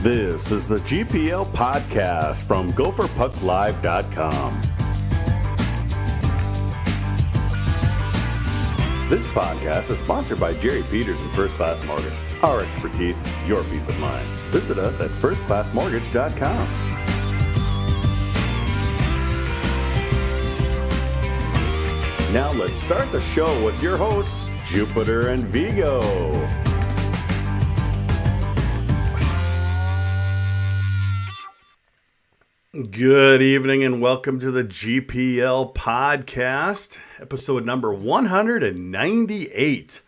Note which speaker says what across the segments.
Speaker 1: This is the GPL Podcast from GopherPuckLive.com. This podcast is sponsored by Jerry Peters and First Class Mortgage. Our expertise, your peace of mind. Visit us at FirstClassMortgage.com. Now let's start the show with your hosts, Jupiter and Vigo. Good evening and welcome to the GPL Podcast, episode number 198.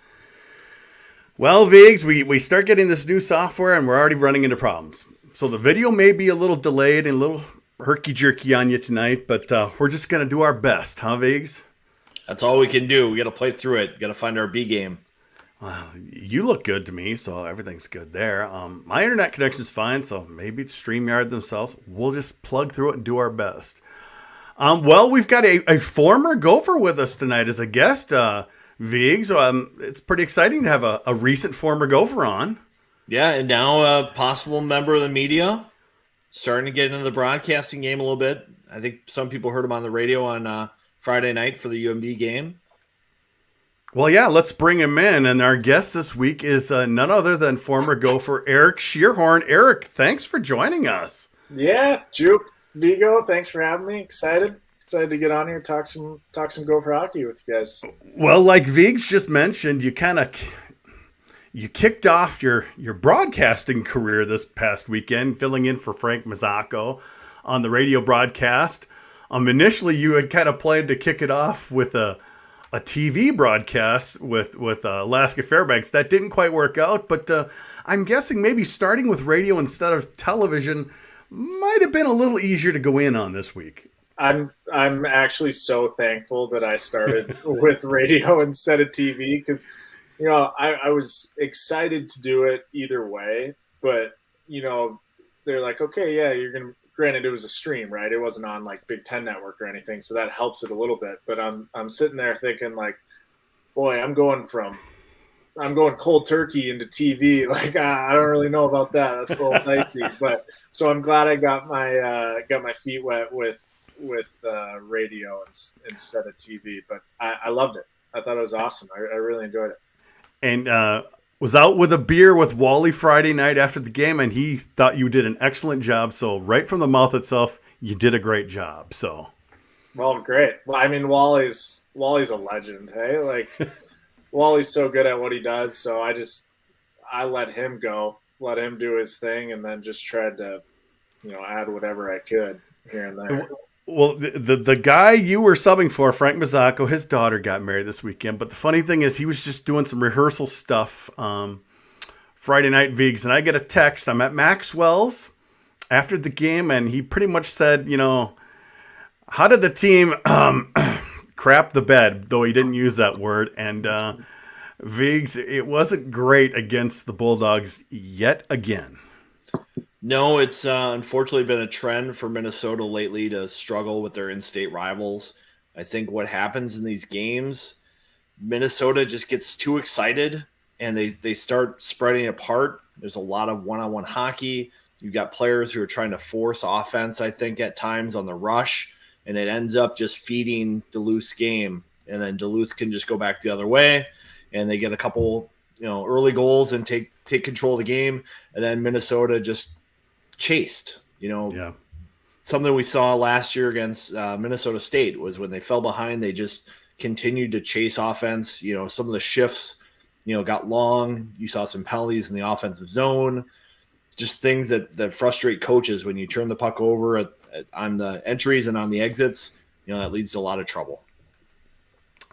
Speaker 1: Well, Vigs, we start getting this new software and we're already running into problems. So the video may be a little delayed and a little herky-jerky on you tonight, but we're just going to do our best, huh, Vigs?
Speaker 2: That's all we can do. We got to play through it. Got to find our B game.
Speaker 1: Well, you look good to me, so everything's good there. My internet connection's fine, so maybe it's StreamYard themselves. We'll just plug through it and do our best. Well, we've got a former Gopher with us tonight as a guest, Vigs. It's pretty exciting to have a recent former Gopher on.
Speaker 2: Yeah, and now a possible member of the media, starting to get into the broadcasting game a little bit. I think some people heard him on the radio on Friday night for the UMD game.
Speaker 1: Well, yeah, let's bring him in. And our guest this week is none other than former Gopher Eric Schierhorn. Eric, thanks for joining us.
Speaker 3: Yeah, Jupe, Vigo, thanks for having me. Excited to get on here, talk some Gopher hockey with you guys.
Speaker 1: Well, like Vigs just mentioned, you kicked off your broadcasting career this past weekend, filling in for Frank Mazzacco on the radio broadcast. Initially, you had kind of planned to kick it off with a TV broadcast with Alaska Fairbanks. That didn't quite work out, but I'm guessing maybe starting with radio instead of television might have been a little easier to go in on this week.
Speaker 3: I'm actually so thankful that I started with radio instead of TV because, I was excited to do it either way, but, they're like, okay, yeah, you're going to, granted, it was a stream, right? It wasn't on like BigTen network or anything, so that helps it a little bit. But I'm sitting there thinking like, boy, I'm going cold turkey into TV. Like I don't really know about that. That's a little dicey. But so I'm glad I got my feet wet with radio instead of TV. But I loved it. I thought it was awesome. I really enjoyed it.
Speaker 1: And was out with a beer with Wally Friday night after the game, and he thought you did an excellent job. So right from the mouth itself, you did a great job. So,
Speaker 3: well, great. Well, I mean, Wally's a legend. Hey, like Wally's so good at what he does. So I let him go, let him do his thing, and then just tried to, add whatever I could here and there.
Speaker 1: Well, the guy you were subbing for, Frank Mazzacco, his daughter got married this weekend. But the funny thing is he was just doing some rehearsal stuff Friday night, Vigs. And I get a text. I'm at Maxwell's after the game, and he pretty much said, how did the team crap the bed, though he didn't use that word. And Vigs, it wasn't great against the Bulldogs yet again.
Speaker 2: No, it's unfortunately been a trend for Minnesota lately to struggle with their in-state rivals. I think what happens in these games, Minnesota just gets too excited and they start spreading apart. There's a lot of one-on-one hockey. You've got players who are trying to force offense, I think, at times on the rush, and it ends up just feeding Duluth's game. And then Duluth can just go back the other way, and they get a couple, early goals and take control of the game, and then Minnesota just chased,
Speaker 1: Yeah.
Speaker 2: Something we saw last year against Minnesota State was when they fell behind, they just continued to chase offense. Some of the shifts, got long. You saw some penalties in the offensive zone, just things that frustrate coaches when you turn the puck over on the entries and on the exits. That leads to a lot of trouble.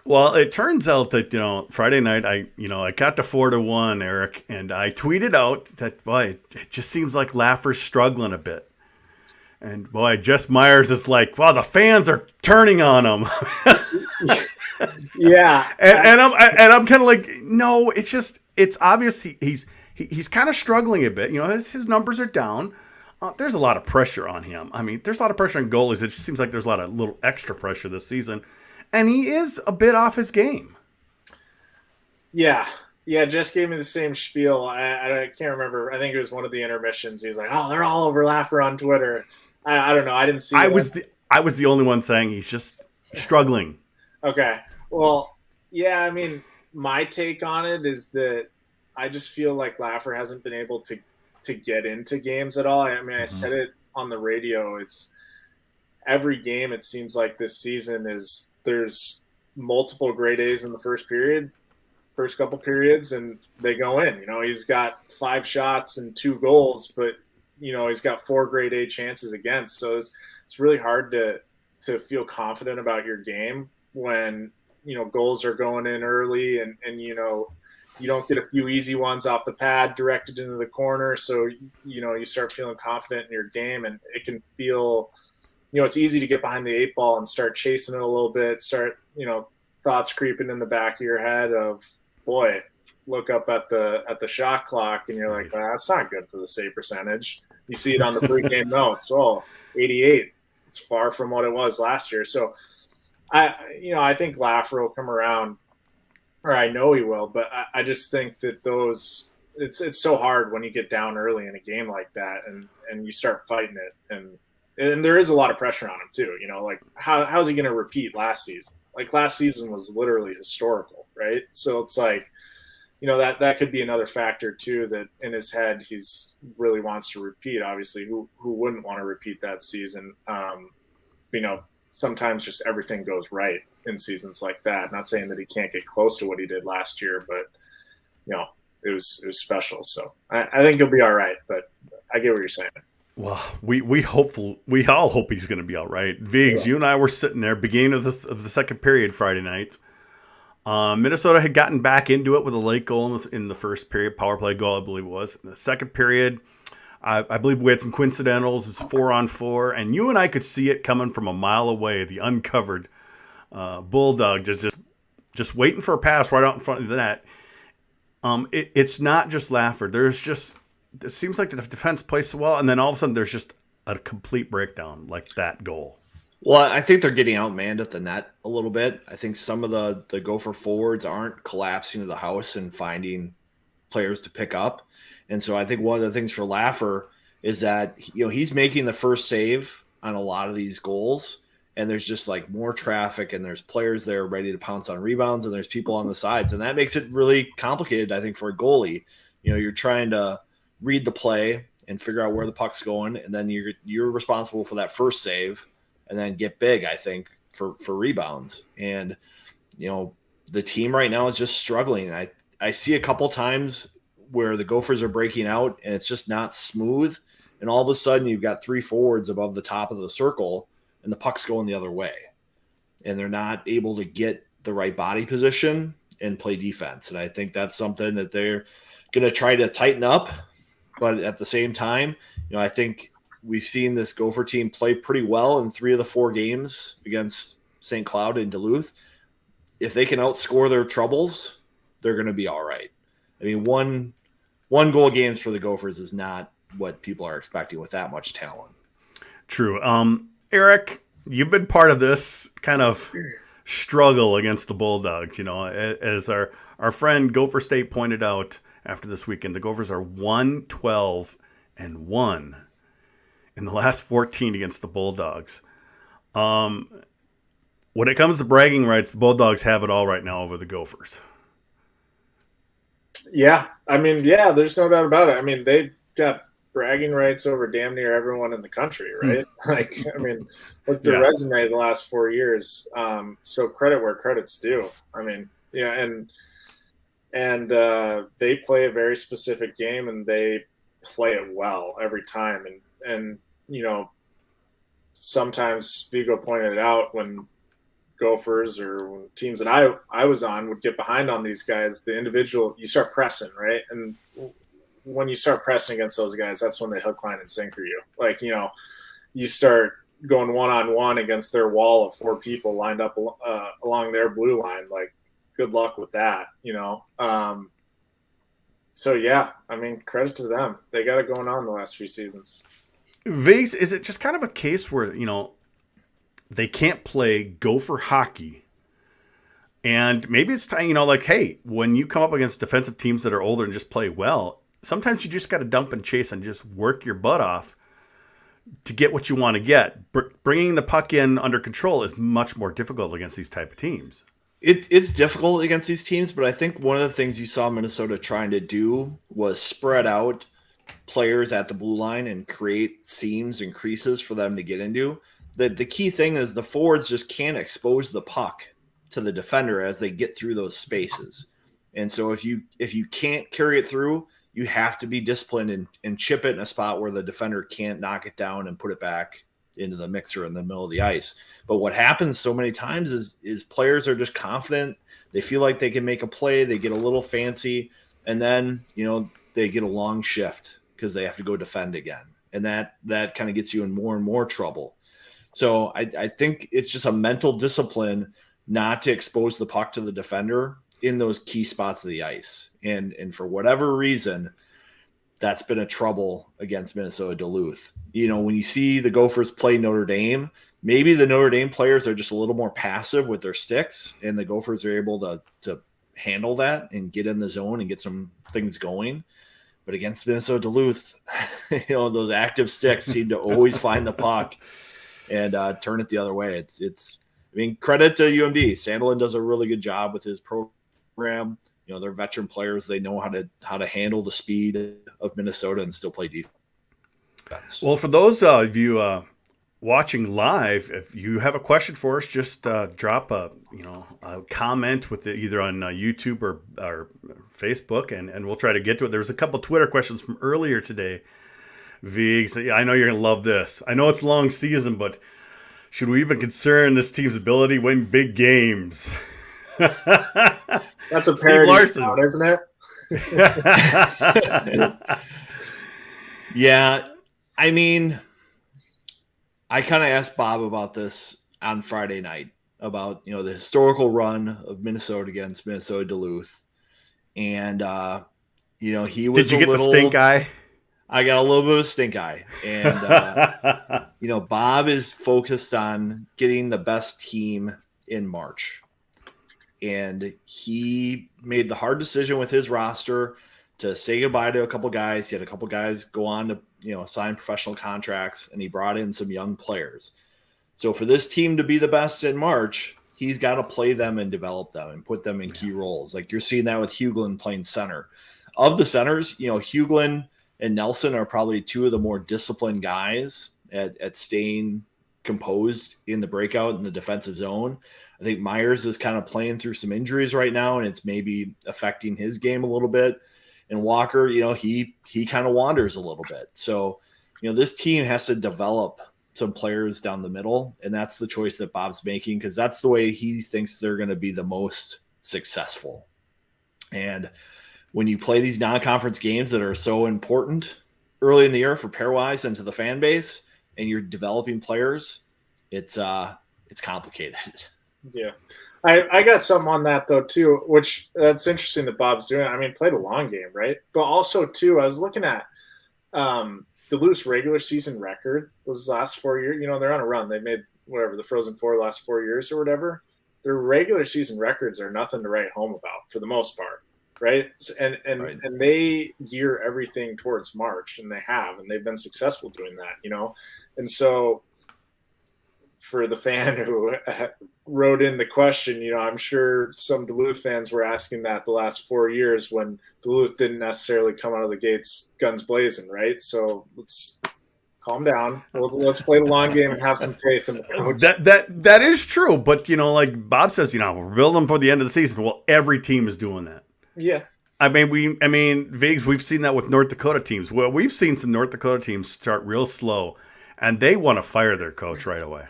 Speaker 1: Well, it turns out that, Friday night, I got to 4-1, Eric, and I tweeted out that, boy, it just seems like Laffer's struggling a bit. And, boy, Jess Myers is like, wow, the fans are turning on him.
Speaker 3: Yeah.
Speaker 1: and I'm kind of like, no, it's obvious he's kind of struggling a bit. His numbers are down. There's a lot of pressure on him. I mean, there's a lot of pressure on goalies. It just seems like there's a lot of little extra pressure this season. And he is a bit off his game.
Speaker 3: Yeah. Yeah, Jess gave me the same spiel. I can't remember. I think it was one of the intermissions. He's like, "Oh, they're all over Laffer on Twitter." I don't know. I didn't see it.
Speaker 1: I was the only one saying he's just struggling.
Speaker 3: Okay. Well, yeah. I mean, my take on it is that I just feel like Laffer hasn't been able to get into games at all. I mean, I said it on the radio. It's every game. It seems like this season is there's multiple grade A's in the first couple periods, and they go in. He's got 5 shots and 2 goals, but he's got 4 grade A chances against. So it's really hard to feel confident about your game when goals are going in early, and you don't get a few easy ones off the pad directed into the corner. So you start feeling confident in your game, and it can feel it's easy to get behind the 8 ball and start chasing it a little bit. Start thoughts creeping in the back of your head of, boy, look up at the shot clock, and you're like, well, that's not good for the save percentage. You see it on the pregame notes. 88. It's far from what it was last year. So I think Laffer will come around, or I know he will, but I just think that it's so hard when you get down early in a game like that, and you start fighting it, and there is a lot of pressure on him too. Like how's he going to repeat last season? Like last season was literally historical, right? So it's like, that could be another factor too, that in his head, he's really wants to repeat. Obviously, who wouldn't want to repeat that season? Sometimes just everything goes right in seasons like that. Not saying that he can't get close to what he did last year, but it was special. So I think he'll be all right, but I get what you're saying.
Speaker 1: Well, we all hope he's going to be all right. Viggs, you and I were sitting there beginning of the second period Friday night. Minnesota had gotten back into it with a late goal in the first period, power play goal, I believe it was. In the second period, I believe we had some coincidentals. It was 4-on-4, and you and I could see it coming from a mile away. The uncovered Bulldog just waiting for a pass right out in front of the net. It's not just Laffer. It seems like the defense plays so well, and then all of a sudden there's just a complete breakdown like that goal.
Speaker 2: Well, I think they're getting outmanned at the net a little bit. I think some of the Gopher forwards aren't collapsing to the house and finding players to pick up. And so I think one of the things for Laffer is that he's making the first save on a lot of these goals, and there's just like more traffic, and there's players there ready to pounce on rebounds, and there's people on the sides, and that makes it really complicated, I think, for a goalie. You're trying to read the play and figure out where the puck's going, and then you're responsible for that first save, and then get big, I think, for rebounds. And the team right now is just struggling. I see a couple times where the Gophers are breaking out, and it's just not smooth, and all of a sudden you've got 3 forwards above the top of the circle, and the puck's going the other way, and they're not able to get the right body position and play defense. And I think that's something that they're going to try to tighten up. But at the same time, I think we've seen this Gopher team play pretty well in 3 of the 4 games against St. Cloud and Duluth. If they can outscore their troubles, they're going to be all right. I mean, one goal games for the Gophers is not what people are expecting with that much talent.
Speaker 1: True. Eric, you've been part of this kind of struggle against the Bulldogs. As our friend Gopher State pointed out, after this weekend, the Gophers are 1-12-1 in the last 14 against the Bulldogs. When it comes to bragging rights, the Bulldogs have it all right now over the Gophers.
Speaker 3: Yeah, I mean, there's no doubt about it. I mean, they've got bragging rights over damn near everyone in the country, right? Look at their resume the last 4 years. So credit where credit's due. I mean, and they play a very specific game, and they play it well every time. And sometimes Vigo pointed it out, when Gophers or when teams that I was on would get behind on these guys, the individual, you start pressing, right? And when you start pressing against those guys, that's when they hook, line, and sinker you. Like, you start going one-on-one against their wall of 4 people lined up along their blue line. Like, good luck with that, So, yeah, I mean, credit to them. They got it going on the last few seasons.
Speaker 1: Viggs, is it just kind of a case where, they can't play Gopher hockey And maybe it's time, like, hey, when you come up against defensive teams that are older and just play well, sometimes you just got to dump and chase and just work your butt off to get what you want to get. Bringing the puck in under control is much more difficult against these type of teams.
Speaker 2: It's difficult against these teams, but I think one of the things you saw Minnesota trying to do was spread out players at the blue line and create seams and creases for them to get into. The key thing is the forwards just can't expose the puck to the defender as they get through those spaces. And so if you can't carry it through, you have to be disciplined and chip it in a spot where the defender can't knock it down and put it back into the mixer in the middle of the ice. But what happens so many times is players are just confident. They feel like they can make a play. They get a little fancy, and then, they get a long shift because they have to go defend again. And that kind of gets you in more and more trouble. So I think it's just a mental discipline not to expose the puck to the defender in those key spots of the ice. And for whatever reason, that's been a trouble against Minnesota Duluth. When you see the Gophers play Notre Dame, maybe the Notre Dame players are just a little more passive with their sticks, and the Gophers are able to handle that and get in the zone and get some things going. But against Minnesota Duluth, those active sticks seem to always find the puck and turn it the other way. It's credit to UMD. Sandelin does a really good job with his program. They're veteran players. They know how to handle the speed of Minnesota and still play defense.
Speaker 1: Well, for those of you watching live, if you have a question for us, just drop a comment with it either on YouTube or Facebook, and we'll try to get to it. There was a couple Twitter questions from earlier today. Vigs, I know you're gonna love this. I know it's a long season, but should we even concern this team's ability to win big games?
Speaker 3: That's a parody sound, isn't it?
Speaker 2: Yeah, I kind of asked Bob about this on Friday night about the historical run of Minnesota against Minnesota Duluth, and he was.
Speaker 1: Did you get the stink eye?
Speaker 2: I got a little bit of a stink eye, and Bob is focused on getting the best team in March. And he made the hard decision with his roster to say goodbye to a couple guys. He had a couple guys go on to, sign professional contracts, and he brought in some young players. So for this team to be the best in March, he's got to play them and develop them and put them in key roles. Like you're seeing that with Hughlin playing center. Of the centers, Hughlin and Nelson are probably two of the more disciplined guys at staying composed in the breakout in the defensive zone. I think Myers is kind of playing through some injuries right now, and it's maybe affecting his game a little bit. And Walker, he kind of wanders a little bit. So, this team has to develop some players down the middle, and that's the choice that Bob's making because that's the way he thinks they're going to be the most successful. And when you play these non-conference games that are so important early in the year for pairwise and to the fan base, and you're developing players, it's complicated.
Speaker 3: Yeah. I got something on that though too, which that's interesting that Bob's doing. Played a long game, right? But also too, I was looking at Duluth's regular season record those last 4 years. They're on a run. They made the Frozen Four last 4 years or whatever. Their regular season records are nothing to write home about for the most part, right? And they gear everything towards March, and they've been successful doing that, And so for the fan who wrote in the question, I'm sure some Duluth fans were asking that the last 4 years when Duluth didn't necessarily come out of the gates guns blazing, right? So let's calm down. Let's play the long game and have some faith in the coach.
Speaker 1: That is true, but like Bob says, we're building for the end of the season. Well, every team is doing that.
Speaker 3: Yeah.
Speaker 1: Vigs, we've seen that with North Dakota teams. Well, we've seen some North Dakota teams start real slow, and they want to fire their coach right away.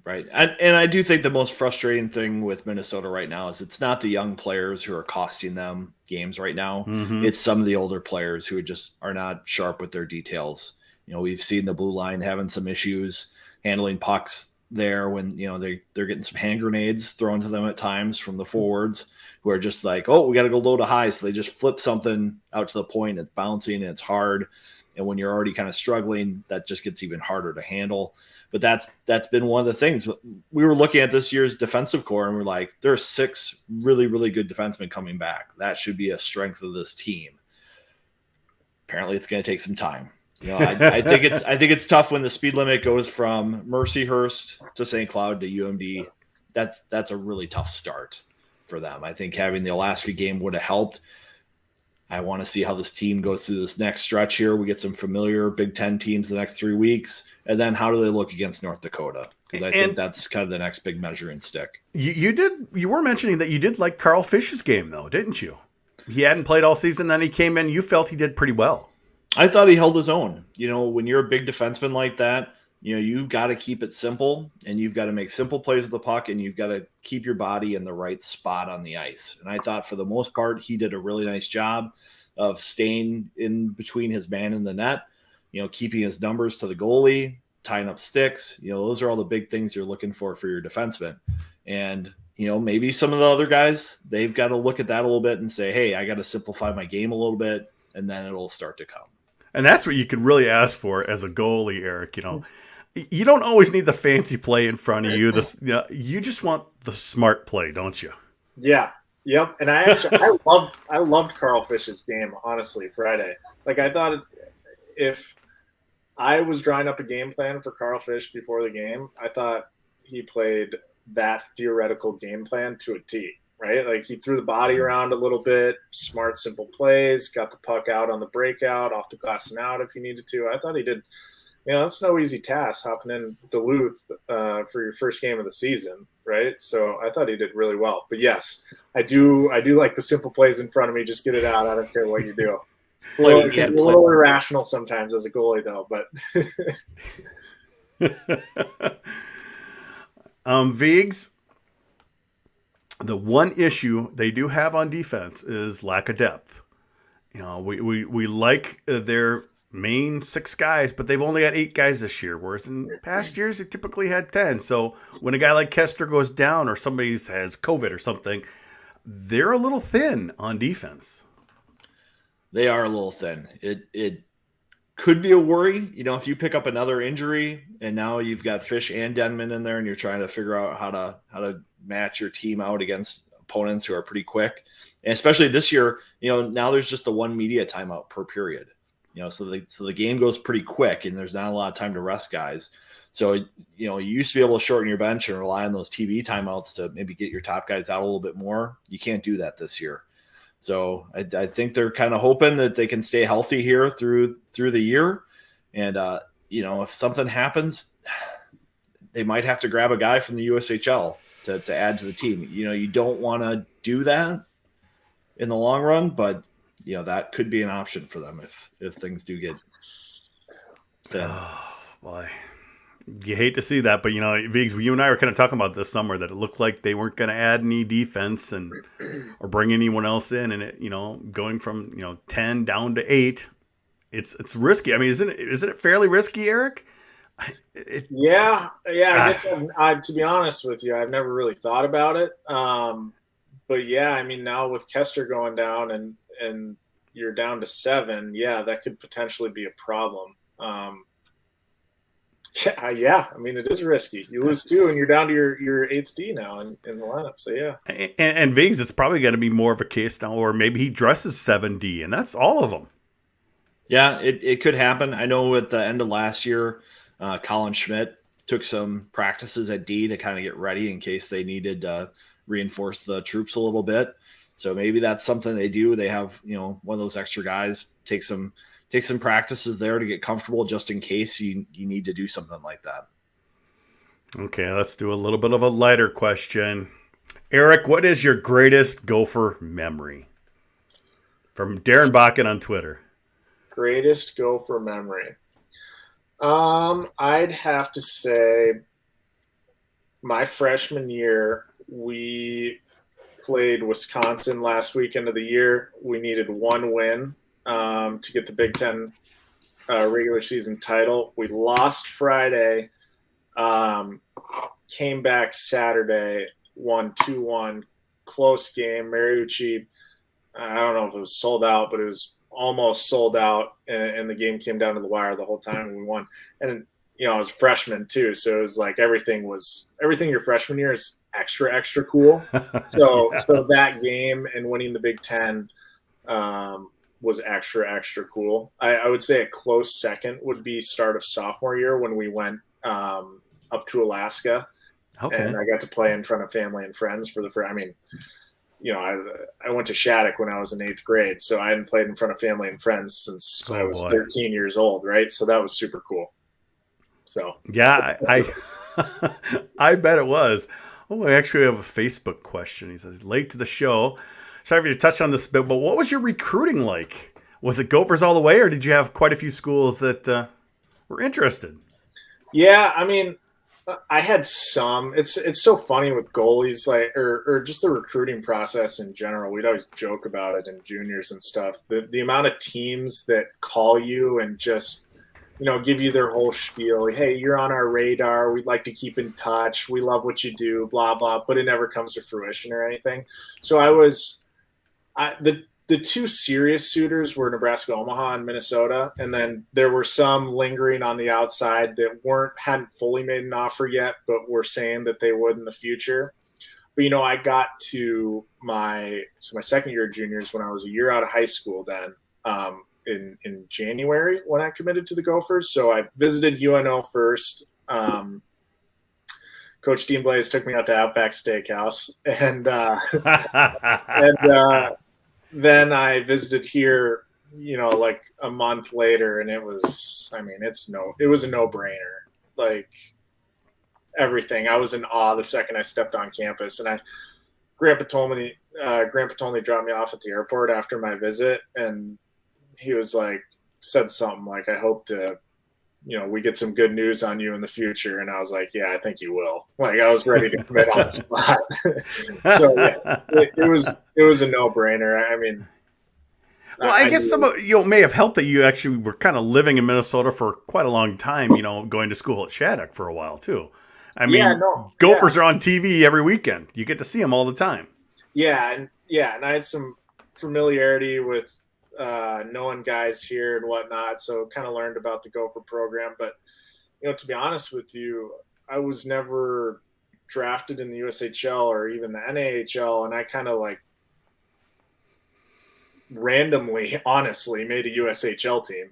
Speaker 2: Right. And I do think the most frustrating thing with Minnesota right now is it's not the young players who are costing them games right now. Mm-hmm. It's some of the older players who just are not sharp with their details. We've seen the blue line having some issues handling pucks there when, they're getting some hand grenades thrown to them at times from the forwards who are just like, oh, we got to go low to high. So they just flip something out to the point. It's bouncing and it's hard. And when you're already kind of struggling, that just gets even harder to handle. But that's been one of the things. We were looking at this year's defensive core, and we're like, there are 6 really, really good defensemen coming back. That should be a strength of this team. Apparently, it's going to take some time. I think it's tough when the speed limit goes from Mercyhurst to St. Cloud to UMD. That's a really tough start for them. I think having the Alaska game would have helped. I want to see how this team goes through this next stretch here. We get some familiar Big Ten teams the next 3 weeks. And then how do they look against North Dakota? Because I think that's kind of the next big measuring stick.
Speaker 1: You were mentioning that you did like Carl Fish's game, though, didn't you? He hadn't played all season. Then he came in. You felt he did pretty well.
Speaker 2: I thought he held his own. When you're a big defenseman like that, you've got to keep it simple, and you've got to make simple plays with the puck, and you've got to keep your body in the right spot on the ice. And I thought for the most part, he did a really nice job of staying in between his man and the net, keeping his numbers to the goalie, tying up sticks. Those are all the big things you're looking for your defenseman. And, maybe some of the other guys, they've got to look at that a little bit and say, hey, I got to simplify my game a little bit, and then it'll start to come.
Speaker 1: And that's what you could really ask for as a goalie, Eric. You don't always need the fancy play in front of you. You just want the smart play, don't you?
Speaker 3: Yeah. Yep. And I loved Carl Fish's game, honestly, Friday. Like, I thought if I was drawing up a game plan for Carl Fish before the game, I thought he played that theoretical game plan to a T, right? Like, he threw the body around a little bit, smart, simple plays, got the puck out on the breakout, off the glass and out if he needed to. I thought he did. That's no easy task, hopping in Duluth for your first game of the season, right? So I thought he did really well. But yes, I do like the simple plays in front of me. Just get it out. I don't care what you do. It's a little irrational sometimes as a goalie, though. But
Speaker 1: Vigs, the one issue they do have on defense is lack of depth. We like their main 6 guys, but they've only got 8 guys this year, whereas in past years they typically had 10. So when a guy like Kester goes down or somebody has COVID or something, they're a little thin on defense.
Speaker 2: They are a little thin. It could be a worry, if you pick up another injury and now you've got Fish and Denman in there and you're trying to figure out how to match your team out against opponents who are pretty quick. And especially this year, now there's just the 1 media timeout per period. So the game goes pretty quick and there's not a lot of time to rest guys. So, you used to be able to shorten your bench and rely on those TV timeouts to maybe get your top guys out a little bit more. You can't do that this year. So I think they're kind of hoping that they can stay healthy here through the year. And, if something happens, they might have to grab a guy from the USHL to add to the team. You don't want to do that in the long run, but that could be an option for them if things do get thin.
Speaker 1: Oh, boy. You hate to see that, but Viggs, you and I were kind of talking about this summer that it looked like they weren't going to add any defense or bring anyone else in, and it going from 10 down to 8, it's risky. I mean, isn't it fairly risky, Eric?
Speaker 3: Yeah. I guess to be honest with you, I've never really thought about it. But yeah, I mean, now with Kester going down and you're down to 7, that could potentially be a problem. Yeah. I mean, it is risky. You lose 2 and you're down to your 8th D now in the lineup. So yeah.
Speaker 1: And Viggs, it's probably going to be more of a case now, or maybe he dresses 7D, and that's all of them.
Speaker 2: Yeah, it could happen. I know at the end of last year, Colin Schmidt took some practices at D to kind of get ready in case they needed to reinforce the troops a little bit. So maybe that's something they do. They have, one of those extra guys take some practices there to get comfortable just in case you need to do something like that.
Speaker 1: Okay, let's do a little bit of a lighter question. Eric, what is your greatest Gopher memory? From Darren Bakken on Twitter.
Speaker 3: Greatest Gopher memory. I'd have to say my freshman year, we played Wisconsin last weekend of the year. We needed 1 win to get the Big Ten regular season title. We lost Friday, came back Saturday, won 2-1, close game. Mariucci, I don't know if it was sold out, but it was almost sold out, and the game came down to the wire the whole time, and we won. And I was a freshman too, so it was like everything your freshman year is extra cool. So that game and winning the BigTen was extra cool. I would say a close second would be start of sophomore year when we went up to Alaska. Okay. And I got to play in front of family and friends for the first. I mean, I went to Shattuck when I was in 8th grade, so I hadn't played in front of family and friends since I was 13 years old, right? So that was super cool. So
Speaker 1: yeah, I bet it was. Oh, I actually have a Facebook question. He says, late to the show. Sorry if you touched on this a bit, but what was your recruiting like? Was it Gophers all the way, or did you have quite a few schools that were interested?
Speaker 3: Yeah, I mean, I had some. It's so funny with goalies, like or just the recruiting process in general. We'd always joke about it in juniors and stuff. The amount of teams that call you and just give you their whole spiel. Hey, you're on our radar. We'd like to keep in touch. We love what you do. Blah blah. But it never comes to fruition or anything. So the two serious suitors were Nebraska, Omaha, and Minnesota, and then there were some lingering on the outside that hadn't fully made an offer yet, but were saying that they would in the future. But I got to my second year of juniors when I was a year out of high school. Then in January when I committed to the Gophers, so I visited UNO first. Coach Dean Blaze took me out to Outback Steakhouse, and then I visited here, like a month later, and it was a no-brainer. Like everything, I was in awe the second I stepped on campus, and Grandpa told me dropped me off at the airport after my visit, and he was said something like, I hope to, we get some good news on you in the future. And I was like, yeah, I think you will. I was ready to commit on the spot. So yeah, it was a no-brainer. I mean,
Speaker 1: well, I guess some of may have helped that you actually were kind of living in Minnesota for quite a long time, going to school at Shattuck for a while too. I mean, Gophers are on TV every weekend. You get to see them all the time.
Speaker 3: Yeah. And I had some familiarity with knowing guys here and whatnot, so kind of learned about the Gopher program. But to be honest with you, I was never drafted in the USHL or even the NAHL, and I kind of randomly, honestly, made a USHL team.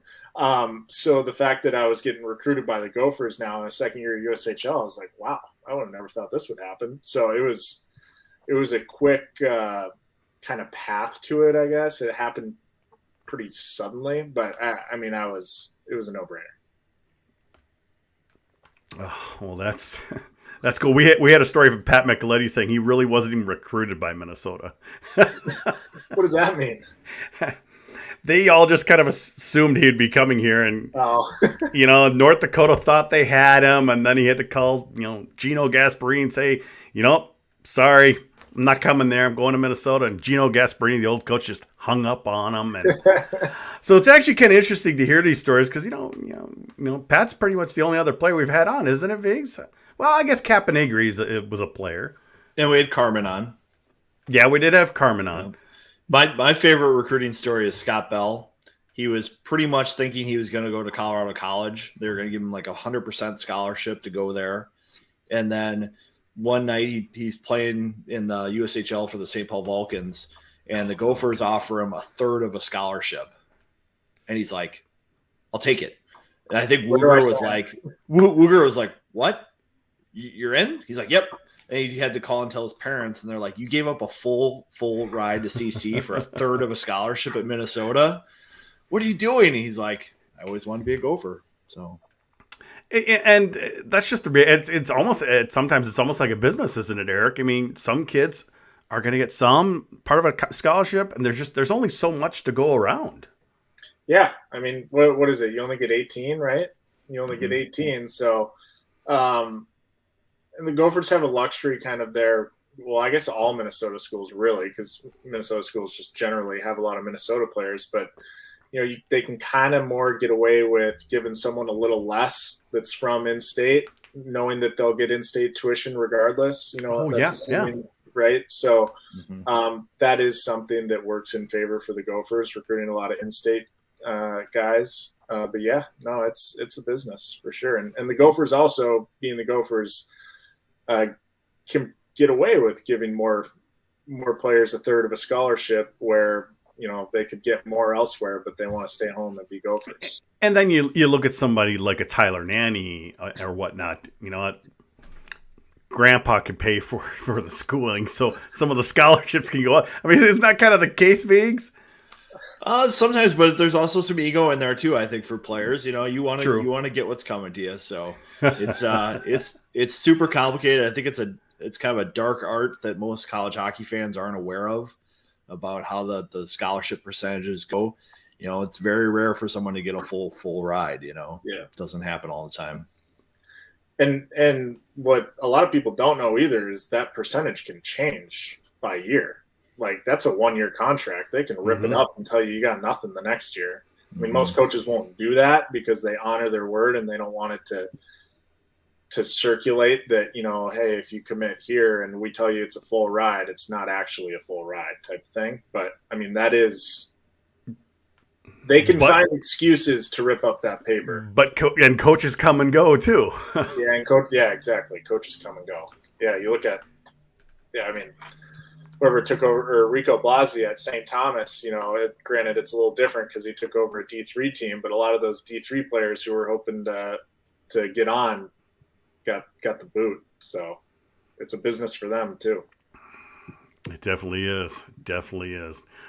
Speaker 3: So the fact that I was getting recruited by the Gophers now in the second year of USHL, I was like, wow, I would have never thought this would happen. So it was a quick kind of path to it, I guess. It happened pretty suddenly, but it was a no-brainer.
Speaker 1: Oh, well, that's cool. We had a story from Pat Micheletti saying he really wasn't even recruited by Minnesota.
Speaker 3: What does that mean?
Speaker 1: They all just kind of assumed he'd be coming here, and North Dakota thought they had him, and then he had to call Gino Gasparini and say, sorry, I'm not coming there. I'm going to Minnesota. And Gino Gasparini, the old coach, just hung up on him. And so it's actually kind of interesting to hear these stories because, Pat's pretty much the only other player we've had on, isn't it, Viggs? Well, I guess Caponegri was a player.
Speaker 2: And we had Carmen on.
Speaker 1: Yeah, we did have Carmen on.
Speaker 2: My favorite recruiting story is Scott Bell. He was pretty much thinking he was going to go to Colorado College. They were going to give him 100% scholarship to go there. And then one night he's playing in the USHL for the St. Paul Vulcans, and the Gophers offer him a third of a scholarship. And he's like, I'll take it. And I think Wooger was like, what? You're in? He's like, yep. And he had to call and tell his parents, and they're like, you gave up a full ride to CC for a third of a scholarship at Minnesota? What are you doing? And he's like, I always wanted to be a Gopher. So...
Speaker 1: And that's just sometimes it's almost like a business, isn't it, Eric? I mean, some kids are going to get some part of a scholarship, and there's only so much to go around.
Speaker 3: Yeah. I mean, what is it? You only get 18, right? You only get 18. So, and the Gophers have a luxury kind of there. Well, I guess all Minnesota schools really, because Minnesota schools just generally have a lot of Minnesota players, but they can kind of more get away with giving someone a little less that's from in-state, knowing that they'll get in-state tuition regardless. right? So that is something that works in favor for the Gophers, recruiting a lot of in-state guys. But yeah, no, it's a business for sure. And the Gophers also, being the Gophers, can get away with giving more players a third of a scholarship where, they could get more elsewhere, but they want to stay home and be Gophers.
Speaker 1: And then you look at somebody like a Tyler Nanny or whatnot, Grandpa could pay for the schooling, so some of the scholarships can go up. I mean, isn't that kind of the case, Viggs?
Speaker 2: Sometimes, but there's also some ego in there too. I think for players, you want to get what's coming to you. So it's super complicated. I think it's kind of a dark art that most college hockey fans aren't aware of, about how the scholarship percentages go. It's very rare for someone to get a full ride. Yeah, it doesn't happen all the time.
Speaker 3: And what a lot of people don't know either is that percentage can change by year. Like, that's a 1-year contract. They can rip it up and tell you got nothing the next year. I mean, most coaches won't do that because they honor their word and they don't want it to circulate that, hey, if you commit here and we tell you it's a full ride, it's not actually a full ride type thing. But I mean, they can find excuses to rip up that paper.
Speaker 1: But coaches come and go too.
Speaker 3: Yeah, exactly. Coaches come and go. Yeah, you look at, I mean, whoever took over, or Rico Blasi at St. Thomas, granted it's a little different because he took over a D3 team, but a lot of those D3 players who were hoping to get on got the boot. So it's a business for them too.
Speaker 1: It definitely is.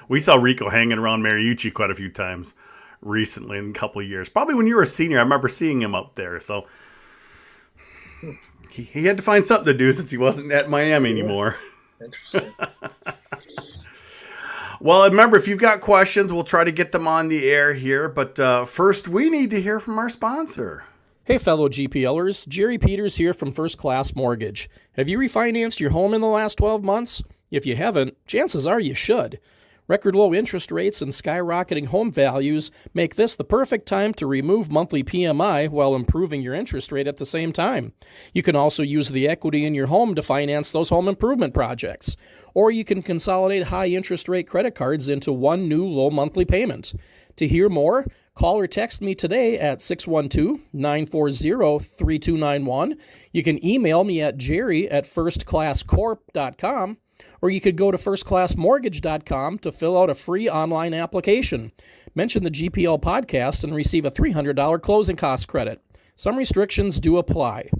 Speaker 1: We saw Rico hanging around Mariucci quite a few times recently in a couple of years. Probably when you were a senior, I remember seeing him up there. So he had to find something to do since he wasn't at Miami anymore.
Speaker 3: Interesting.
Speaker 1: Well, remember, if you've got questions, we'll try to get them on the air here. But first, we need to hear from our sponsor.
Speaker 4: Hey, fellow GPLers, Jerry Peters here from First Class Mortgage. Have you refinanced your home in the last 12 months? If you haven't, chances are you should. Record low interest rates and skyrocketing home values make this the perfect time to remove monthly PMI while improving your interest rate at the same time. You can also use the equity in your home to finance those home improvement projects. Or you can consolidate high interest rate credit cards into one new low monthly payment. To hear more, call or text me today at 612-940-3291. You can email me at jerry@firstclasscorp.com, or you could go to firstclassmortgage.com to fill out a free online application. Mention the GPL podcast and receive a $300 closing cost credit. Some restrictions do apply.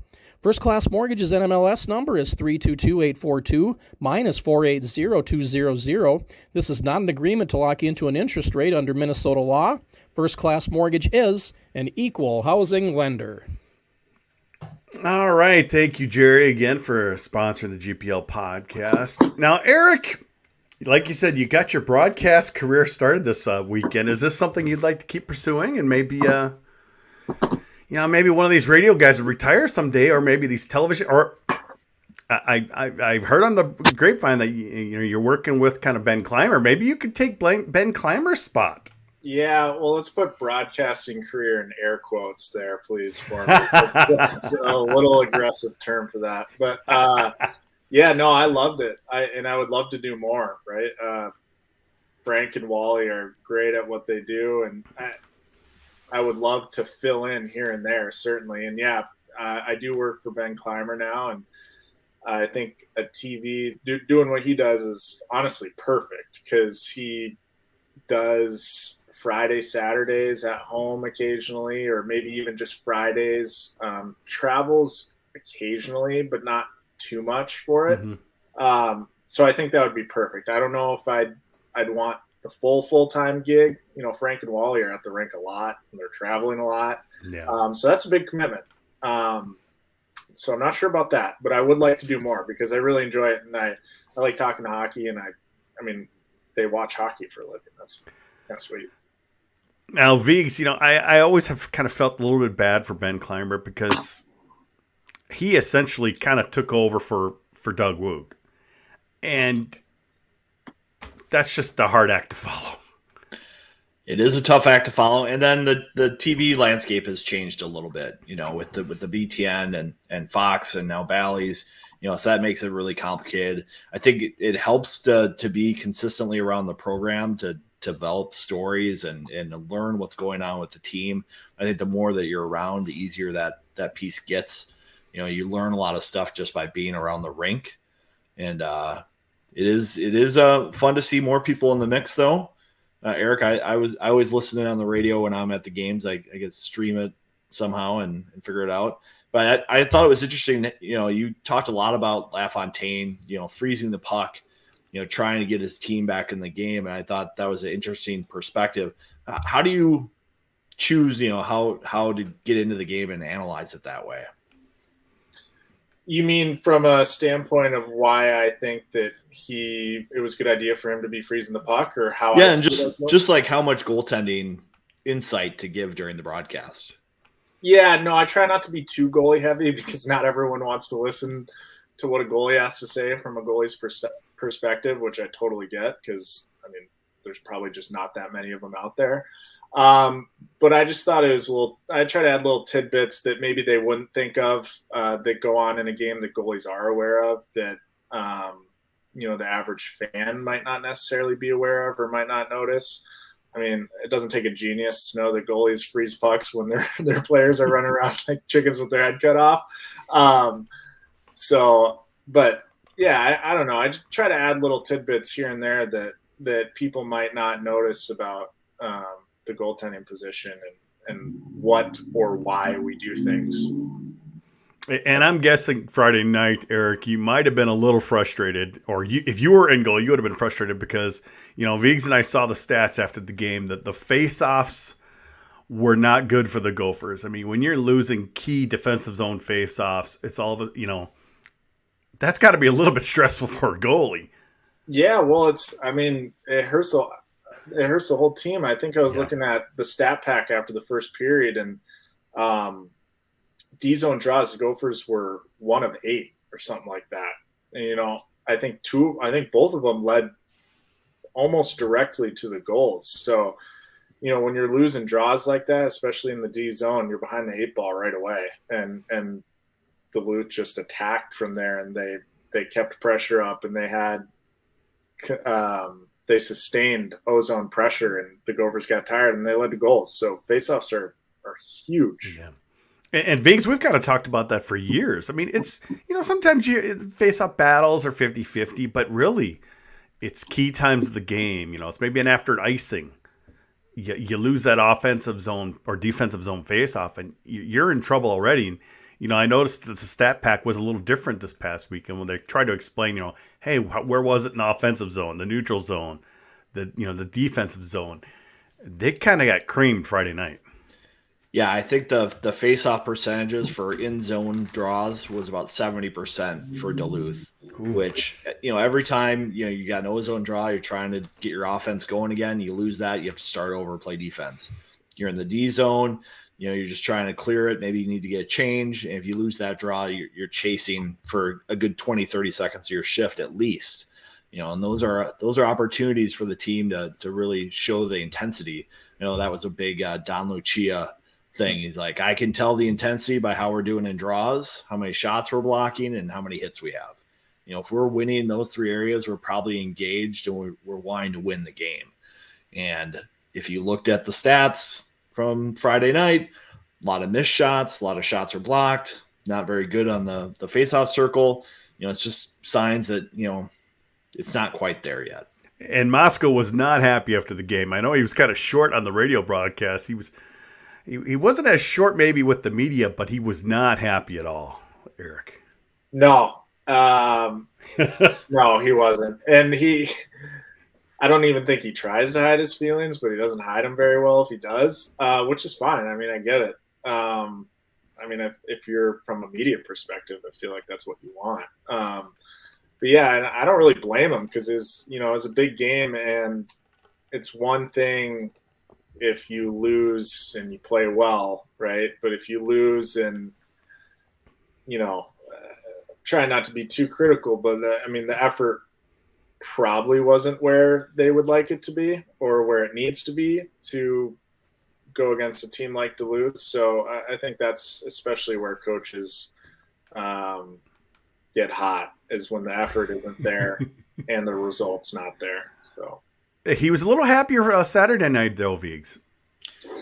Speaker 4: First Class Mortgage's NMLS number is 322842-480200. This is not an agreement to lock into an interest rate under Minnesota law. First Class Mortgage is an equal housing lender.
Speaker 1: All right. Thank you, Jerry, again for sponsoring the GPL podcast. Now, Eric, like you said, you got your broadcast career started this weekend. Is this something you'd like to keep pursuing and maybe maybe one of these radio guys would retire someday, or maybe these television, or I've heard on the grapevine that you're working with kind of Ben Clymer. Maybe you could take Ben Clymer's spot.
Speaker 3: Yeah, well, let's put broadcasting career in air quotes there, please, for me. That's a little aggressive term for that. But, yeah, no, I loved it. I would love to do more, right? Frank and Wally are great at what they do, and I would love to fill in here and there, certainly. And, yeah, I do work for Ben Clymer now, and I think a TV doing what he does is honestly perfect because he does – Friday, Saturdays at home occasionally, or maybe even just Fridays. Travels occasionally, but not too much for it. Mm-hmm. So I think that would be perfect. I don't know if I'd want the full-time gig. Frank and Wally are at the rink a lot, and they're traveling a lot. Yeah. So that's a big commitment. So I'm not sure about that, but I would like to do more because I really enjoy it, and I like talking to hockey, and I mean, they watch hockey for a living. That's kind of sweet.
Speaker 1: Now, Viggs, I always have kind of felt a little bit bad for Ben Clymer because he essentially kind of took over for Doug Woog. And that's just a hard act to follow.
Speaker 2: It is a tough act to follow. And then the TV landscape has changed a little bit, with the BTN and Fox and now Bally's. So that makes it really complicated. I think it helps to be consistently around the program to develop stories and learn what's going on with the team. I think the more that you're around, the easier that piece gets. You learn a lot of stuff just by being around the rink, and it is fun to see more people in the mix, though. Eric, I always listening on the radio when I'm at the games. I get to stream it somehow and figure it out. But I thought it was interesting. You talked a lot about LaFontaine, freezing the puck, trying to get his team back in the game. And I thought that was an interesting perspective. How do you choose, how to get into the game and analyze it that way?
Speaker 3: You mean from a standpoint of why I think that it was a good idea for him to be freezing the puck, or how?
Speaker 2: Yeah, and just like how much goaltending insight to give during the broadcast.
Speaker 3: Yeah, no, I try not to be too goalie heavy because not everyone wants to listen to what a goalie has to say from a goalie's perspective, which I totally get because, there's probably just not that many of them out there. But I just thought it was I try to add little tidbits that maybe they wouldn't think of that go on in a game that goalies are aware of that, the average fan might not necessarily be aware of or might not notice. It doesn't take a genius to know that goalies freeze pucks when their players are running around like chickens with their head cut off. But yeah, I don't know. I just try to add little tidbits here and there that people might not notice about the goaltending position and what or why we do things.
Speaker 1: And I'm guessing Friday night, Eric, you might have been a little frustrated, or if you were in goal, you would have been frustrated because, Viggs and I saw the stats after the game that the face-offs were not good for the Gophers. When you're losing key defensive zone face-offs, it's all of it, that's got to be a little bit stressful for a goalie.
Speaker 3: Yeah, well, it hurts the whole team. I think I was looking at the stat pack after the first period, and D-zone draws, the Gophers were 1 of 8 or something like that. And, I think both of them led almost directly to the goals. So, when you're losing draws like that, especially in the D zone, you're behind the 8 ball right away. And Duluth just attacked from there, and they kept pressure up, and they sustained ozone pressure, and the Gophers got tired and they led to goals. So faceoffs are huge.
Speaker 1: Yeah. And Viggs, we've kind of talked about that for years. It's, sometimes face-off battles are 50-50, but really it's key times of the game. It's maybe an after icing. You lose that offensive zone or defensive zone face-off, and you're in trouble already. And, I noticed that the stat pack was a little different this past weekend when they tried to explain, hey, where was it in the offensive zone, the neutral zone, the defensive zone. They kind of got creamed Friday night.
Speaker 2: Yeah, I think the face-off percentages for in-zone draws was about 70% for Duluth, which, every time, you got an ozone draw, you're trying to get your offense going again, you lose that, you have to start over, play defense. You're in the D zone, you're just trying to clear it, maybe you need to get a change, and if you lose that draw, you're chasing for a good 20, 30 seconds of your shift at least. And those are opportunities for the team to really show the intensity. That was a big Don Lucia thing. He's like, I can tell the intensity by how we're doing in draws, how many shots we're blocking, and how many hits we have. If we're winning those 3 areas, we're probably engaged and we're wanting to win the game. And if you looked at the stats from Friday night, a lot of missed shots, a lot of shots are blocked, not very good on the face-off circle. It's just signs that, it's not quite there yet.
Speaker 1: And Moscow was not happy after the game. I know he was kind of short on the radio broadcast. He wasn't as short maybe with the media, but he was not happy at all, Eric.
Speaker 3: No. No, he wasn't. And I don't even think he tries to hide his feelings, but he doesn't hide them very well if he does, which is fine. I get it. If you're from a media perspective, I feel like that's what you want. But yeah, and I don't really blame him because it's a big game, and it's one thing if you lose and you play well, right? But if you lose and, try not to be too critical, but the effort probably wasn't where they would like it to be or where it needs to be to go against a team like Duluth. So I think that's especially where coaches get hot, is when the effort isn't there and the result's not there. So
Speaker 1: He was a little happier Saturday night, though, Viggs.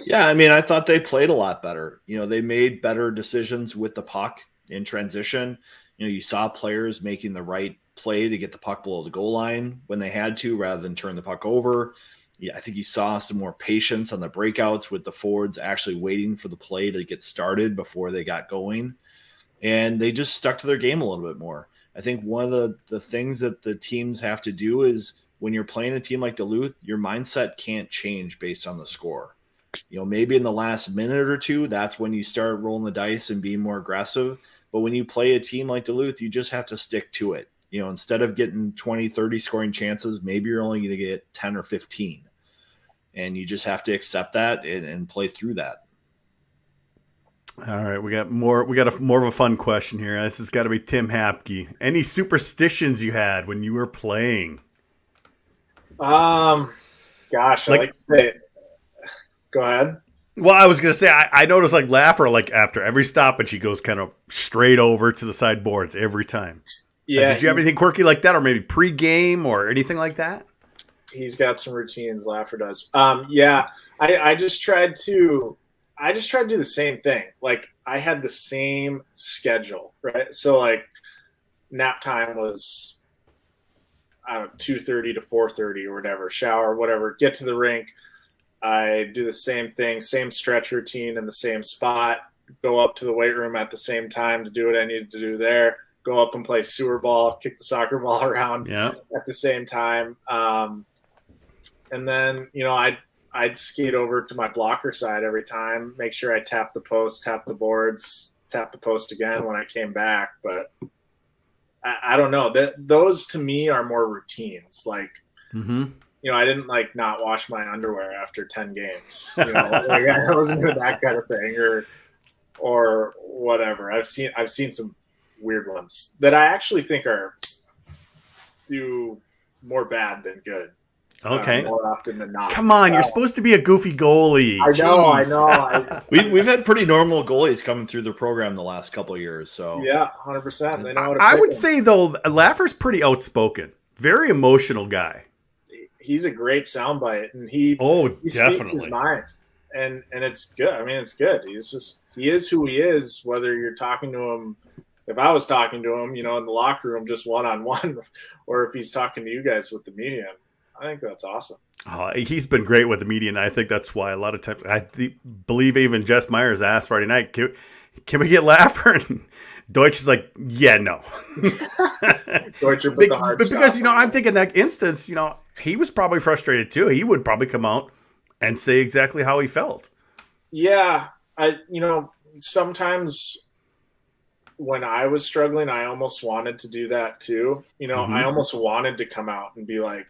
Speaker 2: Yeah, I mean, I thought they played a lot better. They made better decisions with the puck in transition. You saw players making the right play to get the puck below the goal line when they had to, rather than turn the puck over. Yeah, I think you saw some more patience on the breakouts with the forwards actually waiting for the play to get started before they got going. And they just stuck to their game a little bit more. I think one of the things that the teams have to do is when you're playing a team like Duluth, your mindset can't change based on the score. Maybe in the last minute or two, that's when you start rolling the dice and being more aggressive. But when you play a team like Duluth, you just have to stick to it. Instead of getting 20, 30 scoring chances, maybe you're only going to get 10 or 15. And you just have to accept that and play through that.
Speaker 1: All right, we got more of a fun question here. This has got to be Tim Hapke. Any superstitions you had when you were playing?
Speaker 3: Gosh, I like to say, go ahead.
Speaker 1: Well, I was going to say, I noticed Laffer, after every stoppage, he goes kind of straight over to the sideboards every time.
Speaker 3: Yeah.
Speaker 1: Did you have anything quirky like that, or maybe pre-game or anything like that?
Speaker 3: He's got some routines, Laffer does. Yeah, I just tried to do the same thing. I had the same schedule, right? So nap time was, I don't know, 2:30 to 4:30 or whatever, shower, whatever, get to the rink. I do the same thing, same stretch routine in the same spot, go up to the weight room at the same time to do what I needed to do there, go up and play sewer ball, kick the soccer ball around at the same time. And then, I'd skate over to my blocker side every time, make sure I tap the post, tap the boards, tap the post again when I came back. But I don't know. Those to me are more routines. I didn't not wash my underwear after 10 games. I wasn't doing that kind of thing or whatever. I've seen some weird ones that I actually think do more bad than good.
Speaker 1: Okay.
Speaker 3: More often than not.
Speaker 1: Come on, you're supposed to be a goofy goalie.
Speaker 3: I know.
Speaker 2: We've had pretty normal goalies coming through the program the last couple of years. So
Speaker 3: yeah, 100%. They know how to
Speaker 1: I
Speaker 3: pick
Speaker 1: would
Speaker 3: them.
Speaker 1: say though, Laffer's pretty outspoken, very emotional guy.
Speaker 3: He's a great soundbite, and he
Speaker 1: definitely
Speaker 3: speaks his mind, and it's good. I mean, it's good. He is who he is. Whether you're talking to him, if I was talking to him, in the locker room, just one-on-one, or if he's talking to you guys with the media. I think that's awesome.
Speaker 1: He's been great with the media, and I think that's why a lot of times I believe even Jess Myers asked Friday night, can we get Laffer? And Deutsch is like, yeah, no.
Speaker 3: Deutsch put the hard
Speaker 1: but because,
Speaker 3: stop.
Speaker 1: I'm thinking that instance, he was probably frustrated too. He would probably come out and say exactly how he felt.
Speaker 3: Yeah. Sometimes when I was struggling, I almost wanted to do that too. I almost wanted to come out and be like,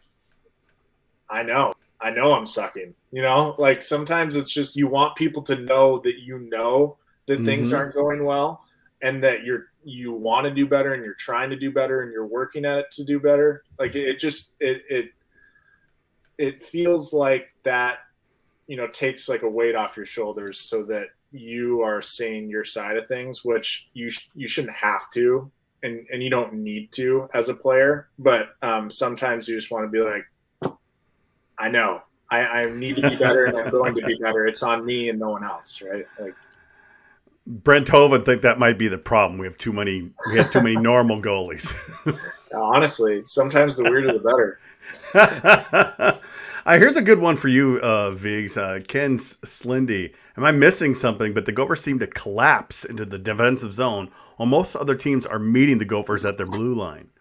Speaker 3: I know I'm sucking, sometimes it's just, you want people to know that things aren't going well and that you want to do better and you're trying to do better and you're working at it to do better. It feels like that, takes a weight off your shoulders so that you are saying your side of things, which you shouldn't have to, and you don't need to as a player. But sometimes you just want to be like, I know I need to be better and I'm going to be better. It's on me and no one else. Right.
Speaker 1: Brent Hoven think that might be the problem. We have too many normal goalies.
Speaker 3: Honestly, sometimes the weirder the better.
Speaker 1: Here's a good one for you, Viggs. Ken Slindy. Am I missing something? But the Gophers seem to collapse into the defensive zone while most other teams are meeting the Gophers at their blue line.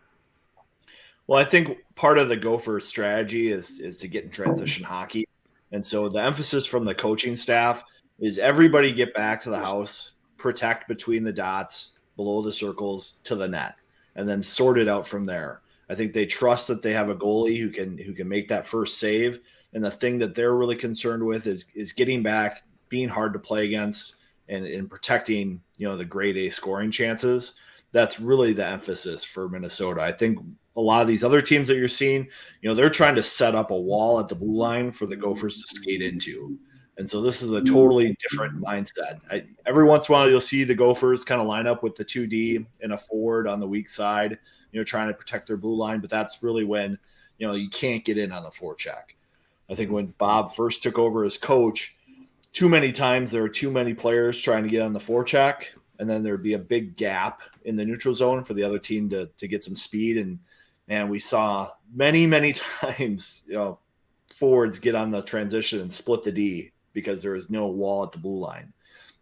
Speaker 2: Well, I think part of the Gopher strategy is to get in transition hockey. And so the emphasis from the coaching staff is everybody get back to the house, protect between the dots, below the circles to the net, and then sort it out from there. I think they trust that they have a goalie who can make that first save. And the thing that they're really concerned with is getting back, being hard to play against, and protecting, the grade A scoring chances. That's really the emphasis for Minnesota. I think a lot of these other teams that you're seeing, they're trying to set up a wall at the blue line for the Gophers to skate into. And so this is a totally different mindset. Every once in a while, you'll see the Gophers kind of line up with the 2D and a forward on the weak side, trying to protect their blue line. But that's really when, you can't get in on the forecheck. I think when Bob first took over as coach, too many times there were too many players trying to get on the forecheck, and then there'd be a big gap in the neutral zone for the other team to get some speed. And we saw many, many times, forwards get on the transition and split the D because there is no wall at the blue line.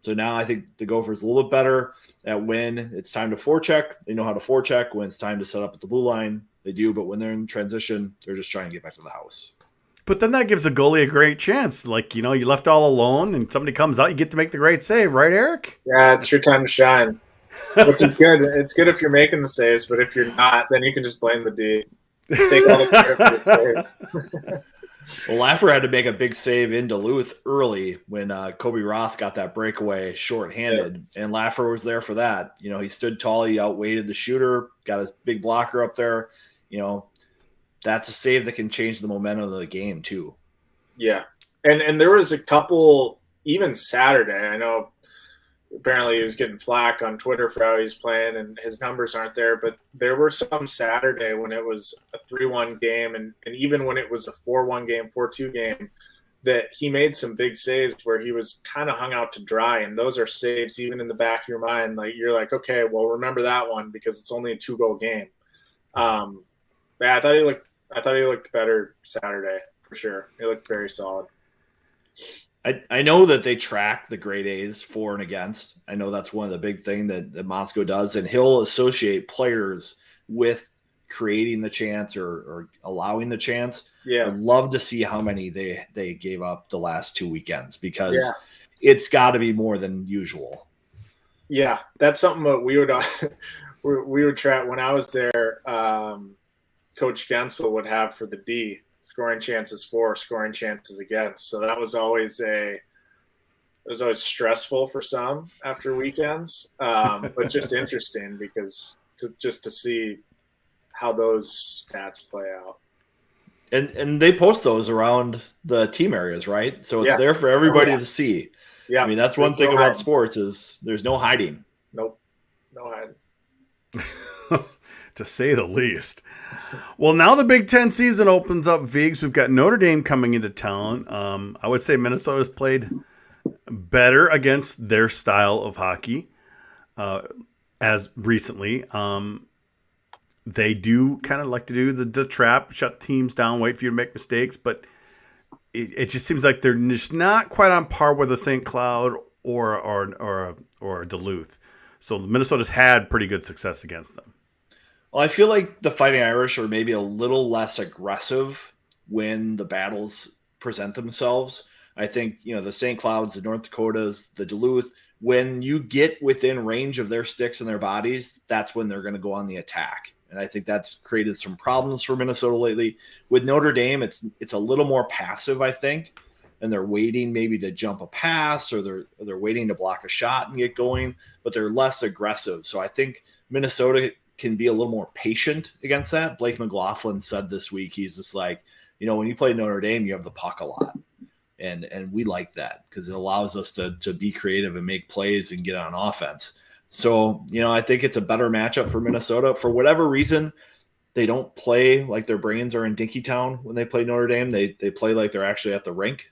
Speaker 2: So now I think the Gophers a little bit better at when it's time to forecheck. They know how to forecheck. When it's time to set up at the blue line, they do. But when they're in transition, they're just trying to get back to the house.
Speaker 1: But then that gives a goalie a great chance. Like, you left all alone and somebody comes out, you get to make the great save, right, Eric?
Speaker 3: Yeah, it's your time to shine, which is good. It's good if you're making the saves, but if you're not, then you can just blame the D. Take all the credit for the saves.
Speaker 2: Well, Laffer had to make a big save in Duluth early when Kobe Roth got that breakaway shorthanded, and Laffer was there for that. He stood tall, he outweighted the shooter, got a big blocker up there. That's a save that can change the momentum of the game too.
Speaker 3: Yeah, and there was a couple even Saturday. I know apparently he was getting flack on Twitter for how he's playing and his numbers aren't there, but there were some Saturday when it was a 3-1 game and even when it was a 4-1 game, 4-2 game, that he made some big saves where he was kind of hung out to dry. And those are saves even in the back of your mind. Like you're like, okay, well, remember that one because it's only a 2-goal game. Yeah, I thought he looked better Saturday for sure. He looked very solid.
Speaker 2: I know that they track the grade A's for and against. I know that's one of the big things that Moscow does, and he'll associate players with creating the chance or allowing the chance.
Speaker 3: Yeah,
Speaker 2: I'd love to see how many they gave up the last 2 weekends because it's got to be more than usual.
Speaker 3: Yeah, that's something that we would track when I was there. Coach Gensel would have for the D. Scoring chances for, scoring chances against. So that was always stressful for some after weekends, but just interesting because to see how those stats play out.
Speaker 2: And they post those around the team areas, right? So it's there for everybody to see.
Speaker 3: Yeah,
Speaker 2: I mean that's one thing about sports is there's no hiding.
Speaker 3: Nope, no hiding.
Speaker 1: To say the least. Well, now the Big Ten season opens up, Vigs. We've got Notre Dame coming into town. I would say Minnesota's played better against their style of hockey as recently. They do kind of like to do the trap, shut teams down, wait for you to make mistakes, but it just seems like they're just not quite on par with a St. Cloud or a Duluth. So Minnesota's had pretty good success against them.
Speaker 2: Well, I feel like the Fighting Irish are maybe a little less aggressive when the battles present themselves. I think, the St. Clouds, the North Dakotas, the Duluth, when you get within range of their sticks and their bodies, that's when they're going to go on the attack. And I think that's created some problems for Minnesota lately. With Notre Dame, it's a little more passive, I think, and they're waiting maybe to jump a pass or they're waiting to block a shot and get going, but they're less aggressive. So I think Minnesota can be a little more patient against that. Blake McLaughlin said this week, he's just like, when you play Notre Dame, you have the puck a lot. And we like that because it allows us to be creative and make plays and get on offense. So, I think it's a better matchup for Minnesota. For whatever reason, they don't play like their brains are in Dinkytown when they play Notre Dame. They play like they're actually at the rink.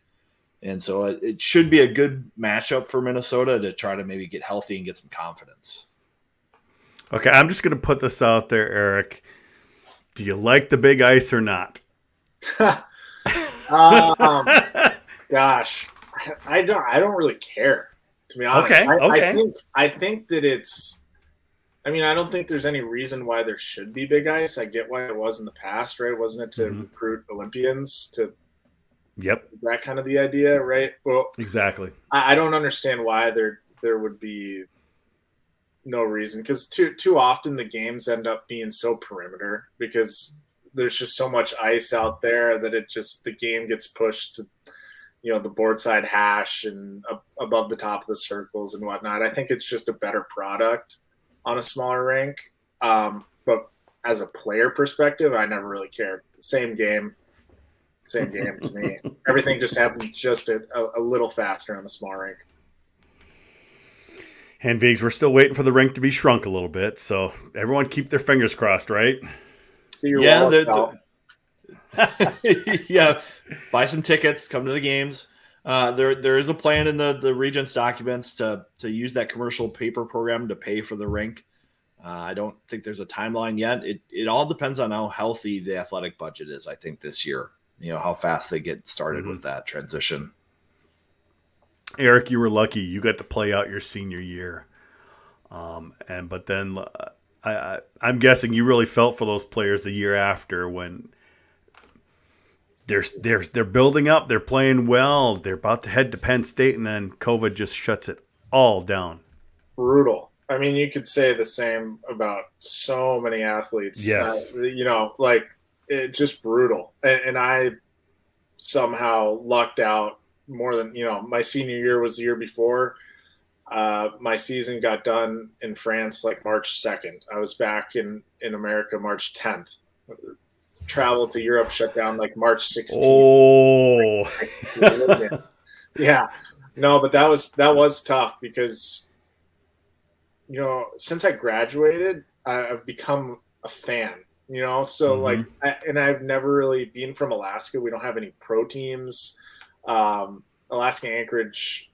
Speaker 2: And so it should be a good matchup for Minnesota to try to maybe get healthy and get some confidence.
Speaker 1: Okay, I'm just going to put this out there, Eric. Do you like the big ice or not?
Speaker 3: Gosh, I don't really care, to be honest.
Speaker 1: Okay.
Speaker 3: I think that it's. I mean, I don't think there's any reason why there should be big ice. I get why it was in the past, right? Wasn't it to recruit Olympians to?
Speaker 1: Yep.
Speaker 3: That kind of the idea, right? Well,
Speaker 1: exactly.
Speaker 3: I don't understand why there would be no reason, because too often the games end up being so perimeter because there's just so much ice out there that the game gets pushed to, the board side hash and above the top of the circles and whatnot. I think it's just a better product on a smaller rink. But as a player perspective, I never really cared. Same game, same game to me. Everything just happened just a little faster on the small rink.
Speaker 1: And Vigs, we're still waiting for the rink to be shrunk a little bit, so everyone keep their fingers crossed, right?
Speaker 2: Yeah, yeah. Buy some tickets, come to the games. There is a plan in the Regents documents to use that commercial paper program to pay for the rink. I don't think there's a timeline yet. It all depends on how healthy the athletic budget is, I think, this year. How fast they get started with that transition.
Speaker 1: Eric, you were lucky. You got to play out your senior year. But then I'm guessing you really felt for those players the year after when they're building up, they're playing well, they're about to head to Penn State, and then COVID just shuts it all down.
Speaker 3: Brutal. I mean, you could say the same about so many athletes.
Speaker 1: Yes.
Speaker 3: It's just brutal. And I somehow lucked out more than, my senior year was the year before. My season got done in France like March 2nd. I was back in America March 10th. Travel to Europe shut down like March 16th.
Speaker 1: Oh.
Speaker 3: Yeah. No, but that was tough because, since I graduated, I've become a fan, so I've never really been from Alaska. We don't have any pro teams. Alaska Anchorage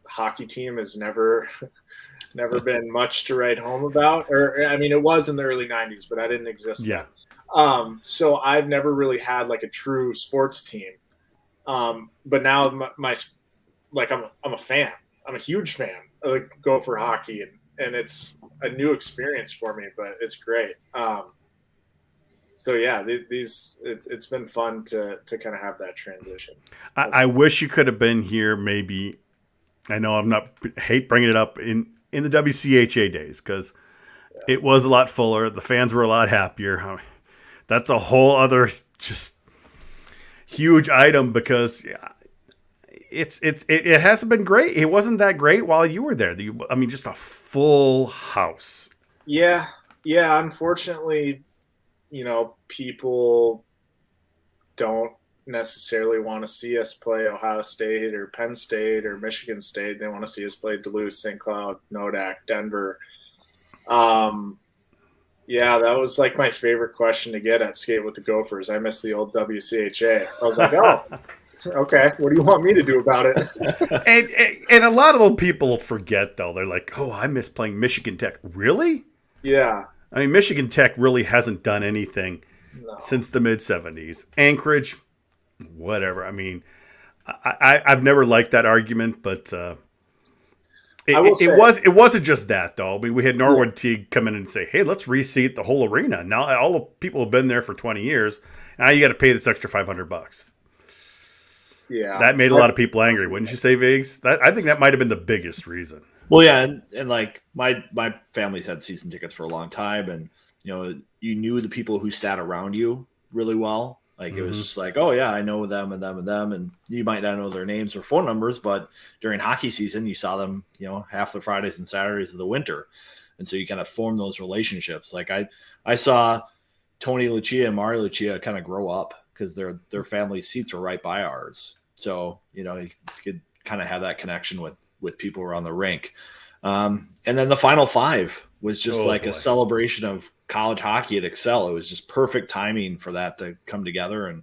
Speaker 3: hockey team has never been much to write home about. It was in the early 90s, but I didn't exist.
Speaker 1: Yeah.
Speaker 3: So I've never really had like a true sports team. But now I'm a fan. I'm a huge fan of Gopher hockey, and it's a new experience for me, but it's great. So yeah, it's been fun to kind of have that transition.
Speaker 1: I wish you could have been here. Maybe, I know hate bringing it up in the WCHA days, because it was a lot fuller. The fans were a lot happier. That's a whole other just huge item, because it hasn't been great. It wasn't that great while you were there. Just a full house.
Speaker 3: Yeah. Unfortunately, people don't necessarily want to see us play Ohio State or Penn State or Michigan State. They want to see us play Duluth, St. Cloud, Nodak, Denver. Yeah, that was like my favorite question to get at Skate with the Gophers. I miss the old WCHA. I was like, oh, okay, what do you want me to do about
Speaker 1: it? and a lot of those people forget, though. They're like, oh, I miss playing Michigan Tech. Really?
Speaker 3: Yeah.
Speaker 1: Michigan Tech really hasn't done anything since the mid-'70s. Anchorage, whatever. I've never liked that argument, but it wasn't just that, though. We had Norwood Teague come in and say, hey, let's reseat the whole arena. Now all the people have been there for 20 years. Now you got to pay this extra $500.
Speaker 3: Yeah.
Speaker 1: That made a lot of people angry, wouldn't you say, Viggs? I think that might have been the biggest reason.
Speaker 2: Well, yeah, and like my family's had season tickets for a long time, and you knew the people who sat around you really well. Like it was just like, oh yeah, I know them and them and them, and you might not know their names or phone numbers, but during hockey season, you saw them, half the Fridays and Saturdays of the winter, and so you kind of form those relationships. Like I saw Tony Lucia and Mario Lucia kind of grow up because their family seats were right by ours, so you could kind of have that connection with people around the rink. And then the Final Five was just a celebration of college hockey at Excel. It was just perfect timing for that to come together. And,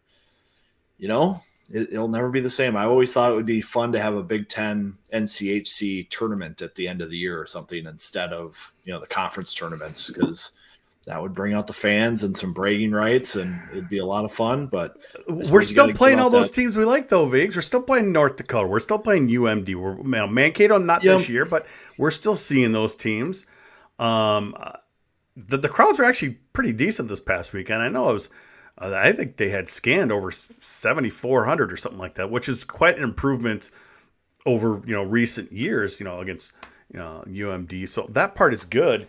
Speaker 2: it'll never be the same. I always thought it would be fun to have a BigTen NCHC tournament at the end of the year or something instead of, the conference tournaments, because that would bring out the fans and some bragging rights, and it'd be a lot of fun. But
Speaker 1: we're still playing all those teams we like, though, Viggs. We're still playing North Dakota. We're still playing UMD. We're Mankato, not this year, but we're still seeing those teams. The crowds are actually pretty decent this past weekend. I know I think they had scanned over 7,400 or something like that, which is quite an improvement over recent years, against UMD. So that part is good.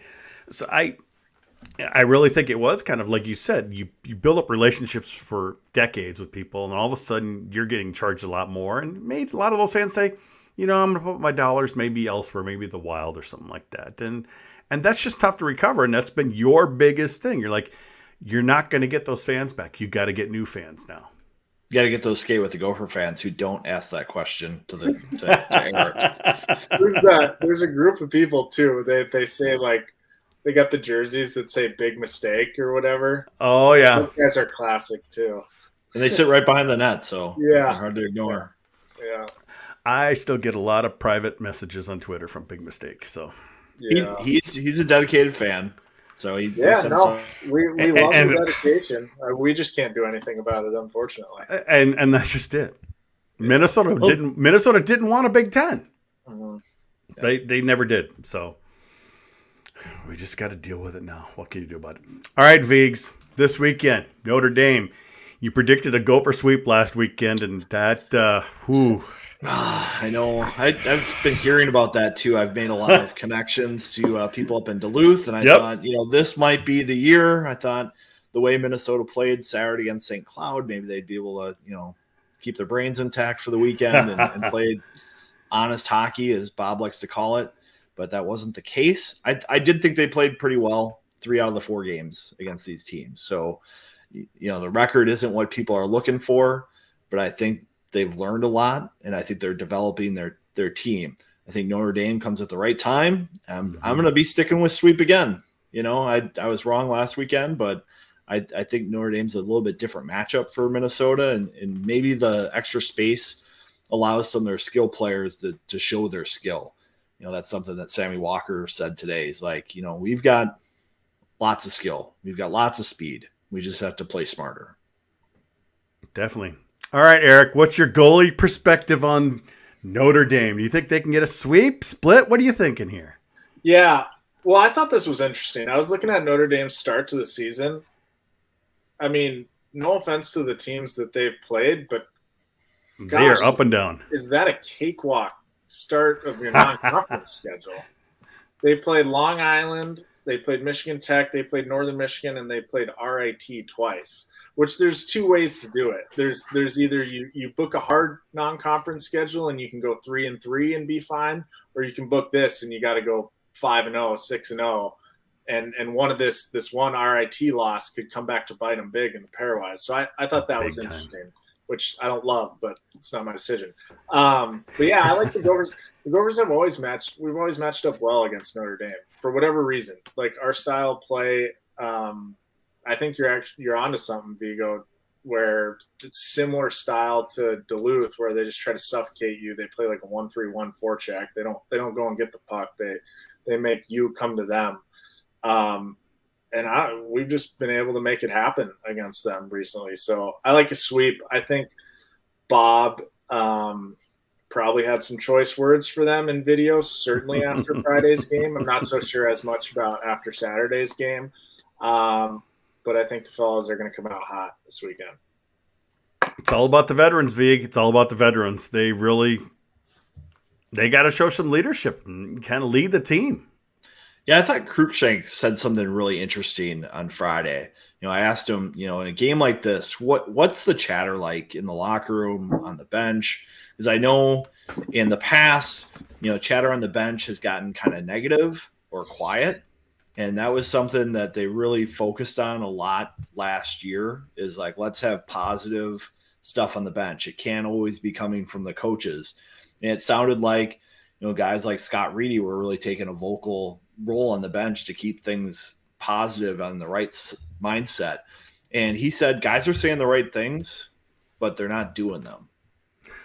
Speaker 1: So I really think it was kind of like you said, you build up relationships for decades with people, and all of a sudden you're getting charged a lot more, and made a lot of those fans say, I'm going to put my dollars maybe elsewhere, maybe the Wild or something like that. And that's just tough to recover. And that's been your biggest thing. You're like, you're not going to get those fans back. You got to get new fans now.
Speaker 2: You got to get those skate with the Gopher fans who don't ask that question to Eric.
Speaker 3: There's a group of people too. They say like they got the jerseys that say "big mistake" or whatever.
Speaker 1: Oh yeah,
Speaker 3: those guys are classic too.
Speaker 2: And they sit right behind the net, so
Speaker 3: yeah,
Speaker 2: they're hard to ignore.
Speaker 3: Yeah.
Speaker 1: I still get a lot of private messages on Twitter from Big Mistake. So
Speaker 3: yeah,
Speaker 2: he's a dedicated fan. So we love
Speaker 3: the dedication. We just can't do anything about it, unfortunately.
Speaker 1: And that's just it. Minnesota didn't want a Big Ten.
Speaker 3: Mm-hmm.
Speaker 1: They never did. So we just got to deal with it now. What can you do about it? All right, Vigs. This weekend, Notre Dame. You predicted a Gopher sweep last weekend, and that,
Speaker 2: I know. I've been hearing about that too. I've made a lot of connections to people up in Duluth, and I thought, this might be the year. I thought the way Minnesota played Saturday against St. Cloud, maybe they'd be able to, keep their brains intact for the weekend and play honest hockey, as Bob likes to call it. But that wasn't the case. I did think they played pretty well 3 out of the 4 games against these teams. So, the record isn't what people are looking for, but I think they've learned a lot, and I think they're developing their team. I think Notre Dame comes at the right time. I'm going to be sticking with sweep again. I was wrong last weekend, but I think Notre Dame's a little bit different matchup for Minnesota, and maybe the extra space allows some of their skill players to show their skill. That's something that Sammy Walker said today. He's like, we've got lots of skill. We've got lots of speed. We just have to play smarter.
Speaker 1: Definitely. All right, Eric, what's your goalie perspective on Notre Dame? Do you think they can get a sweep, split? What are you thinking here?
Speaker 3: Yeah. Well, I thought this was interesting. I was looking at Notre Dame's start to the season. I mean, no offense to the teams that they've played, but
Speaker 1: gosh, they are up and down.
Speaker 3: Is that a cakewalk start of your non-conference schedule? They played Long Island, they played Michigan Tech, they played Northern Michigan, and they played RIT twice. Which there's 2 ways to do it. There's either you book a hard non-conference schedule and you can go 3-3 and be fine, or you can book this and you got to go 5-0, 6-0, and one of this one RIT loss could come back to bite them big in the pairwise. So I thought that was interesting, which I don't love, but it's not my decision. But yeah, I like the Gophers. The Gophers have always matched. We've always matched up well against Notre Dame for whatever reason. Like our style of play. I think you're onto something, Vigo, where it's similar style to Duluth, where they just try to suffocate you. They play like a 1-3-1 forecheck. They don't go and get the puck. They make you come to them. We've just been able to make it happen against them recently. So I like a sweep. I think Bob probably had some choice words for them in videos, certainly after Friday's game. I'm not so sure as much about after Saturday's game. But I think the fellas are going to come out hot this weekend.
Speaker 1: It's all about the veterans, Vig. It's all about the veterans. They got to show some leadership and kind of lead the team.
Speaker 2: Yeah, I thought Cruikshank said something really interesting on Friday. I asked him, in a game like this, what's the chatter like in the locker room, on the bench? Because I know in the past, chatter on the bench has gotten kind of negative or quiet. And that was something that they really focused on a lot last year, is like, let's have positive stuff on the bench. It can't always be coming from the coaches. And it sounded like, guys like Scott Reedy were really taking a vocal role on the bench to keep things positive on the right mindset. And he said, guys are saying the right things, but they're not doing them.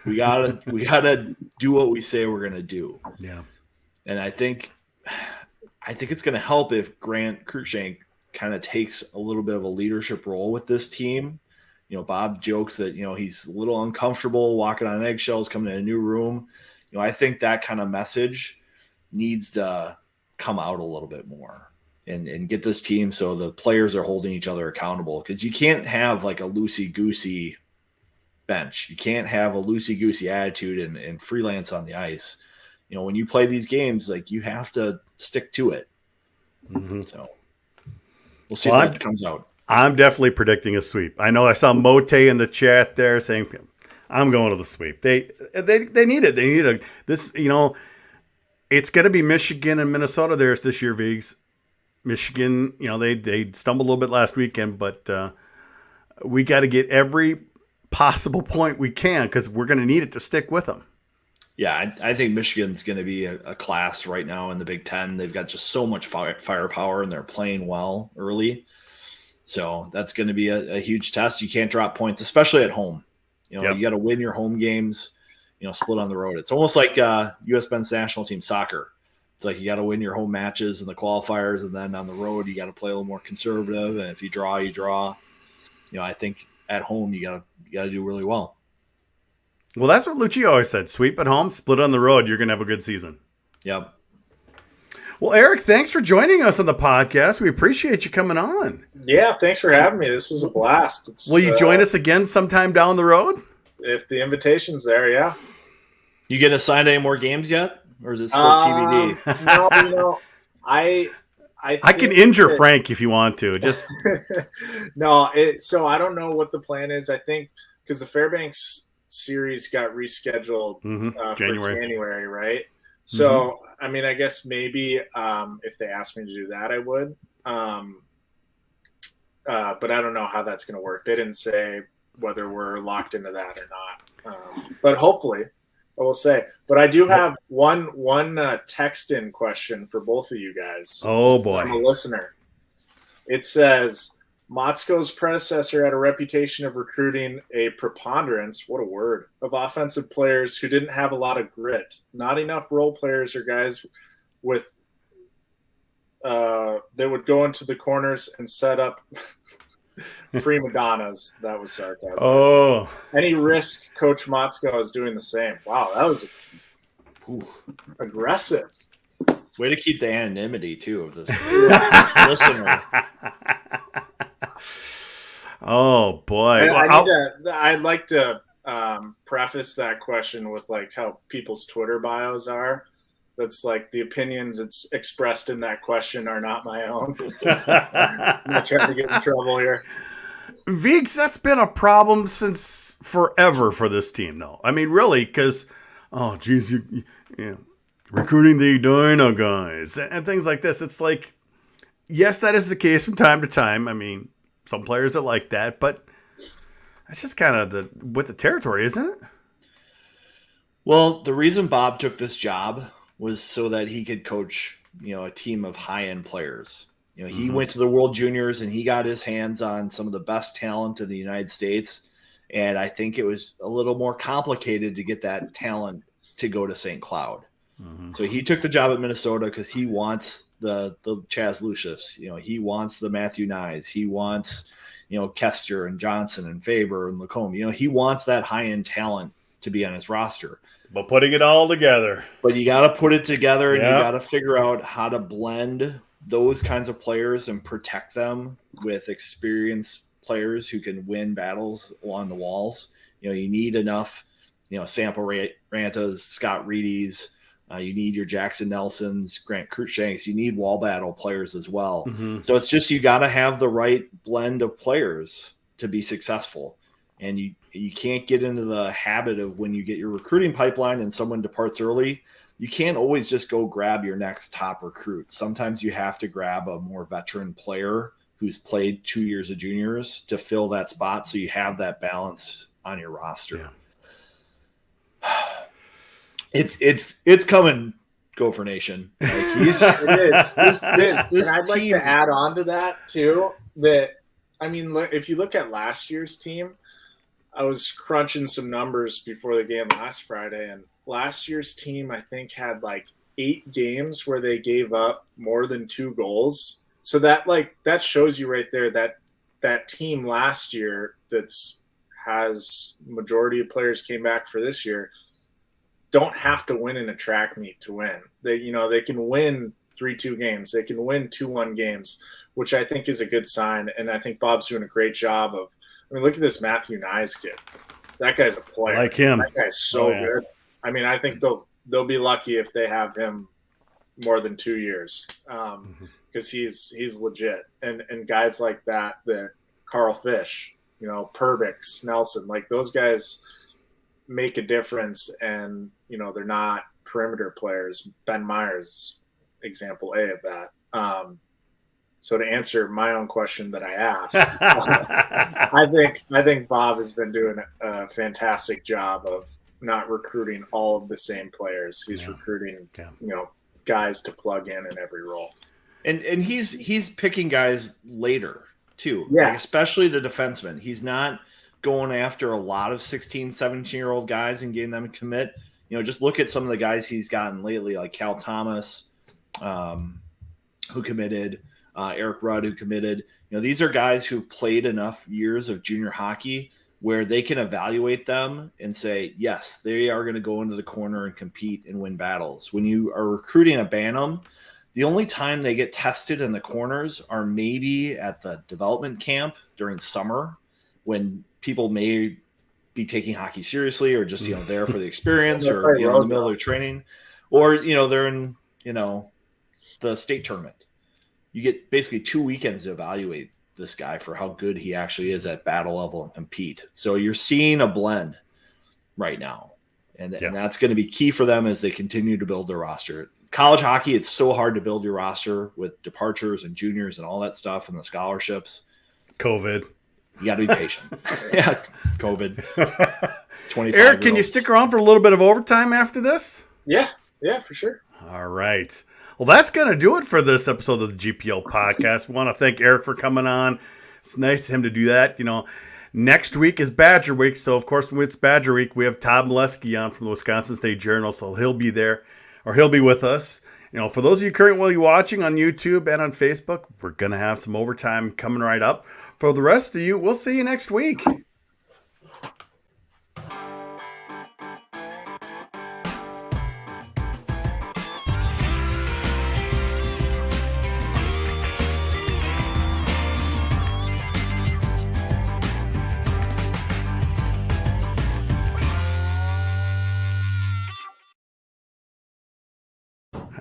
Speaker 2: We gotta do what we say we're going to do.
Speaker 1: Yeah.
Speaker 2: And I think it's going to help if Grant Cruikshank kind of takes a little bit of a leadership role with this team. Bob jokes that, he's a little uncomfortable walking on eggshells, coming in a new room. I think that kind of message needs to come out a little bit more and get this team so the players are holding each other accountable, because you can't have like a loosey-goosey bench. You can't have a loosey-goosey attitude and freelance on the ice. When you play these games, like, you have to stick to it.
Speaker 1: Mm-hmm.
Speaker 2: So we'll see if that comes out.
Speaker 1: I'm definitely predicting a sweep. I know I saw Mote in the chat there saying, I'm going to the sweep. They need it. They need this, it's going to be Michigan and Minnesota theirs this year, Vigs. Michigan, they stumbled a little bit last weekend, but we got to get every possible point we can, because we're going to need it to stick with them.
Speaker 2: Yeah, I think Michigan's going to be a class right now in the Big Ten. They've got just so much firepower, and they're playing well early. So that's going to be a huge test. You can't drop points, especially at home. You got to win your home games, split on the road. It's almost like U.S. men's national team soccer. It's like you got to win your home matches and the qualifiers, and then on the road you got to play a little more conservative. And if you draw, you draw. I think at home you got to do really well.
Speaker 1: Well, that's what Lucci always said: sweep at home, split on the road. You're going to have a good season.
Speaker 2: Yep.
Speaker 1: Well, Eric, thanks for joining us on the podcast. We appreciate you coming on.
Speaker 3: Yeah, thanks for having me. This was a blast.
Speaker 1: Will you join us again sometime down the road?
Speaker 3: If the invitation's there, yeah.
Speaker 2: You get assigned any more games yet? Or is it still TBD?
Speaker 3: No, I
Speaker 1: can injure Frank if you want to. Just
Speaker 3: no. So I don't know what the plan is. I think because the Fairbanks series got rescheduled for January, right? So I mean, I guess maybe if they asked me to do that, I would. But I don't know how that's going to work. They didn't say whether we're locked into that or not. But hopefully. I will say, but I do have one text-in question for both of you guys.
Speaker 1: Oh boy,
Speaker 3: I'm a listener. It says Motzko's predecessor had a reputation of recruiting a preponderance, what a word, of offensive players who didn't have a lot of grit. Not enough role players or guys with they would go into the corners and set up prima donnas. That was sarcasm.
Speaker 1: Oh.
Speaker 3: Any risk Coach Motzko is doing the same? Wow, that was aggressive.
Speaker 2: Way to keep the anonymity, too, of this listener.
Speaker 1: Oh, boy.
Speaker 3: I'd like to preface that question with, like, how people's Twitter bios are. That's like the opinions it's expressed in that question are not my own. I'm not trying to get in trouble here.
Speaker 1: Viggs, that's been a problem since forever for this team, though. I mean, really, because, recruiting the Dino guys and things like this. It's like, yes, that is the case from time to time. I mean, some players are like that, but that's just kind of with the territory, isn't it?
Speaker 2: Well, the reason Bob took this job was so that he could coach, a team of high-end players. He went to the World Juniors and he got his hands on some of the best talent in the United States. And I think it was a little more complicated to get that talent to go to St. Cloud. So he took the job at Minnesota because he wants the Chaz Lucius. He wants the Matthew Nyes. He wants, Kester and Johnson and Faber and Lacombe. He wants that high-end talent to be on his roster.
Speaker 1: But putting it all together.
Speaker 2: But you got to put it together, and you got to figure out how to blend those kinds of players and protect them with experienced players who can win battles along the walls. You need enough, Sample Rantas, Scott Reedies. You need your Jackson Nelsons, Grant Cruikshanks. You need wall battle players as well. So it's just you got to have the right blend of players to be successful. And you can't get into the habit of when you get your recruiting pipeline and someone departs early, you can't always just go grab your next top recruit. Sometimes you have to grab a more veteran player who's played 2 years of juniors to fill that spot so you have that balance on your roster. Yeah. It's coming, Gopher Nation. Like
Speaker 3: it is. And I'd like to add on to that too. If you look at last year's team, I was crunching some numbers before the game last Friday, and last year's team, I think, had like 8 games where they gave up more than 2 goals. So that shows you right there that team last year has majority of players came back for this year don't have to win in a track meet to win. They can win 3-2 games. They can win 2-1 games, which I think is a good sign. And I think Bob's doing a great job of. I mean, look at this Matthew Nyes kid. That guy's a player.
Speaker 1: I like him.
Speaker 3: That guy's so good. I mean, I think they'll be lucky if they have him more than 2 years because he's legit. And guys like that Carl Fish, Perbix, Nelson, like those guys make a difference. And they're not perimeter players. Ben Myers, example A of that. So to answer my own question that I asked, I think Bob has been doing a fantastic job of not recruiting all of the same players. He's recruiting, guys to plug in every role.
Speaker 2: And he's picking guys later too.
Speaker 3: Yeah.
Speaker 2: Like especially the defensemen. He's not going after a lot of 16, 17-year-old guys and getting them to commit. Just look at some of the guys he's gotten lately, like Cal Thomas, who committed, Eric Rudd, who committed. These are guys who've played enough years of junior hockey where they can evaluate them and say, yes, they are going to go into the corner and compete and win battles. When you are recruiting a Bantam, the only time they get tested in the corners are maybe at the development camp during summer when people may be taking hockey seriously or just, there for the experience or in the middle of their training, or, they're in, the state tournament. You get basically 2 weekends to evaluate this guy for how good he actually is at battle level and compete. So you're seeing a blend right now. And that's going to be key for them as they continue to build their roster. College hockey, it's so hard to build your roster with departures and juniors and all that stuff and the scholarships.
Speaker 1: COVID.
Speaker 2: You got to be patient. Yeah, COVID. 25
Speaker 1: Eric, can you stick around for a little bit of overtime after this?
Speaker 3: Yeah, for sure.
Speaker 1: All right. Well, that's going to do it for this episode of the GPL Podcast. We want to thank Eric for coming on. It's nice of him to do that. Next week is Badger Week. So, of course, when it's Badger Week, we have Todd Molesky on from the Wisconsin State Journal. So he'll be there, or he'll be with us. For those of you currently watching on YouTube and on Facebook, we're going to have some overtime coming right up. For the rest of you, we'll see you next week.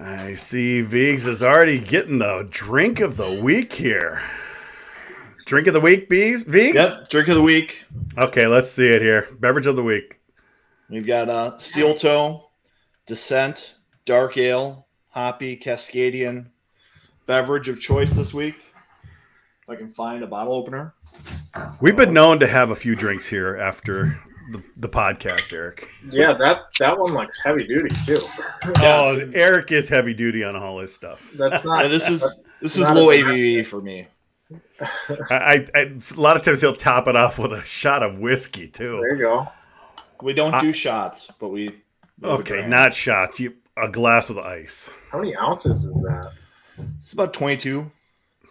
Speaker 1: I see Viggs is already getting the drink of the week here. Drink of the week, Viggs?
Speaker 2: Yep, drink of the week.
Speaker 1: Okay, let's see it here. Beverage of the week.
Speaker 2: We've got Steel Toe, Descent, Dark Ale, Hoppy, Cascadian. Beverage of choice this week. If I can find a bottle opener.
Speaker 1: We've been known to have a few drinks here after the podcast, Eric.
Speaker 3: Yeah, that one looks heavy duty too.
Speaker 1: Eric is heavy duty on all his stuff.
Speaker 3: That's not.
Speaker 2: This is low ABV for me.
Speaker 1: I a lot of times he'll top it off with a shot of whiskey too.
Speaker 3: There you go.
Speaker 2: We don't do shots, but we.
Speaker 1: Okay, not shots. A glass with ice.
Speaker 3: How many ounces is that?
Speaker 2: It's about 22.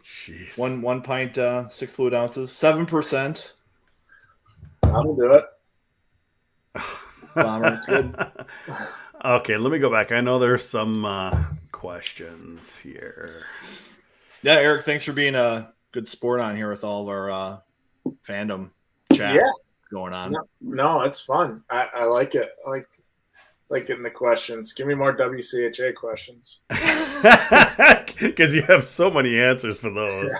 Speaker 1: Jeez.
Speaker 2: One pint, 6 fluid ounces, 7%.
Speaker 3: That'll do it.
Speaker 2: Bomber, it's good.
Speaker 1: Okay, let me go back. I know there's some questions here.
Speaker 2: Yeah, Eric, thanks for being a good sport on here with all of our fandom chat going on.
Speaker 3: No, it's fun. I like it. I like getting the questions. Give me more WCHA questions.
Speaker 1: Because you have so many answers for those.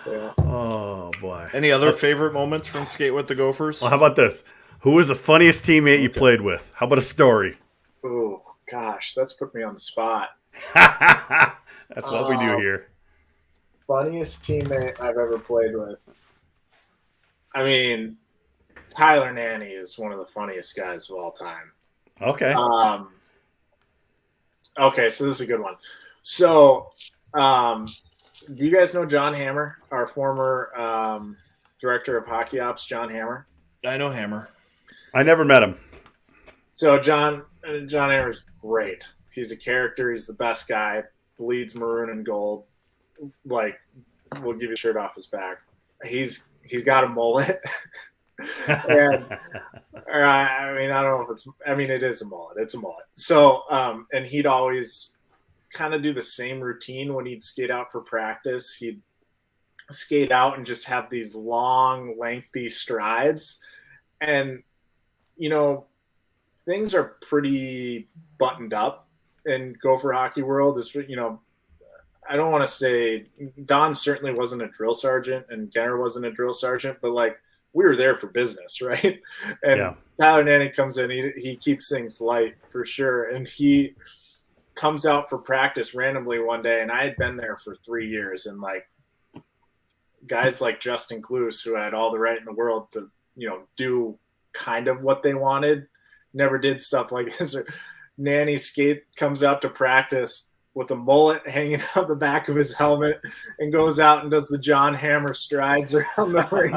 Speaker 3: Yeah.
Speaker 1: Oh, boy.
Speaker 2: Any other favorite moments from Skate with the Gophers?
Speaker 1: Well, how about this? Who was the funniest teammate you played with? How about a story?
Speaker 3: Oh, gosh. That's put me on the spot.
Speaker 1: That's what we do here.
Speaker 3: Funniest teammate I've ever played with. I mean, Tyler Nanny is one of the funniest guys of all time.
Speaker 1: Okay.
Speaker 3: Okay, so this is a good one. So, do you guys know John Hammer, our former director of hockey ops, John Hammer?
Speaker 2: I know Hammer.
Speaker 1: I never met him.
Speaker 3: So John Hammer's great. He's a character. He's the best guy. Bleeds maroon and gold. Like, we'll give you a shirt off his back. He's got a mullet. And I mean, I don't know if it's. I mean, it is a mullet. It's a mullet. So, and he'd always kind of do the same routine when he'd skate out for practice. He'd skate out and just have these long, lengthy strides, and things are pretty buttoned up in Gopher hockey world. This, I don't want to say Don certainly wasn't a drill sergeant and Genner wasn't a drill sergeant, but like, we were there for business, right? And Tyler Nanny comes in, he keeps things light for sure. And he comes out for practice randomly one day, and I had been there for 3 years, and like guys like Justin Kloos, who had all the right in the world to, do kind of what they wanted, never did stuff like this. Or Nanny Skate comes out to practice with a mullet hanging out the back of his helmet and goes out and does the John Hammer strides around the rink.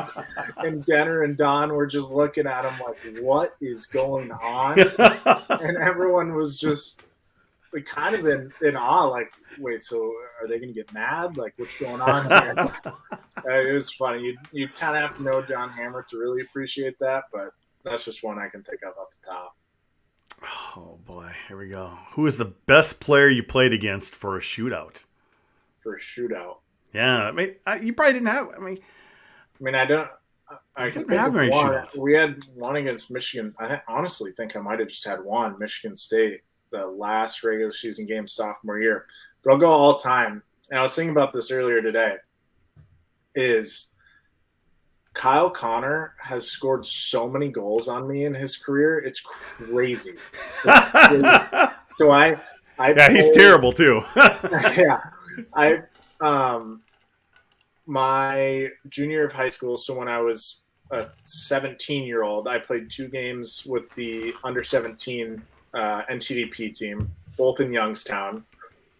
Speaker 3: And Denner and Don were just looking at him like, what is going on? And everyone was just kind of in awe, like, wait, so are they going to get mad? Like, what's going on here? It was funny. You kind of have to know John Hammer to really appreciate that, but that's just one I can think of off the top.
Speaker 1: Oh, boy. Here we go. Who is the best player you played against for a shootout?
Speaker 3: For a shootout?
Speaker 1: Yeah. I mean, you probably didn't have –
Speaker 3: I
Speaker 1: didn't have very shootouts.
Speaker 3: We had one against Michigan. I honestly think I might have just had one, Michigan State, the last regular season game sophomore year. But I'll go all time. And I was thinking about this earlier today, is Kyle Connor has scored so many goals on me in his career. It's crazy. So I
Speaker 1: yeah, he's terrible too.
Speaker 3: Yeah. My junior year of high school, so when I was a 17-year-old, I played 2 games with the under 17 NTDP team, both in Youngstown,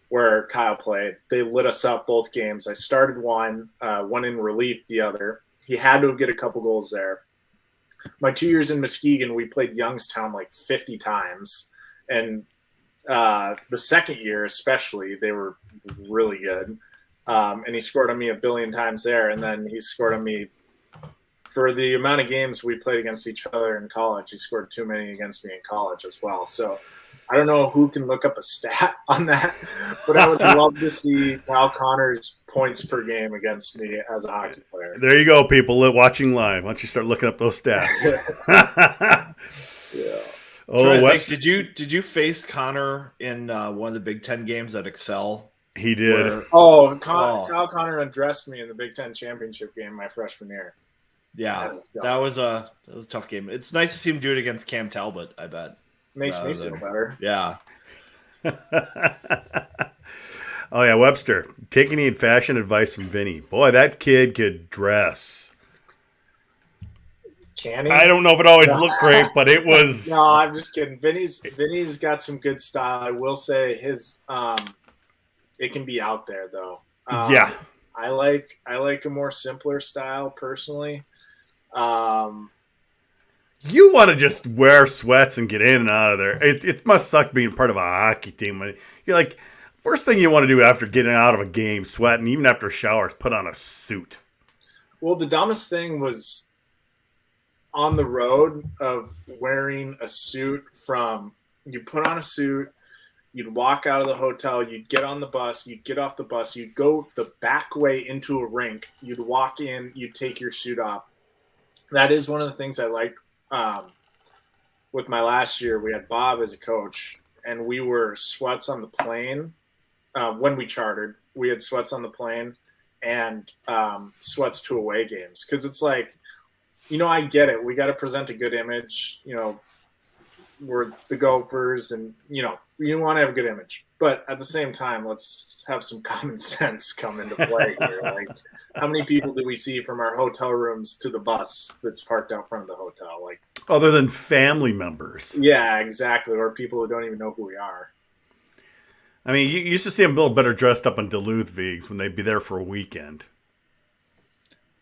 Speaker 3: where Kyle played. They lit us up both games. I started one in relief the other. He had to get a couple goals there. My 2 years in Muskegon, we played Youngstown like 50 times. And the second year especially, they were really good. And he scored on me a billion times there. And then he scored on me for the amount of games we played against each other in college. He scored too many against me in college as well. So I don't know who can look up a stat on that, but I would love to see Kyle Connor's points per game against me as a hockey player.
Speaker 1: There you go, people watching live. Why don't you start looking up those stats?
Speaker 3: Yeah.
Speaker 1: Oh,
Speaker 2: did you face Connor in one of the Big Ten games at Excel?
Speaker 1: He did.
Speaker 3: Kyle Connor undressed me in the Big Ten championship game my freshman year.
Speaker 2: Yeah, that was a tough game. It's nice to see him do it against Cam Talbot, I bet.
Speaker 3: Makes me feel better.
Speaker 2: Yeah.
Speaker 1: Oh, yeah, Webster. Take any fashion advice from Vinny. Boy, that kid could dress.
Speaker 3: Can he?
Speaker 1: I don't know if it always looked great, but it was.
Speaker 3: No, I'm just kidding. Vinny's got some good style. I will say his it can be out there though.
Speaker 1: Yeah.
Speaker 3: I like a more simpler style personally.
Speaker 1: You want to just wear sweats and get in and out of there. It must suck being part of a hockey team. You're like, first thing you want to do after getting out of a game, sweating, even after a shower, is put on a suit.
Speaker 3: Well, the dumbest thing was on the road of wearing a suit you put on a suit, you'd walk out of the hotel, you'd get on the bus, you'd get off the bus, you'd go the back way into a rink, you'd walk in, you'd take your suit off. That is one of the things I like. With my last year, we had Bob as a coach, and we were sweats on the plane. When we chartered, we had sweats on the plane and sweats to away games. Because it's like, I get it. We got to present a good image. We're the Gophers, and, you want to have a good image. But at the same time, let's have some common sense come into play here. Like, how many people do we see from our hotel rooms to the bus that's parked out front of the hotel? Like,
Speaker 1: other than family members.
Speaker 3: Yeah, exactly. Or people who don't even know who we are.
Speaker 1: I mean, you used to see them a little better dressed up in Duluth Vigs when they'd be there for a weekend.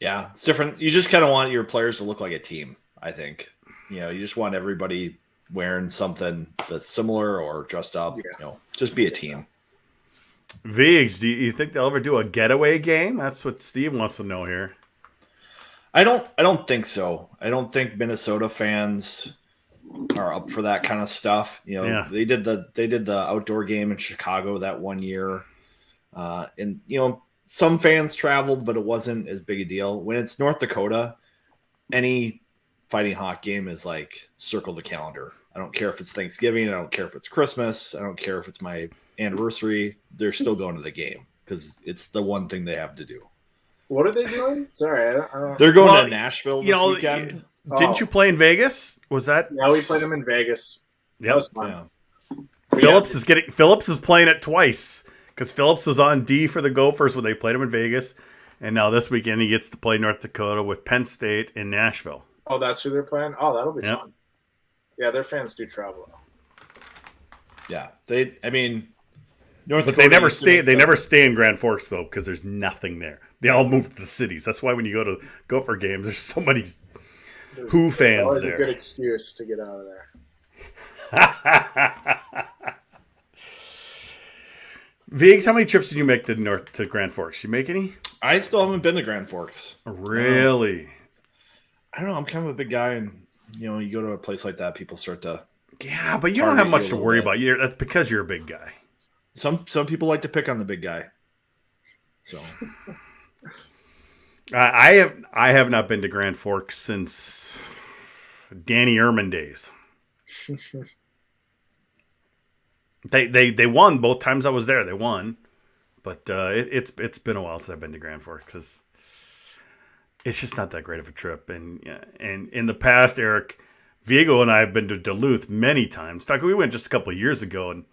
Speaker 2: Yeah, it's different. You just kind of want your players to look like a team, I think. You just want everybody wearing something that's similar or dressed up.
Speaker 3: Yeah.
Speaker 2: Just be a team.
Speaker 1: Vigs, do you think they'll ever do a getaway game? That's what Steve wants to know here.
Speaker 2: I don't think so. I don't think Minnesota fans are up for that kind of stuff. They did the outdoor game in Chicago that one year. And some fans traveled, but it wasn't as big a deal. When it's North Dakota, any Fighting Hawk game is like circle the calendar. I don't care if it's Thanksgiving. I don't care if it's Christmas. I don't care if it's my anniversary. They're still going to the game because it's the one thing they have to do.
Speaker 3: What are they doing? Sorry, I don't.
Speaker 2: They're going to Nashville this weekend.
Speaker 1: Didn't you play in Vegas? Was that?
Speaker 3: Yeah, we played them in Vegas.
Speaker 1: Yep.
Speaker 3: That was fun.
Speaker 1: Yeah. Phillips is playing it twice because Phillips was on D for the Gophers when they played him in Vegas, And now this weekend he gets to play North Dakota with Penn State in Nashville.
Speaker 3: Oh, that's who they're playing? Oh, that'll be fun. Yeah, their fans do travel.
Speaker 2: Yeah. North
Speaker 1: But
Speaker 2: Dakota
Speaker 1: they never stay. They never stay in Grand Forks though, because there's nothing there. They all move to the cities. That's why when you go to Gopher games, there's so many Who fans
Speaker 3: always
Speaker 1: there.
Speaker 3: A good excuse to get out of there.
Speaker 1: Viggs, how many trips did you make to Grand Forks? You make any?
Speaker 2: I still haven't been to Grand Forks.
Speaker 1: Really?
Speaker 2: I don't know. I'm kind of a big guy, and you go to a place like that, people start to.
Speaker 1: Yeah, but you don't have much to worry about. That's because you're a big guy.
Speaker 2: Some people like to pick on the big guy. So
Speaker 1: I have not been to Grand Forks since Danny Ehrman days. They won both times I was there. They won, but it's been a while since I've been to Grand Forks because it's just not that great of a trip. And in the past, Eric, Vigo and I have been to Duluth many times. In fact, we went just a couple of years ago and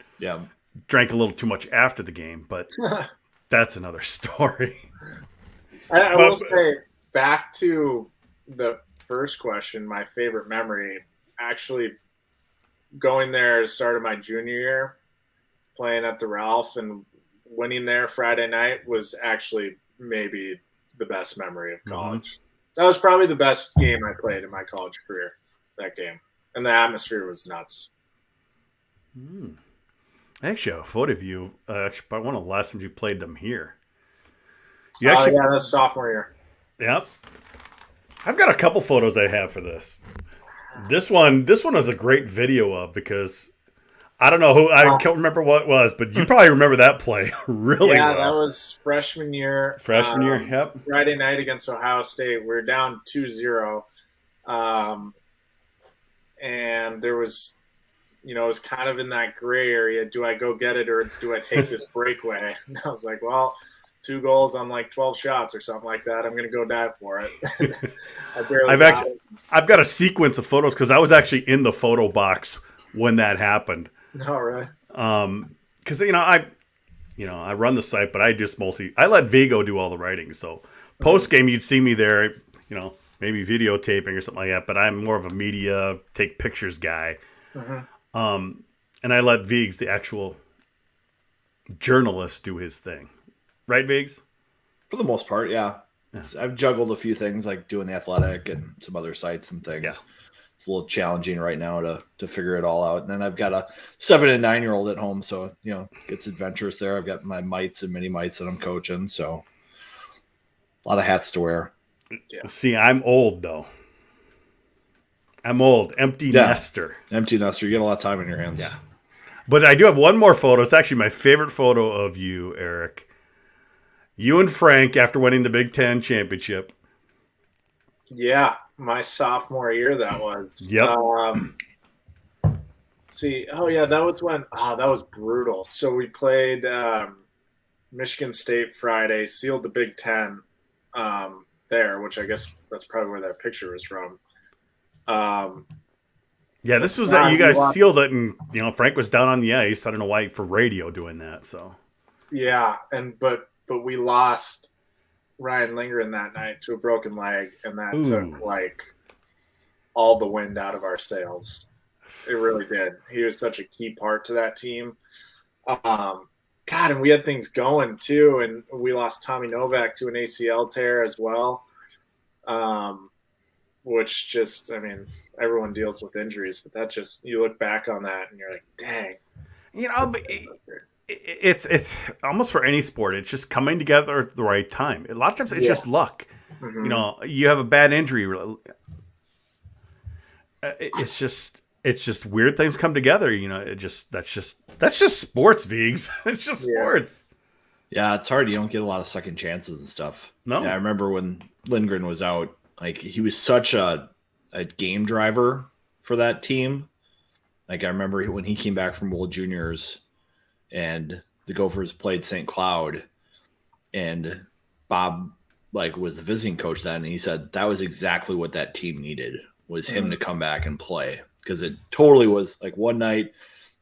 Speaker 1: drank a little too much after the game, but that's another story.
Speaker 3: I will say, back to the first question, my favorite memory, actually going there start of my junior year, playing at the Ralph and winning there Friday night was actually maybe the best memory of college. That was probably the best game I played in my college career, that game. And the atmosphere was nuts.
Speaker 1: I actually have a photo of you. Probably one of the last times you played them here.
Speaker 3: Yeah, that's sophomore year.
Speaker 1: Yep. I've got a couple photos I have for this. This one is a great video of because I don't know I can't remember what it was, but you probably remember that play really well.
Speaker 3: Yeah, that was freshman year.
Speaker 1: Yep.
Speaker 3: Friday night against Ohio State. We were down 2-0. And there was, it was kind of in that gray area. Do I go get it or do I take this breakaway? And I was like, well, 2 goals on like 12 shots or something like that. I'm going to go dive for it.
Speaker 1: I've got a sequence of photos because I was actually in the photo box when that happened.
Speaker 3: All right.
Speaker 1: Because I run the site, but I let Vigo do all the writing. So post game, you'd see me there, maybe videotaping or something like that. But I'm more of a media take pictures guy. And I let Viggs, the actual journalist, do his thing. Right, Viggs?
Speaker 2: For the most part, yeah. I've juggled a few things like doing the Athletic and some other sites and things. Yeah. It's a little challenging right now to figure it all out. And then I've got a 7 and 9-year-old at home, so it's adventurous there. I've got my mites and mini mites that I'm coaching, so a lot of hats to wear.
Speaker 1: Yeah. See, I'm old though. Empty nester.
Speaker 2: Empty nester. You get a lot of time in your hands.
Speaker 1: Yeah. But I do have one more photo. It's actually my favorite photo of you, Eric. You and Frank after winning the BigTen championship.
Speaker 3: Yeah, my sophomore year that was.
Speaker 1: Yep.
Speaker 3: That was when that was brutal. So we played Michigan State Friday, sealed the Big Ten there, which I guess that's probably where that picture was from.
Speaker 1: Yeah, this was that you guys sealed it, and Frank was down on the ice. I don't know why for radio doing that. So
Speaker 3: yeah, but we lost Ryan Lindgren that night to a broken leg, and that took like all the wind out of our sails. It really did. He was such a key part to that team. And we had things going too, and we lost Tommy Novak to an ACL tear as well. Which just, everyone deals with injuries, but that just, you look back on that and you're like, dang.
Speaker 1: But it's almost for any sport. It's just coming together at the right time. A lot of times it's just luck. Mm-hmm. You have a bad injury. It's just weird things come together. That's just sports, Viggs. It's just sports.
Speaker 2: Yeah, it's hard. You don't get a lot of second chances and stuff.
Speaker 1: No.
Speaker 2: Yeah, I remember when Lindgren was out, like he was such a game driver for that team. Like I remember when he came back from World Juniors and the Gophers played St. Cloud and Bob was the visiting coach then. And he said that was exactly what that team needed was him to come back and play. Cause it totally was like one night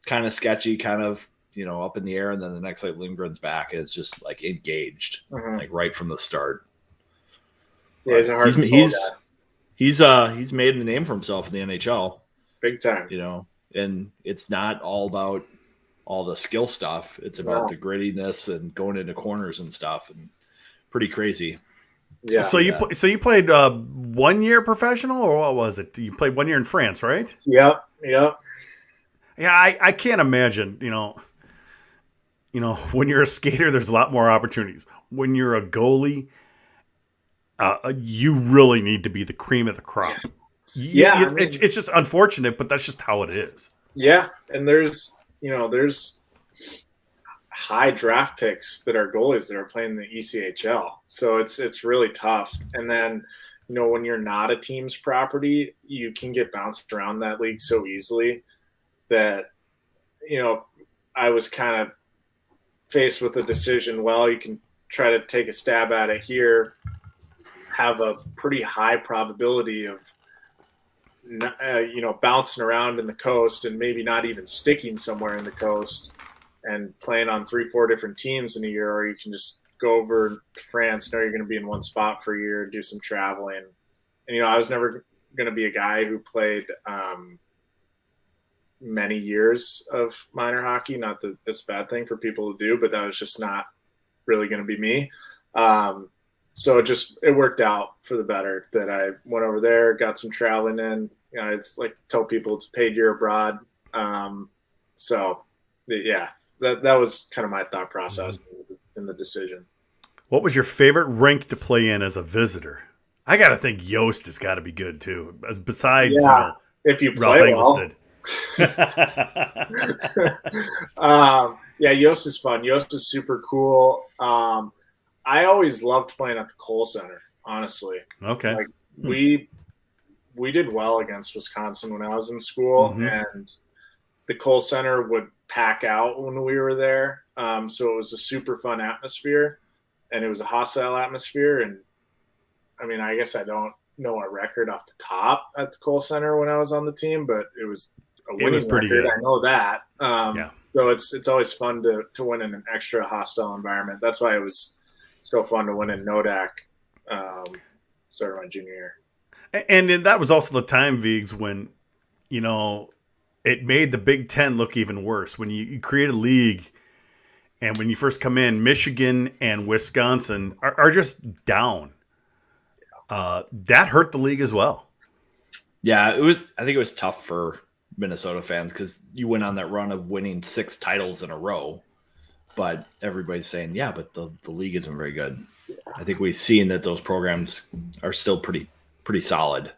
Speaker 2: kind of sketchy, kind of, up in the air. And then the next night Lindgren's back and it's just like engaged, like right from the start.
Speaker 3: Yeah, he's a hard to guy.
Speaker 2: He's made a name for himself in the NHL.
Speaker 3: Big time.
Speaker 2: You know, and it's not all about all the skill stuff. It's about the grittiness and going into corners and stuff, and pretty crazy.
Speaker 3: Yeah.
Speaker 1: So you played 1 year professional, or what was it? You played 1 year in France, right?
Speaker 3: Yep.
Speaker 1: Yeah, I can't imagine. You know, when you're a skater, there's a lot more opportunities. When you're a goalie, you really need to be the cream of the crop.
Speaker 3: Yeah,
Speaker 1: it's just unfortunate, but that's just how it is.
Speaker 3: Yeah, and there's high draft picks that are goalies that are playing the ECHL, so it's really tough. And then, you know, when you're not a team's property, you can get bounced around that league so easily that, you know, I was kind of faced with a decision. Well, you can try to take a stab at it here, have a pretty high probability of bouncing around in the coast and maybe not even sticking somewhere in the coast and playing on 3-4 different teams in a year, or you can just go over to France, know you're going to be in one spot for a year, do some traveling. And, you know, I was never going to be a guy who played many years of minor hockey. Not that it's a bad thing for people to do, but that was just not really going to be me. So it worked out for the better that I went over there, got some traveling in. You know, it's like tell people it's a paid year abroad. So yeah, that was kind of my thought process in the decision.
Speaker 1: What was your favorite rink to play in as a visitor? I got to think Yost has got to be good too. Besides,
Speaker 3: if you
Speaker 1: Ralph
Speaker 3: play well. Yeah, Yost is fun. Yost is super cool. I always loved playing at the Kohl Center, honestly.
Speaker 1: Okay.
Speaker 3: Like we did well against Wisconsin when I was in school, and the Kohl Center would pack out when we were there. So it was a super fun atmosphere, and it was a hostile atmosphere. And I mean, I guess I don't know a record off the top at the Kohl Center when I was on the team, but it was a winning
Speaker 1: pretty
Speaker 3: record.
Speaker 1: good.
Speaker 3: I know that.
Speaker 1: Yeah.
Speaker 3: So it's always fun to win in an extra hostile environment. That's why it was so fun to win in Nodak started my junior year.
Speaker 1: And then that was also the time, Viggs, when, you know, it made the Big Ten look even worse. When you create a league, and when you first come in, Michigan and Wisconsin are just down. That hurt the league as well.
Speaker 2: Yeah, I think it was tough for Minnesota fans because you went on that run of winning 6 titles in a row. But everybody's saying, yeah, but the league isn't very good. I think we've seen that those programs are still pretty solid.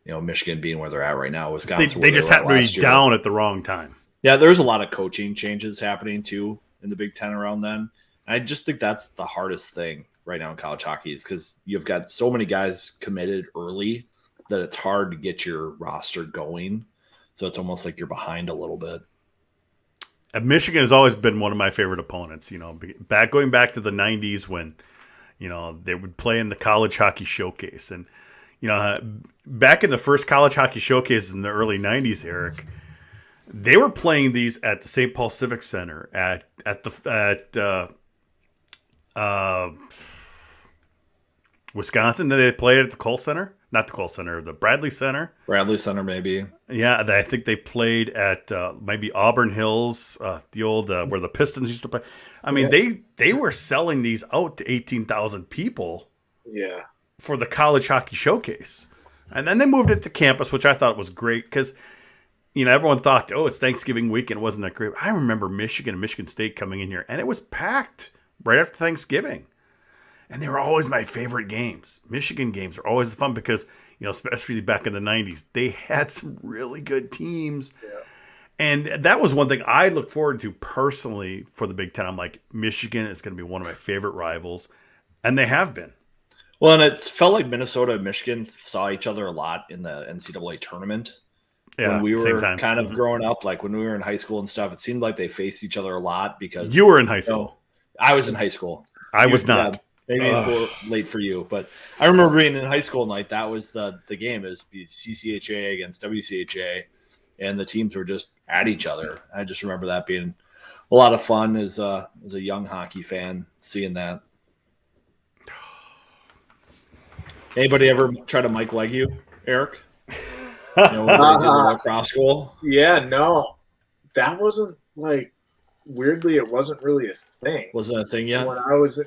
Speaker 2: You know, Michigan being where they're at right now, Wisconsin.
Speaker 1: They just happen to be down at the wrong time.
Speaker 2: Yeah, there's a lot of coaching changes happening too in the Big Ten around then. And I just think that's the hardest thing right now in college hockey is because you've got so many guys committed early that it's hard to get your roster going. So it's almost like you're behind a little bit.
Speaker 1: Michigan has always been one of my favorite opponents, you know, going back to the 90s when, you know, they would play in the college hockey showcase. And, you know, back in the first college hockey showcase in the early 90s, Eric, they were playing these at the St. Paul Civic Center at Wisconsin. Did they play it at the Kohl Center? Not the Kohl Center, the Bradley Center.
Speaker 2: Bradley Center, maybe.
Speaker 1: Yeah, I think they played at maybe Auburn Hills, the old where the Pistons used to play. I mean, they were selling these out to 18,000 people.
Speaker 3: Yeah.
Speaker 1: For the college hockey showcase, and then they moved it to campus, which I thought was great because, you know, everyone thought, oh, it's Thanksgiving weekend, it wasn't that great. I remember Michigan and Michigan State coming in here, and it was packed right after Thanksgiving. And they were always my favorite games. Michigan games are always fun because, you know, especially back in the 90s, they had some really good teams. Yeah. And that was one thing I look forward to personally for the Big Ten. I'm like, Michigan is going to be one of my favorite rivals. And they have been.
Speaker 2: Well, and it felt like Minnesota and Michigan saw each other a lot in the NCAA tournament. Yeah, when we were kind of growing up, like when we were in high school and stuff, it seemed like they faced each other a lot because...
Speaker 1: You were in high school.
Speaker 2: I was in high school.
Speaker 1: I was not.
Speaker 2: Yeah, maybe a little late for you, but I remember being in high school and like that was the game is CCHA against WCHA, and the teams were just at each other. I just remember that being a lot of fun as a young hockey fan, seeing that. Anybody ever try to Mike leg you, Eric? You know, when they did the lacrosse goal?
Speaker 3: Yeah, no. That wasn't like, weirdly, it wasn't really a thing.
Speaker 2: Wasn't a thing yet?
Speaker 3: When I was,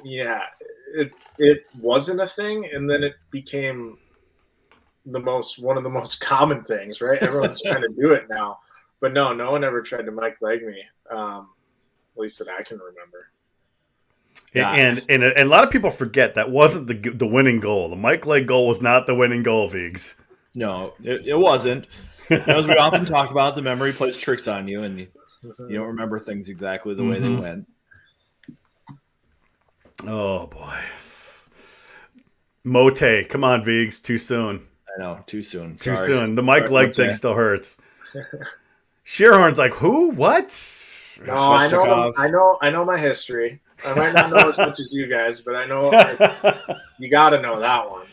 Speaker 3: it wasn't a thing, and then it became one of the most common things, right? Everyone's trying to do it now. But no one ever tried to Mike leg me, at least that I can remember.
Speaker 1: Yeah. And a lot of people forget that wasn't the winning goal. The Mike leg goal was not the winning goal, Viggs.
Speaker 2: No, it wasn't. As we often talk about, the memory plays tricks on you, and you don't remember things exactly the way they went.
Speaker 1: Oh, boy. Mote, come on, Viggs, too soon.
Speaker 2: I know, too soon.
Speaker 1: Too soon. The Mike leg thing still hurts. Schierhorn's like, who? What?
Speaker 3: No, I know my history. I might not know as much as you guys, but I know you got to know that one.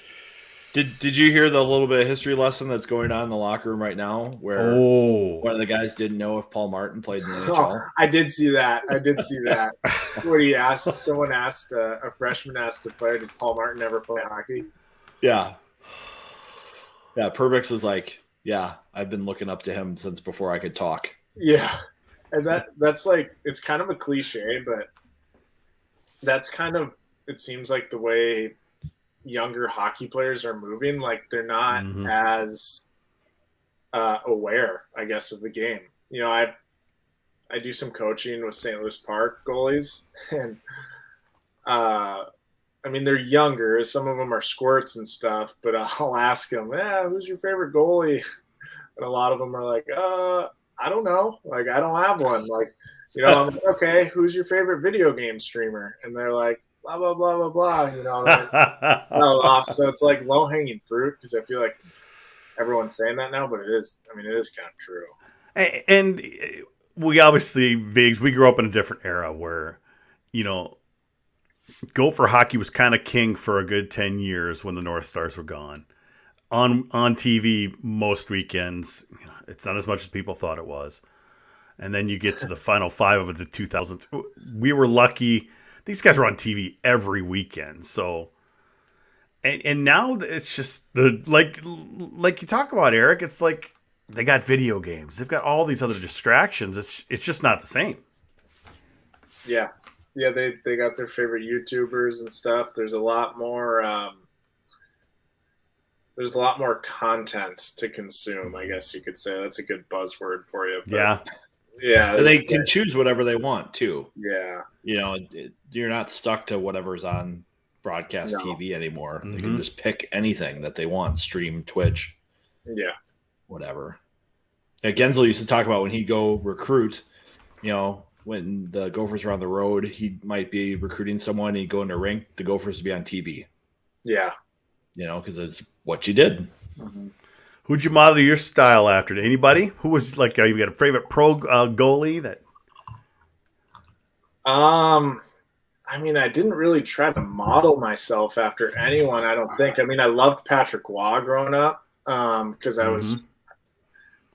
Speaker 2: Did you hear the little bit of history lesson that's going on in the locker room right now, where one of the guys didn't know if Paul Martin played in the NHL?
Speaker 3: I did see that. Where someone asked, a freshman asked a player, did Paul Martin ever play hockey?
Speaker 2: Yeah. Yeah, Perbix is like, yeah, I've been looking up to him since before I could talk.
Speaker 3: Yeah, and that's like, it's kind of a cliche, but that's kind of, it seems like the way younger hockey players are moving. Like, they're not as aware, I guess, of the game. You know, I do some coaching with St. Louis Park goalies, and I mean, they're younger. Some of them are squirts and stuff, but I'll ask them, who's your favorite goalie? And a lot of them are like, I don't know. Like, I don't have one. Like, you know, I'm like, okay, who's your favorite video game streamer? And they're like, blah, blah, blah, blah, blah. You know, off. So it's like low-hanging fruit, because I feel like everyone's saying that now, but it is kind of true.
Speaker 1: And we obviously, Viggs, we grew up in a different era where, you know, Gopher hockey was kind of king for a good 10 years when the North Stars were gone. On TV most weekends, it's not as much as people thought it was. And then you get to the final five of the 2000s. We were lucky. These guys were on TV every weekend. So, and now it's just like you talk about, Eric. It's like they got video games. They've got all these other distractions. It's just not the same.
Speaker 3: Yeah. Yeah, they got their favorite YouTubers and stuff. There's a lot more content to consume, I guess you could say. That's a good buzzword for you. But yeah.
Speaker 2: They can choose whatever they want too.
Speaker 3: Yeah.
Speaker 2: You know, you're not stuck to whatever's on broadcast TV anymore. They can just pick anything that they want, stream, Twitch.
Speaker 3: Yeah.
Speaker 2: Whatever. Yeah, Gensel used to talk about when he'd go recruit, you know, when the Gophers were on the road, he might be recruiting someone, he'd go in a rink, the Gophers would be on TV.
Speaker 3: Yeah.
Speaker 2: You know, because it's what you did.
Speaker 3: Mm-hmm.
Speaker 1: Who'd you model your style after? Anybody? Who was like, you got a favorite pro goalie that?
Speaker 3: I mean, I didn't really try to model myself after anyone, I don't think. I mean, I loved Patrick Waugh growing up, because I was,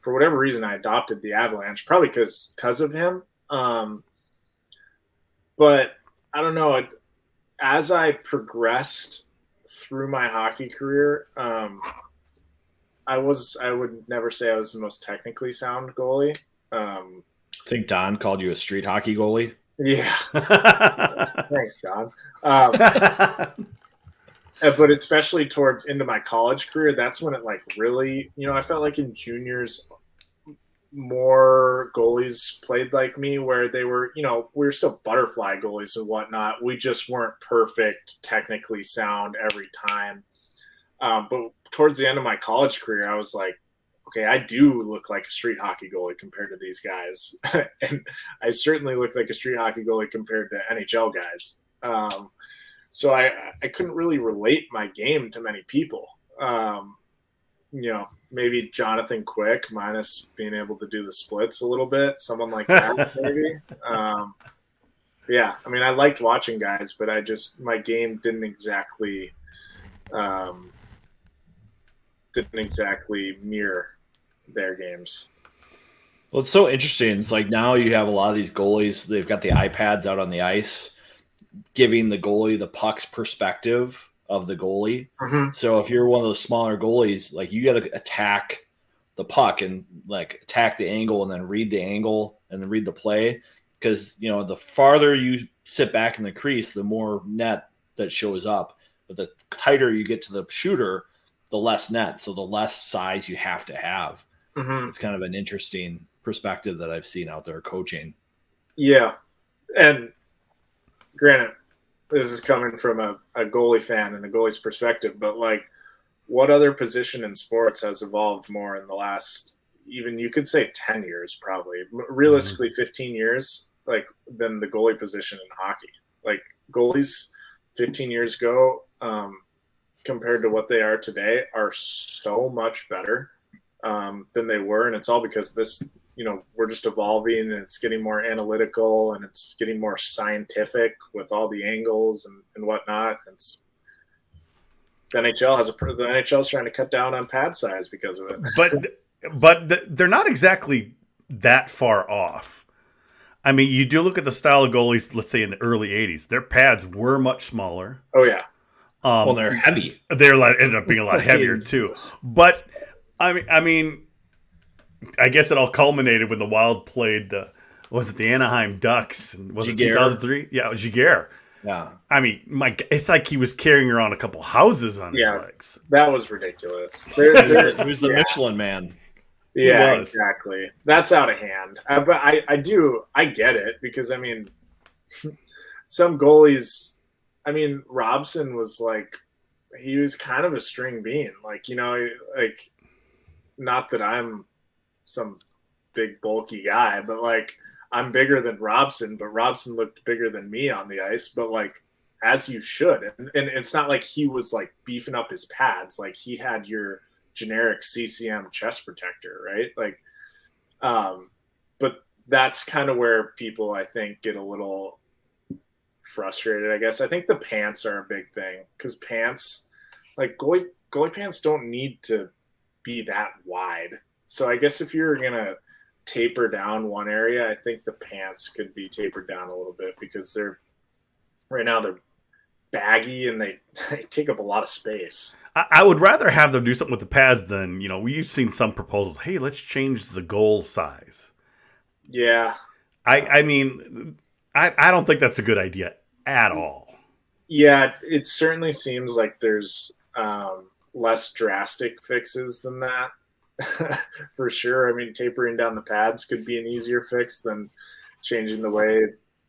Speaker 3: for whatever reason, I adopted the Avalanche, probably because of him. But I don't know. As I progressed through my hockey career, I would never say I was the most technically sound goalie.
Speaker 2: I think Don called you a street hockey goalie.
Speaker 3: Yeah. Thanks, Don. But especially towards into my college career, that's when it like really, you know, I felt like in juniors, more goalies played like me, where they were, you know, we were still butterfly goalies and whatnot. We just weren't perfect, technically sound every time. But towards the end of my college career, I was like, okay, I do look like a street hockey goalie compared to these guys. And I certainly look like a street hockey goalie compared to NHL guys. So I couldn't really relate my game to many people. You know, maybe Jonathan Quick, minus being able to do the splits a little bit, someone like that, maybe. Yeah, I mean, I liked watching guys, but my game didn't exactly mirror their games.
Speaker 2: Well, it's so interesting. It's like now you have a lot of these goalies, they've got the iPads out on the ice, giving the goalie the puck's perspective of the goalie.
Speaker 3: Mhm.
Speaker 2: So if you're one of those smaller goalies, like you got to attack the puck and like attack the angle and then read the angle and then read the play. Because, you know, the farther you sit back in the crease, the more net that shows up. But the tighter you get to the shooter, the less net. So the less size you have to have.
Speaker 3: Mhm.
Speaker 2: It's kind of an interesting perspective that I've seen out there coaching.
Speaker 3: Yeah. And granted, this is coming from a goalie fan and a goalie's perspective, but like, what other position in sports has evolved more in the last, even you could say 10 years, probably realistically 15 years, like than the goalie position in hockey? Like goalies 15 years ago, compared to what they are today, are so much better than they were. And it's all because this, you know, we're just evolving and it's getting more analytical and it's getting more scientific with all the angles and whatnot. It's, the NHL is trying to cut down on pad size because of it.
Speaker 1: But they're not exactly that far off. I mean, you do look at the style of goalies, let's say in the early 80s, their pads were much smaller.
Speaker 3: Oh, yeah.
Speaker 2: Well, they're heavy.
Speaker 1: They're ended up being a lot heavier too. But I mean, I guess it all culminated when the Wild played the Anaheim Ducks? And was it 2003? Yeah, it was Giguère.
Speaker 2: Yeah.
Speaker 1: I mean, it's like he was carrying around a couple houses on his legs.
Speaker 3: That was ridiculous.
Speaker 2: Who's the Michelin man?
Speaker 3: Yeah, exactly. That's out of hand. But I get it because, I mean, some goalies, I mean, Robson was like, he was kind of a string bean. Like, you know, like, not that I'm some big bulky guy, but like, I'm bigger than Robson, but Robson looked bigger than me on the ice, but like, as you should. And it's not like he was like beefing up his pads. Like he had your generic CCM chest protector, right? Like, but that's kind of where people, I think, get a little frustrated, I guess. I think the pants are a big thing because pants, like goalie pants don't need to be that wide. So I guess if you're going to taper down one area, I think the pants could be tapered down a little bit because they're baggy and they take up a lot of space.
Speaker 1: I would rather have them do something with the pads than, you know, we've seen some proposals. Hey, let's change the goal size.
Speaker 3: Yeah.
Speaker 1: I mean, I don't think that's a good idea at all.
Speaker 3: Yeah, it certainly seems like there's less drastic fixes than that. For sure. I mean, tapering down the pads could be an easier fix than changing the way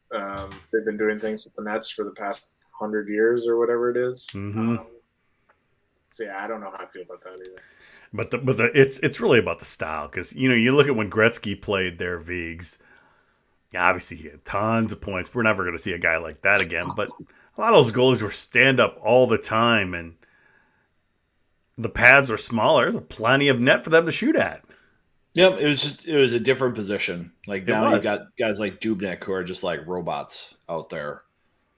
Speaker 3: they've been doing things with the nets for the past 100 years or whatever it is.
Speaker 1: Mm-hmm.
Speaker 3: So yeah, I don't know how I feel about that either.
Speaker 1: But it's really about the style because, you know, you look at when Gretzky played their Vigs. Yeah, obviously he had tons of points. We're never going to see a guy like that again. But a lot of those goalies were stand up all the time, and the pads were smaller. There's plenty of net for them to shoot at.
Speaker 2: Yep, it was a different position. Like now you got guys like Dubnyk who are just like robots out there.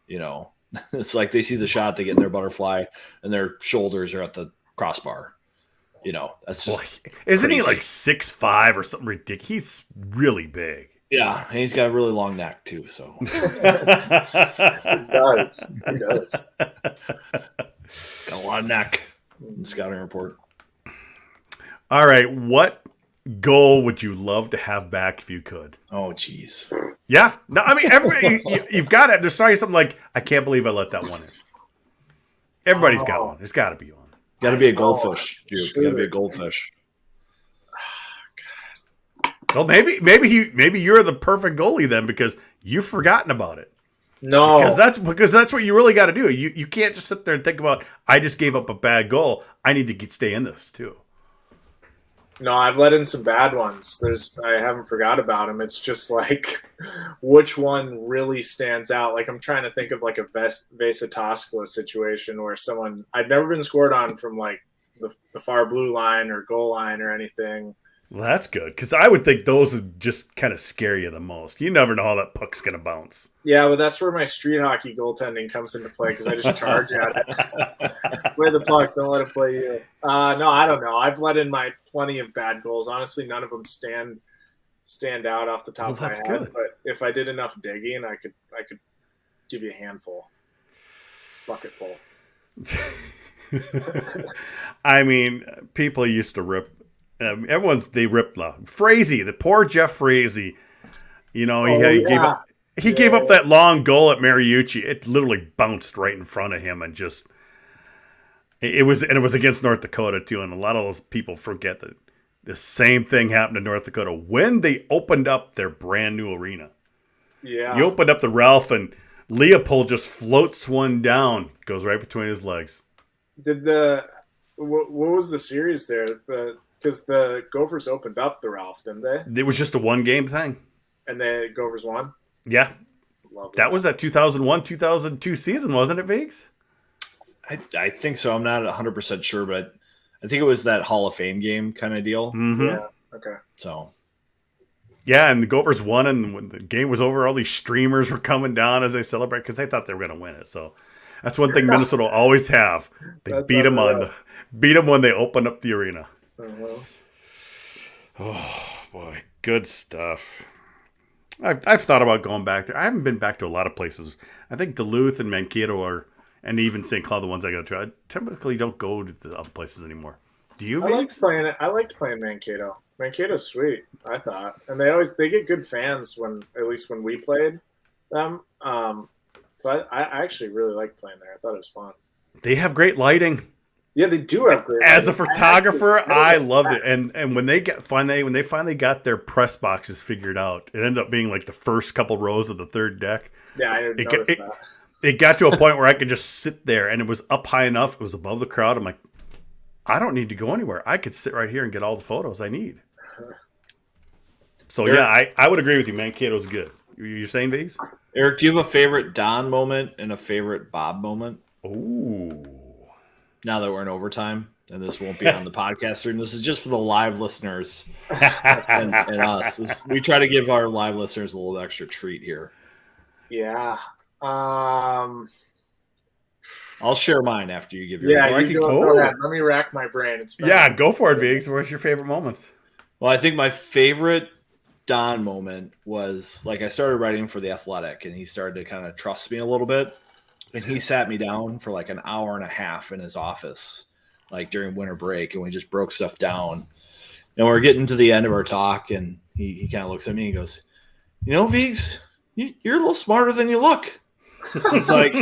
Speaker 2: You know, it's like they see the shot, they get in their butterfly, and their shoulders are at the crossbar. You know, that's just
Speaker 1: isn't he like 6'5" or something ridiculous? He's really big.
Speaker 2: Yeah, and he's got a really long neck too. So
Speaker 3: He does.
Speaker 2: Got a lot of neck. Scouting report.
Speaker 1: All right, what goal would you love to have back if you could?
Speaker 2: Oh, geez.
Speaker 1: Yeah, no, I mean, everybody, you've got it. There's something like, I can't believe I let that one in. Everybody's got one. There's got to be one.
Speaker 2: Got to be a goldfish, dude. Got to be a goldfish.
Speaker 1: Well, maybe you're the perfect goalie then because you've forgotten about it.
Speaker 3: No,
Speaker 1: because that's what you really got to do. You can't just sit there and think about, I just gave up a bad goal. I need to stay in this too.
Speaker 3: No, I've let in some bad ones. I haven't forgot about them. It's just like, which one really stands out? Like I'm trying to think of like a Vesa Toskala situation where I've never been scored on from like the far blue line or goal line or anything.
Speaker 1: Well, that's good because I would think those would just kind of scare you the most. You never know how that puck's going to bounce.
Speaker 3: Yeah, but that's where my street hockey goaltending comes into play because I just charge at it. Play the puck, don't let it play you. No, I don't know. I've let in plenty of bad goals. Honestly, none of them stand out off the top of my head. Good. But if I did enough digging, I could give you a handful, bucket full.
Speaker 1: I mean, people used to rip. They ripped Frazee, the poor Jeff Frazee. You know, he gave up that long goal at Mariucci. It literally bounced right in front of him and just it was against North Dakota too. And a lot of those people forget that the same thing happened to North Dakota when they opened up their brand new arena.
Speaker 3: Yeah,
Speaker 1: you opened up the Ralph and Leopold just floats one down, goes right between his legs.
Speaker 3: What was the series there? Because the Gophers opened up the Ralph, didn't they?
Speaker 1: It was just a one-game thing.
Speaker 3: And the Gophers won?
Speaker 1: Yeah.
Speaker 3: Lovely.
Speaker 1: That was that 2001-2002 season, wasn't it, Viggs?
Speaker 2: I think so. I'm not 100% sure, but I think it was that Hall of Fame game kind of deal.
Speaker 1: Mm-hmm.
Speaker 3: Yeah, okay.
Speaker 2: So.
Speaker 1: Yeah, and the Gophers won, and when the game was over, all these streamers were coming down as they celebrate because they thought they were going to win it. So that's one thing Minnesota will always have. They beat them when they opened up the arena.
Speaker 3: Uh-huh.
Speaker 1: Oh boy, good stuff. I've thought about going back there. I haven't been back to a lot of places. I think Duluth and Mankato and even St. Cloud, the ones I go to. I typically don't go to the other places anymore. Do you?
Speaker 3: I liked playing Mankato. Mankato's sweet, I thought, and they get good fans at least when we played them. So I actually really liked playing there. I thought it was fun.
Speaker 1: They have great lighting.
Speaker 3: Yeah, they do have great.
Speaker 1: As a photographer, I loved it. And when they finally got their press boxes figured out, it ended up being like the first couple rows of the third deck.
Speaker 3: Yeah, I noticed that.
Speaker 1: It got to a point where I could just sit there, and it was up high enough. It was above the crowd. I'm like, I don't need to go anywhere. I could sit right here and get all the photos I need. So yeah, I would agree with you. Mankato's good. You're saying, Viggs?
Speaker 2: Eric, do you have a favorite Don moment and a favorite Bob moment?
Speaker 1: Ooh.
Speaker 2: Now that we're in overtime, and this won't be on the podcast stream, this is just for the live listeners and us. We try to give our live listeners a little extra treat here.
Speaker 3: Yeah.
Speaker 2: I'll share mine after you give your.
Speaker 3: Yeah, go ahead. Let me rack my brain.
Speaker 1: Yeah, go for it, Viggs. What's your favorite moments?
Speaker 2: Well, I think my favorite Don moment was like I started writing for The Athletic, and he started to kind of trust me a little bit. And he sat me down for like an hour and a half in his office, like during winter break, and we just broke stuff down. And we're getting to the end of our talk, and he kind of looks at me and goes, "You know, Viggs, you're a little smarter than you look." It's like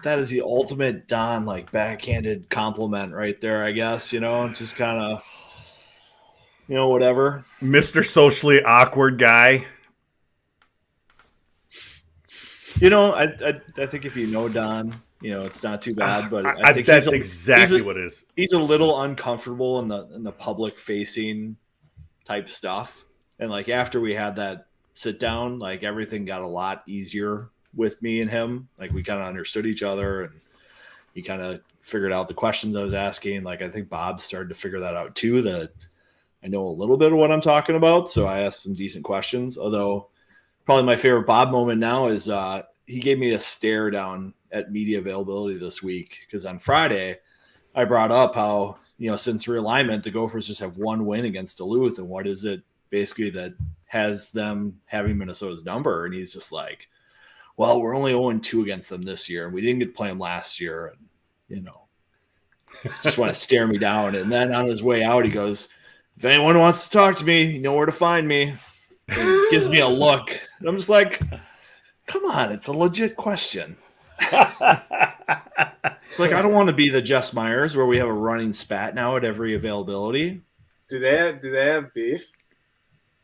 Speaker 2: that is the ultimate Don like backhanded compliment right there, I guess. You know, just kind of, whatever.
Speaker 1: Mr. Socially Awkward Guy.
Speaker 2: I think if you know Don, it's not too bad. But I think
Speaker 1: that's exactly what it is.
Speaker 2: He's a little uncomfortable in the public facing type stuff, and like after we had that sit down, like everything got a lot easier with me and him. Like we kind of understood each other, and he kind of figured out the questions I was asking. Like I think Bob started to figure that out too. That I know a little bit of what I'm talking about, so I asked some decent questions. Although probably my favorite Bob moment now is he gave me a stare down at media availability this week, because on Friday I brought up how, since realignment, the Gophers just have one win against Duluth, and what is it basically that has them having Minnesota's number? And he's just like, well, we're only 0-2 against them this year, and we didn't get to play them last year, and just want to stare me down. And then on his way out, he goes, "If anyone wants to talk to me, you know where to find me." And gives me a look. And I'm just like, come on, it's a legit question. It's like, I don't want to be the Jess Myers where we have a running spat now at every availability.
Speaker 3: Do they have beef?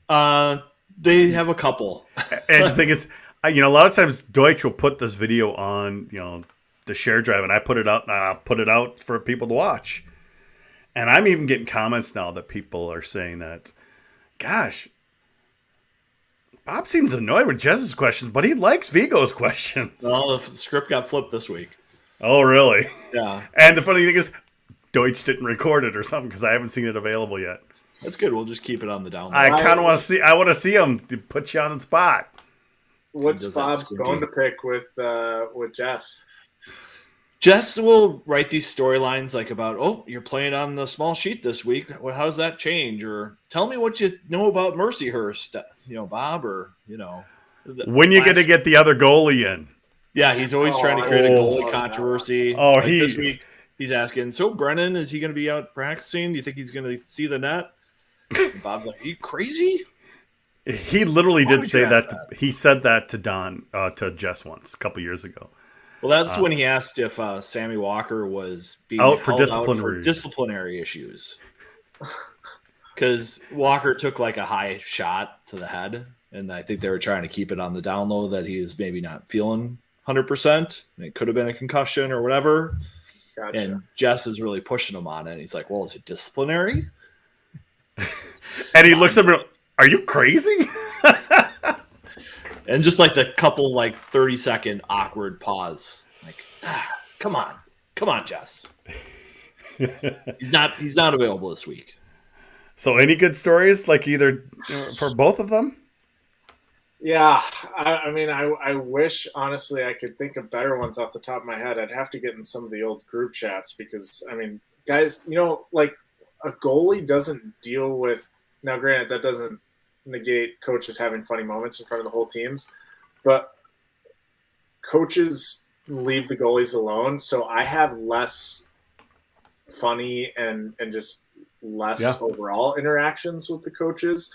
Speaker 2: They have a couple.
Speaker 1: And the thing is, a lot of times Deutsch will put this video on, the share drive, and I put it out for people to watch. And I'm even getting comments now that people are saying that, gosh, Bob seems annoyed with Jess's questions, but he likes Vigo's questions.
Speaker 2: Well, the script got flipped this week.
Speaker 1: Oh, really?
Speaker 2: Yeah.
Speaker 1: And the funny thing is, Deutsch didn't record it or something, because I haven't seen it available yet.
Speaker 2: That's good. We'll just keep it on the down low.
Speaker 1: I kind of want to see. I want to see him put you on the spot.
Speaker 3: What's Bob's bone to pick with Jess?
Speaker 2: Jess will write these storylines like about, oh, you're playing on the small sheet this week. Well, how's that change? Or tell me what you know about Mercyhurst, Bob, or,
Speaker 1: When you get to get the other goalie in.
Speaker 2: Yeah, he's always trying to create a goalie controversy.
Speaker 1: Oh,
Speaker 2: like this week, he's asking, so Brennan, is he going to be out practicing? Do you think he's going to see the net? And Bob's like, are you crazy?
Speaker 1: He literally did say that. He said that to Don, to Jess once a couple years ago.
Speaker 2: Well, that's when he asked if Sammy Walker was being
Speaker 1: out for
Speaker 2: held disciplinary issues. Because Walker took like a high shot to the head, and I think they were trying to keep it on the down low that he was maybe not feeling 100%. It could have been a concussion or whatever. Gotcha. And Jess is really pushing him on it. He's like, well, is it disciplinary?
Speaker 1: And he looks at me, are you crazy?
Speaker 2: And just like the couple 30-second awkward pause. Like, come on, Jess. He's not available this week.
Speaker 1: So any good stories, either for both of them?
Speaker 3: Yeah, I mean, I wish, honestly, I could think of better ones off the top of my head. I'd have to get in some of the old group chats because, I mean, guys, a goalie doesn't deal with – now, granted, that doesn't negate coaches having funny moments in front of the whole teams, but coaches leave the goalies alone, so I have less funny and just less overall interactions with the coaches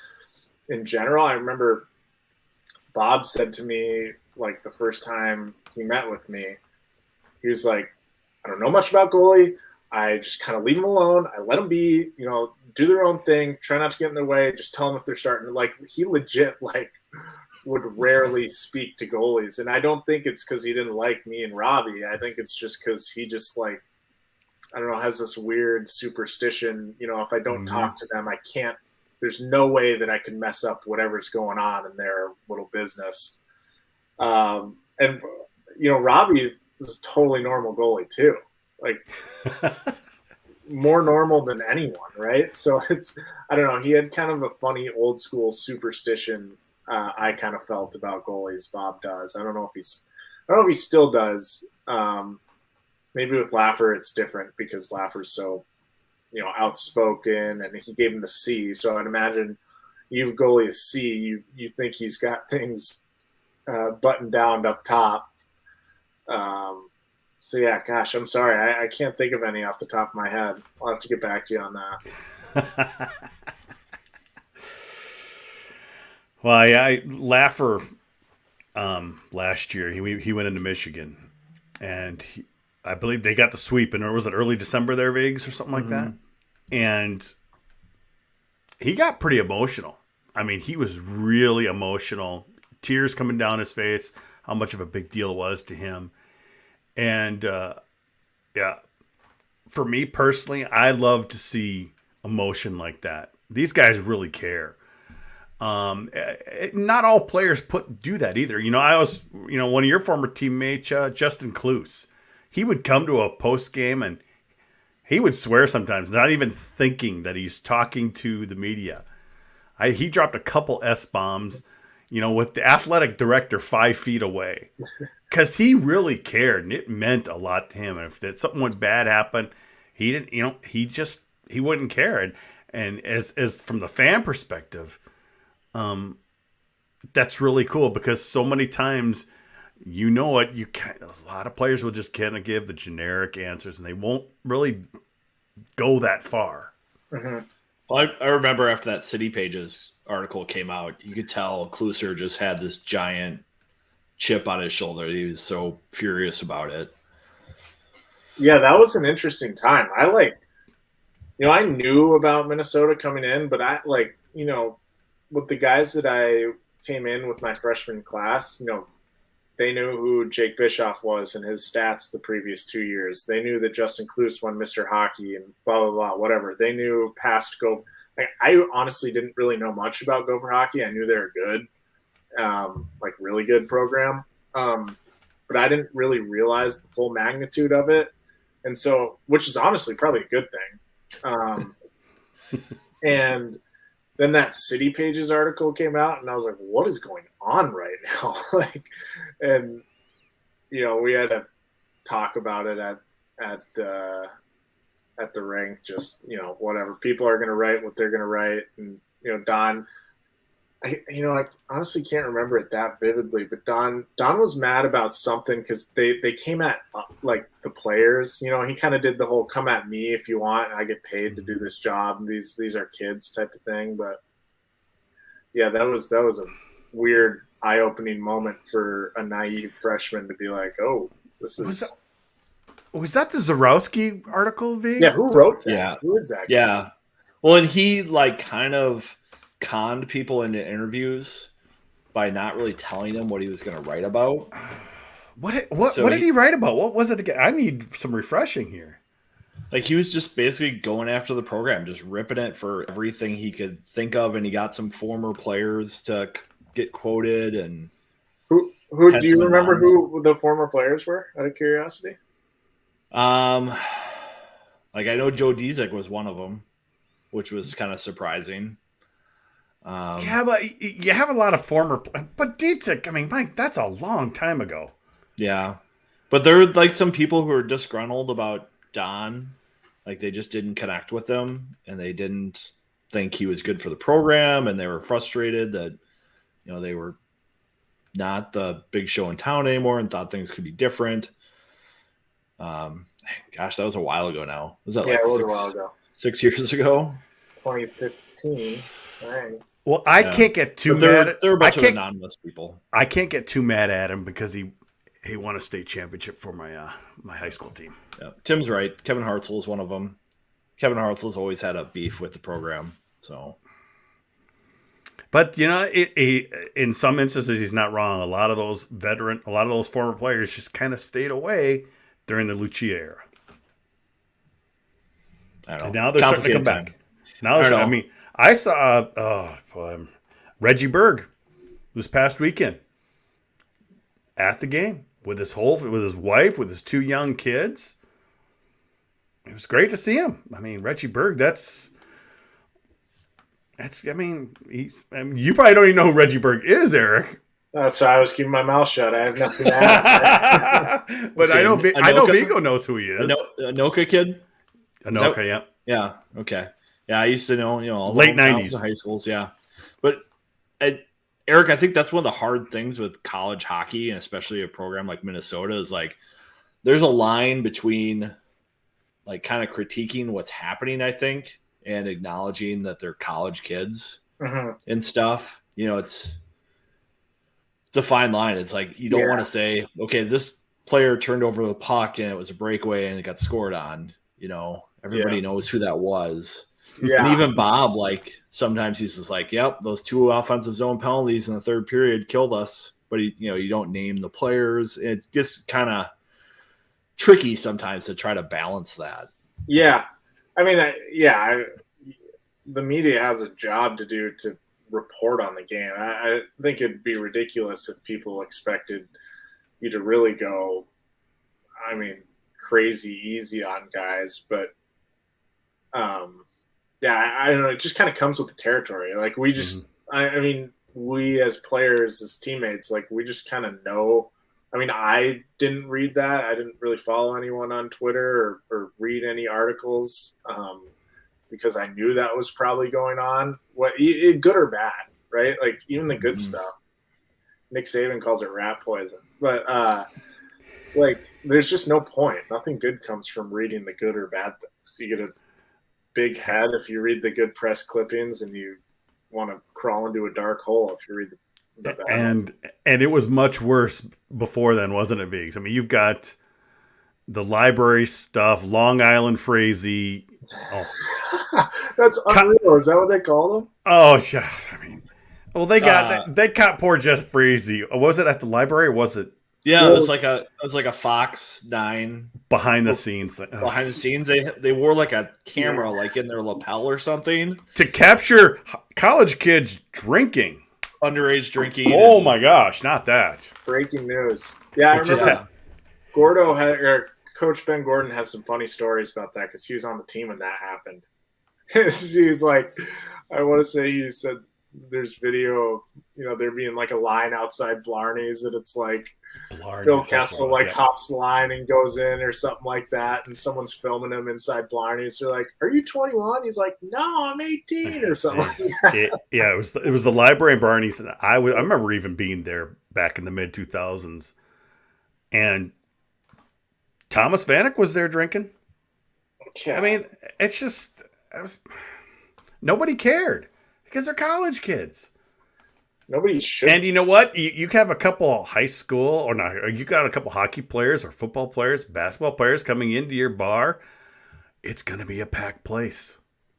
Speaker 3: in general. I remember – Bob said to me, the first time he met with me, he was like, I don't know much about goalie. I just kind of leave them alone. I let them be, do their own thing. Try not to get in their way. Just tell them if they're starting. He legit, would rarely speak to goalies. And I don't think it's because he didn't like me and Robbie. I think it's just because he just, I don't know, has this weird superstition. If I don't talk to them, I can't. There's no way that I can mess up whatever's going on in their little business. And, Robbie is a totally normal goalie too. More normal than anyone, right? So I don't know. He had kind of a funny old school superstition I kind of felt about goalies. Bob does. I don't know if he still does. Maybe with Laffer it's different because Laffer's so outspoken, and he gave him the C. So I'd imagine you goalie a C, you think he's got things buttoned down up top. So yeah, gosh, I'm sorry, I can't think of any off the top of my head. I'll have to get back to you on that.
Speaker 1: Well, Laffer last year he went into Michigan, and I believe they got the sweep, and was it early December there, Vigs, or something like that? And he got pretty emotional. I mean, he was really emotional. Tears coming down his face, how much of a big deal it was to him. And, for me personally, I love to see emotion like that. These guys really care. Not all players do that either. I was, one of your former teammates, Justin Kloos, he would come to a post game and he would swear sometimes, not even thinking that he's talking to the media. He dropped a couple S-bombs, with the athletic director 5 feet away, because he really cared and it meant a lot to him. And if something bad happened, he didn't, he wouldn't care. And as from the fan perspective, that's really cool because so many times, a lot of players will just kind of give the generic answers and they won't really go that far.
Speaker 3: Mm-hmm.
Speaker 2: Well, I remember after that City Pages article came out, you could tell Kluser just had this giant chip on his shoulder. He was so furious about it.
Speaker 3: Yeah, that was an interesting time. I knew about Minnesota coming in, but with the guys that I came in with my freshman class, they knew who Jake Bischoff was and his stats the previous 2 years. They knew that Justin Kloos won Mr. Hockey and blah, blah, blah, whatever. They knew past Gopher. I honestly didn't really know much about Gopher hockey. I knew they were good, really good program. But I didn't really realize the full magnitude of it. And so, which is honestly probably a good thing. And then that City Pages article came out, and I was like, what is going on right now? And we had to talk about it at the rink, just, whatever. People are going to write what they're going to write. And, Don, I honestly can't remember it that vividly, but Don was mad about something because they came at like the players. He kind of did the whole "come at me if you want, I get paid to do this job. And these are kids" type of thing. But yeah, that was a weird, eye-opening moment for a naive freshman to be like, "Oh, this is."
Speaker 1: Was that the Zarowski article, Viggs?
Speaker 3: Yeah, who wrote that?
Speaker 2: Yeah.
Speaker 3: Who is that guy?
Speaker 2: Yeah. Well, and he like kind of conned people into interviews by not really telling them what he was going to write about.
Speaker 1: What did he write about? What was it again? I need some refreshing here.
Speaker 2: Like he was just basically going after the program, just ripping it for everything he could think of, and he got some former players to get quoted. And
Speaker 3: who do you remember who the former players were? Out of curiosity.
Speaker 2: Like I know Joe Dzieck was one of them, which was kind of surprising.
Speaker 1: Yeah, but you have a lot of former, but Dzieck, I mean, Mike, that's a long time ago.
Speaker 2: Yeah, but there were like some people who were disgruntled about Don, like they just didn't connect with him, and they didn't think he was good for the program, and they were frustrated that they were not the big show in town anymore, and thought things could be different. Gosh, that was a while ago now. Was that
Speaker 3: it was a while ago.
Speaker 2: 6 years ago?
Speaker 3: 2015. Right.
Speaker 1: Well, I can't get too mad.
Speaker 2: There were a bunch of anonymous people.
Speaker 1: I can't get too mad at him because he won a state championship for my my high school team.
Speaker 2: Yeah, Tim's right. Kevin Hartzell is one of them. Kevin Hartzell's always had a beef with the program. So,
Speaker 1: but in some instances, he's not wrong. A lot of those former players just kind of stayed away during the Lucia era.
Speaker 2: I don't know.
Speaker 1: And now they're starting to come back. I saw Reggie Berg this past weekend at the game with his wife, with his two young kids. It was great to see him. I mean, Reggie Berg, you probably don't even know who Reggie Berg is, Eric.
Speaker 3: That's why I was keeping my mouth shut. I have nothing to add.
Speaker 1: But I know Vigo knows who he is.
Speaker 2: Anoka kid?
Speaker 1: Anoka, yeah.
Speaker 2: Yeah, okay. Yeah, I used to know, all the
Speaker 1: late 90s
Speaker 2: high schools, yeah. But Eric, I think that's one of the hard things with college hockey, and especially a program like Minnesota, is like there's a line between like kind of critiquing what's happening, I think, and acknowledging that they're college kids and stuff. It's a fine line. It's like you don't want to say, okay, this player turned over the puck and it was a breakaway and it got scored on. Everybody knows who that was. Yeah. And even Bob, like sometimes he's just like, yep, those two offensive zone penalties in the third period killed us. But you don't name the players. It gets kind of tricky sometimes to try to balance that.
Speaker 3: Yeah. I mean, the media has a job to do to report on the game. I think it'd be ridiculous if people expected you to really go, crazy easy on guys. But, I don't know. It just kind of comes with the territory. Like we just, we as players, as teammates, like we just kind of know. I didn't read that. I didn't really follow anyone on Twitter or read any articles because I knew that was probably going on. Good or bad, right? Like even the good stuff. Nick Saban calls it rat poison, but there's just no point. Nothing good comes from reading the good or bad things. You get a big head if you read the good press clippings, and you want to crawl into a dark hole if you read the bad.
Speaker 1: And it was much worse before then, wasn't it, Viggs? You've got the library stuff, Long Island Frazee. Oh.
Speaker 3: That's unreal. Is that what they call them?
Speaker 1: Oh, they caught poor Jeff Frazee. Was it at the library or was it?
Speaker 2: Yeah, it was like a Fox 9
Speaker 1: behind the scenes.
Speaker 2: Behind the scenes, they wore like a camera like in their lapel or something
Speaker 1: to capture college kids drinking,
Speaker 2: underage drinking.
Speaker 1: Oh my gosh, not that!
Speaker 3: Breaking news. Yeah, I remember. Coach Ben Gordon has some funny stories about that because he was on the team when that happened. He's like, I want to say he said there's video of there being like a line outside Blarney's, and it's like
Speaker 1: Blarney.
Speaker 3: Phil Kessel hops the line and goes in or something like that, and somene's filming him inside Blarney's. They're like, "Are you 21?" He's like, "No, I'm 18," or something.
Speaker 1: It was the library in Barney's, and I remember even being there back in the mid 2000s, and Thomas Vanek was there drinking.
Speaker 3: Yeah.
Speaker 1: I mean, nobody cared because they're college kids.
Speaker 3: Nobody should.
Speaker 1: And you know what? You have a couple high school or not, or you got a couple hockey players or football players, basketball players coming into your bar. It's going to be a packed place.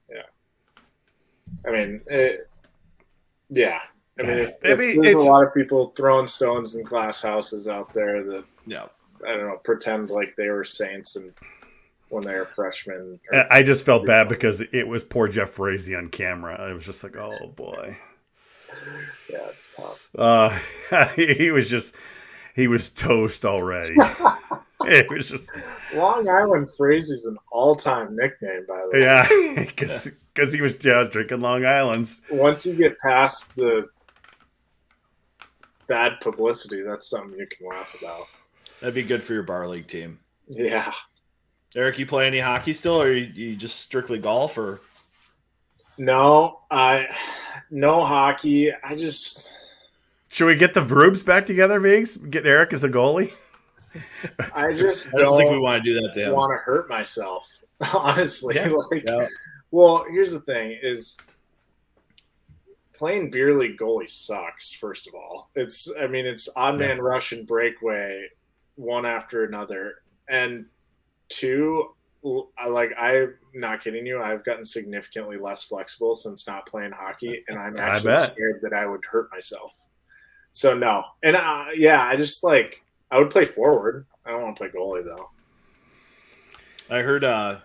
Speaker 3: Yeah. I mean, yeah. I mean, there's a lot of people throwing stones in glass houses out there that, I don't know, pretend like they were saints and when they were freshmen.
Speaker 1: I just felt bad because it was poor Jeff Frazee on camera. It was just like, oh boy.
Speaker 3: Yeah, it's tough.
Speaker 1: He was toast already. It was just
Speaker 3: Long Island Frazie's an all-time nickname, by the way.
Speaker 1: Yeah, because he was drinking Long Island's.
Speaker 3: Once you get past the bad publicity, that's something you can laugh about.
Speaker 2: That'd be good for your bar league team.
Speaker 3: Yeah.
Speaker 2: Eric, you play any hockey still, or you just strictly golf, or?
Speaker 3: No, no hockey.
Speaker 1: Should we get the Vroobs back together, Viggs? Get Eric as a goalie?
Speaker 3: I just
Speaker 2: don't think we want to do that to him.
Speaker 3: Want to hurt myself, honestly.
Speaker 2: Yeah.
Speaker 3: Well, here's the thing: is playing beer league goalie sucks. First of all, it's odd man rush and breakaway, one after another, and two. I'm not kidding you. I've gotten significantly less flexible since not playing hockey, and I'm actually scared that I would hurt myself. So no, and I just I would play forward. I don't want to play goalie though.
Speaker 2: I heard Darren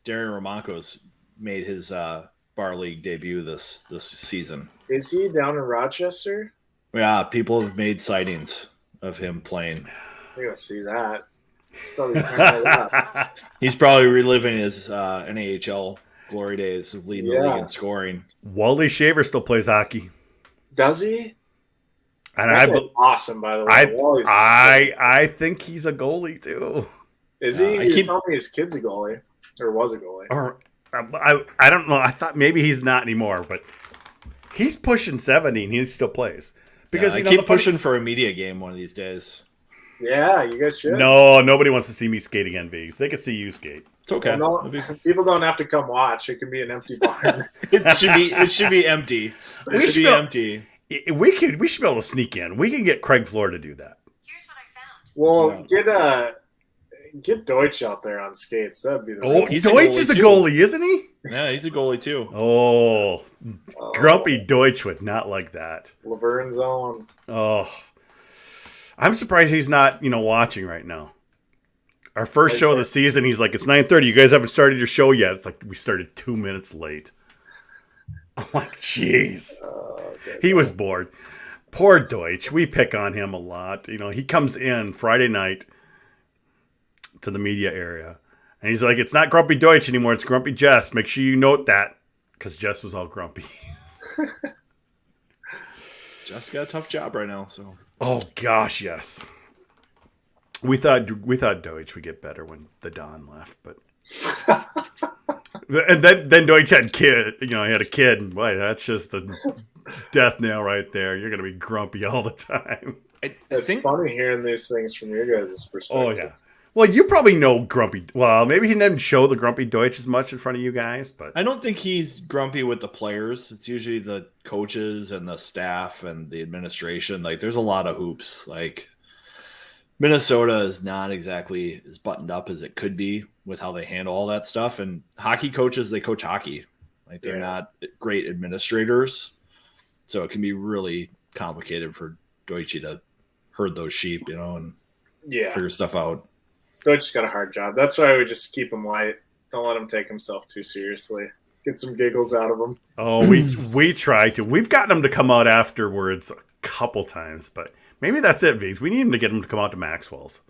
Speaker 2: Romanko's made his bar league debut this season.
Speaker 3: Is he down in Rochester?
Speaker 2: Yeah, people have made sightings of him playing.
Speaker 3: I gotta see that.
Speaker 2: He's probably reliving his NAHL glory days of leading the league in scoring.
Speaker 1: Wally Shaver still plays hockey.
Speaker 3: Does he?
Speaker 1: And
Speaker 3: awesome, by the way.
Speaker 1: I think he's a goalie too.
Speaker 3: Is he? You told me his kid's a goalie, or was a goalie.
Speaker 1: Or I don't know. I thought maybe he's not anymore, but he's pushing 70 and he still plays. Because
Speaker 2: I keep pushing for a media game one of these days.
Speaker 3: Yeah, you guys should.
Speaker 1: No, nobody wants to see me skate again, Viggs. They could see you skate.
Speaker 2: It's okay.
Speaker 3: Well, people don't have to come watch. It can be an empty barn.
Speaker 2: It should be empty. It should be empty.
Speaker 1: We should be able to sneak in. We can get Craig Floor to do that.
Speaker 5: Here's what I found.
Speaker 3: Well, get Deutsch out there on skates. That'd be the
Speaker 1: Deutsch is a goalie, isn't he?
Speaker 2: Yeah, he's a goalie too.
Speaker 1: Oh, grumpy Deutsch would not like that.
Speaker 3: Laverne's own.
Speaker 1: Oh, I'm surprised he's not, watching right now. Our first show of the season, he's like, it's 9:30. You guys haven't started your show yet. It's like we started 2 minutes late. I'm like, jeez. He was bored. Poor Deutsch. We pick on him a lot. He comes in Friday night to the media area, and he's like, it's not Grumpy Deutsch anymore. It's Grumpy Jess. Make sure you note that, because Jess was all grumpy.
Speaker 2: Jess got a tough job right now, so.
Speaker 1: Oh gosh, yes. We thought Deutsch would get better when the Don left, but and then Deutsch had he had a kid, and boy, that's just the death nail right there. You're gonna be grumpy all the time.
Speaker 3: It's funny hearing these things from your guys' perspective.
Speaker 1: Oh yeah. Well, you probably know Grumpy. Well, maybe he didn't show the Grumpy Deutsch as much in front of you guys, but
Speaker 2: I don't think he's grumpy with the players. It's usually the coaches and the staff and the administration. There's a lot of hoops. Minnesota is not exactly as buttoned up as it could be with how they handle all that stuff. And hockey coaches, they coach hockey. They're not great administrators. So it can be really complicated for Deutsche to herd those sheep, and figure stuff out.
Speaker 3: Deutsch's got a hard job. That's why we just keep him light. Don't let him take himself too seriously. Get some giggles out of him.
Speaker 1: Oh, we try to. We've gotten him to come out afterwards a couple times, but maybe that's it, Viggs. We need him to get him to come out to Maxwell's.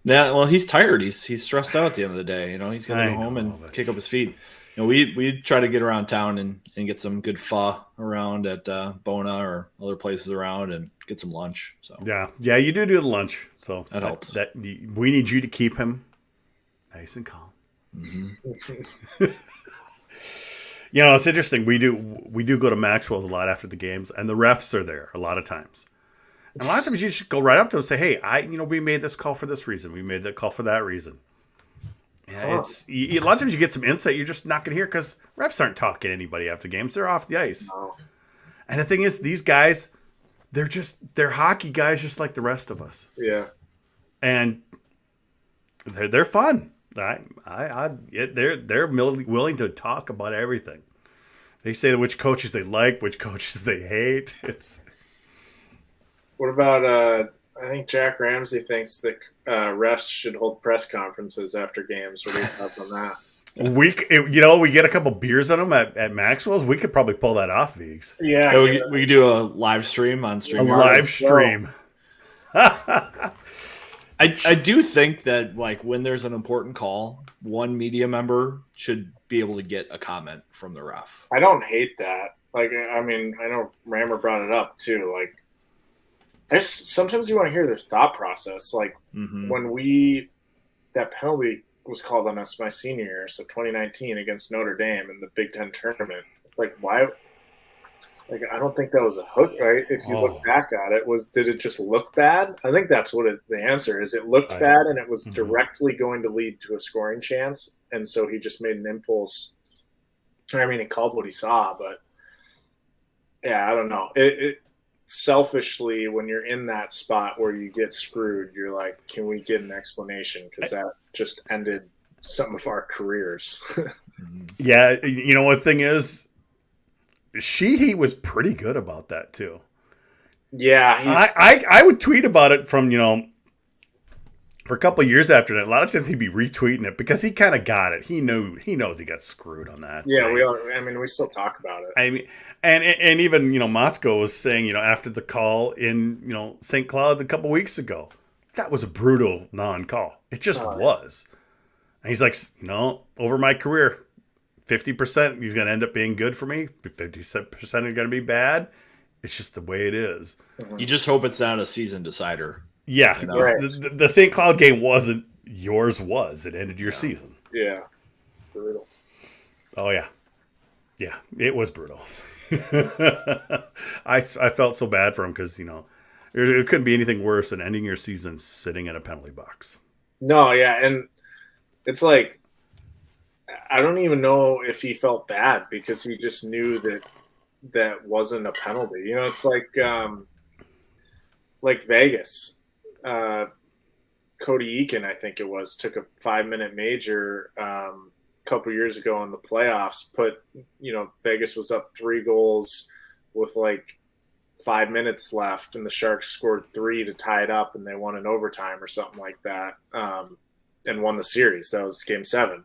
Speaker 2: Yeah, well, he's tired. He's stressed out at the end of the day. He's going to go home and kick up his feet. we try to get around town and get some good pho around at Bona or other places around and get some lunch. So
Speaker 1: yeah, you do the lunch, so
Speaker 2: that helps.
Speaker 1: We need you to keep him nice and calm.
Speaker 2: Mm-hmm.
Speaker 1: It's interesting. We do go to Maxwell's a lot after the games, and the refs are there a lot of times. And a lot of times you just go right up to them and say, "Hey, we made this call for this reason. We made that call for that reason." Yeah, a lot of times you get some insight you're just not going to hear because refs aren't talking to anybody after games. They're off the ice.
Speaker 3: No.
Speaker 1: And the thing is, these guys, they're hockey guys just like the rest of us.
Speaker 3: Yeah.
Speaker 1: And they're fun. They're willing to talk about everything. They say which coaches they like, which coaches they hate.
Speaker 3: What about I think Jack Ramsey thinks that refs should hold press conferences after games. What are your thoughts on that?
Speaker 1: We get a couple beers on them at Maxwell's. We could probably pull that off, Viggs.
Speaker 3: Yeah,
Speaker 2: we could do a live stream on stream.
Speaker 1: Live stream.
Speaker 2: I do think that when there's an important call, one media member should be able to get a comment from the ref.
Speaker 3: I don't hate that. I know Rammer brought it up too. Sometimes you want to hear their thought process. When that penalty was called on us my senior year, so 2019 against Notre Dame in the BigTen tournament. Why? I don't think that was a hook, right? If you look back at it, did it just look bad? I think that's what the answer is. It looked bad, and it was directly going to lead to a scoring chance, and so he just made an impulse. He called what he saw, but yeah, I don't know. It selfishly, when you're in that spot where you get screwed, you're like, can we get an explanation? Because that just ended some of our careers.
Speaker 1: Yeah, what thing is, he was pretty good about that too.
Speaker 3: Yeah,
Speaker 1: I would tweet about it from for a couple of years after that. A lot of times he'd be retweeting it because he kind of got it. He knows he got screwed on that.
Speaker 3: Yeah, we still talk about it.
Speaker 1: And even Motzko was saying after the call in St. Cloud a couple weeks ago, that was a brutal non-call. It just was. And he's like, over my career, 50% he's going to end up being good for me. 50% are going to be bad. It's just the way it is.
Speaker 2: You just hope it's not a season decider.
Speaker 1: Yeah, right. The St. Cloud game wasn't. Yours was. It ended your season.
Speaker 3: Yeah, brutal.
Speaker 1: Oh yeah, it was brutal. I felt so bad for him because it couldn't be anything worse than ending your season sitting in a penalty box.
Speaker 3: No, yeah, and it's I don't even know if he felt bad because he just knew that wasn't a penalty. It's like Vegas. Cody Eakin, I think it was, took a 5-minute major a couple years ago in the playoffs. Vegas was up 3 goals with 5 minutes left, and the Sharks scored 3 to tie it up, and they won in overtime or something like that, and won the series. That was Game 7.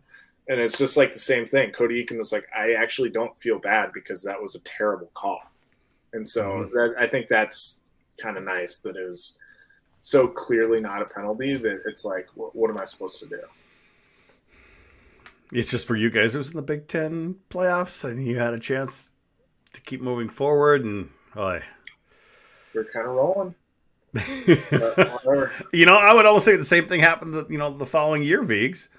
Speaker 3: And it's just the same thing. Cody Eakin was like, I actually don't feel bad because that was a terrible call. And so I think that's kind of nice that it was so clearly not a penalty that it's what am I supposed to do?
Speaker 1: It's just for you guys. It was in the Big Ten playoffs, and you had a chance to keep moving forward, and
Speaker 3: we're kind of rolling.
Speaker 1: Whatever. I would almost say the same thing happened the following year, Viggs.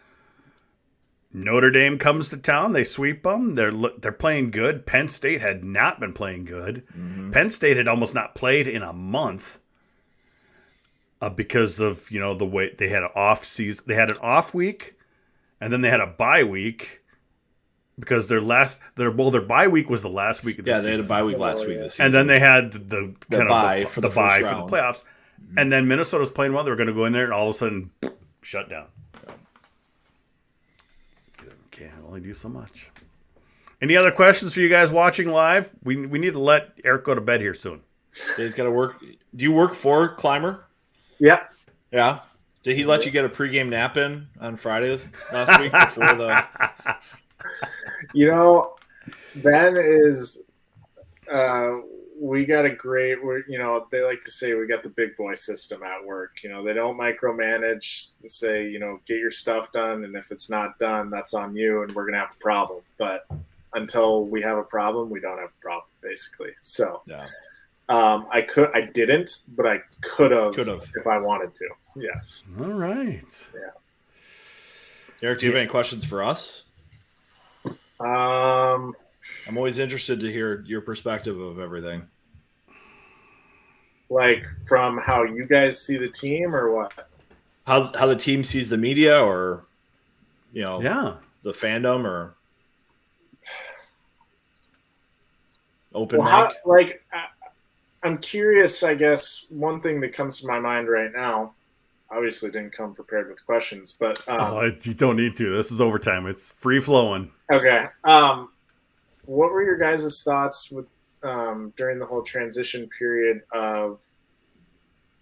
Speaker 1: Notre Dame comes to town. They sweep them. They're playing good. Penn State had not been playing good. Mm-hmm. Penn State had almost not played in a month because of the way they had an off season. They had an off week, and then they had a bye week because their bye week was the last week of the season.
Speaker 2: Yeah, they had a bye week last week of the season.
Speaker 1: And then they had the
Speaker 2: bye for the
Speaker 1: playoffs. Mm-hmm. And then Minnesota's playing well. They were going to go in there, and all of a sudden, shut down. Can't only do so much. Any other questions for you guys watching live? We need to let Eric go to bed here soon.
Speaker 2: He's got to work. Do you work for Clymer?
Speaker 3: Yeah.
Speaker 2: Yeah. Did he let you get a pregame nap in on Friday last week before the?
Speaker 3: Ben is we got a great, they like to say we got the big boy system at work. They don't micromanage. They say, get your stuff done. And if it's not done, that's on you and we're going to have a problem. But until we have a problem, we don't have a problem, basically. So
Speaker 2: yeah.
Speaker 3: I didn't, but I could have if I wanted to. Yes.
Speaker 1: All right.
Speaker 3: Yeah.
Speaker 2: Eric, do you have any questions for us? I'm always interested to hear your perspective of everything.
Speaker 3: Like from how you guys see the team or what?
Speaker 2: How the team sees the media or,
Speaker 1: the
Speaker 2: fandom or open mic?
Speaker 3: I'm curious, I guess. One thing that comes to my mind right now, obviously didn't come prepared with questions, but
Speaker 1: you don't need to. This is overtime. It's free flowing.
Speaker 3: Okay. What were your guys' thoughts with during the whole transition period of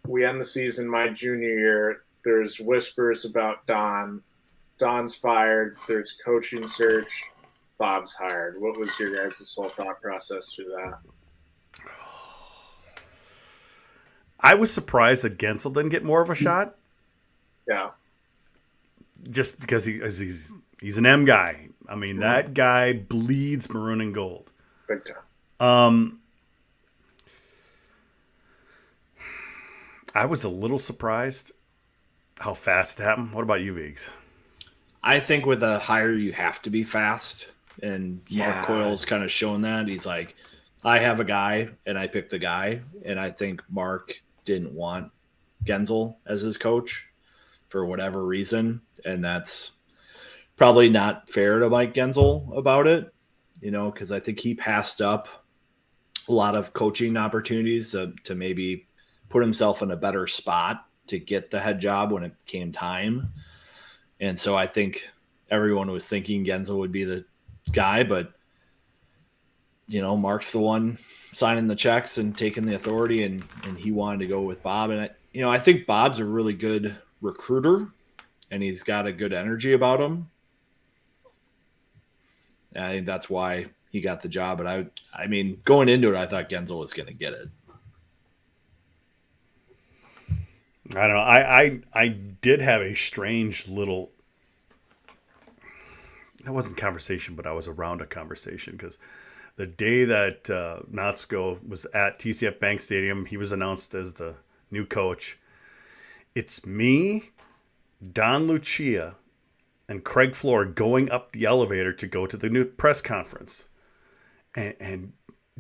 Speaker 3: we end the season my junior year? There's whispers about Don. Don's fired. There's coaching search. Bob's hired. What was your guys' whole thought process through that?
Speaker 1: I was surprised that Gensel didn't get more of a shot.
Speaker 3: Yeah.
Speaker 1: Just because he's an M guy. I mean, that guy bleeds maroon and gold.
Speaker 3: Big time.
Speaker 1: I was a little surprised how fast it happened. What about you, Viggs?
Speaker 2: I think with a hire, you have to be fast. And Mark Coyle's kind of shown that. He's like, I have a guy, and I picked the guy. And I think Mark didn't want Gensel as his coach for whatever reason. And that's probably not fair to Mike Gensel about it, because I think he passed up a lot of coaching opportunities to maybe put himself in a better spot to get the head job when it came time. And so I think everyone was thinking Gensel would be the guy, but Mark's the one signing the checks and taking the authority, and he wanted to go with Bob. And I think Bob's a really good recruiter, and he's got a good energy about him. And I think that's why he got the job. But I mean, going into it, I thought Gensel was going to get it.
Speaker 1: I don't know. I did have a strange little. That wasn't conversation, but I was around a conversation because the day that Notsko was at TCF Bank Stadium, he was announced as the new coach. It's me, Don Lucia, and Craig Floor going up the elevator to go to the new press conference. And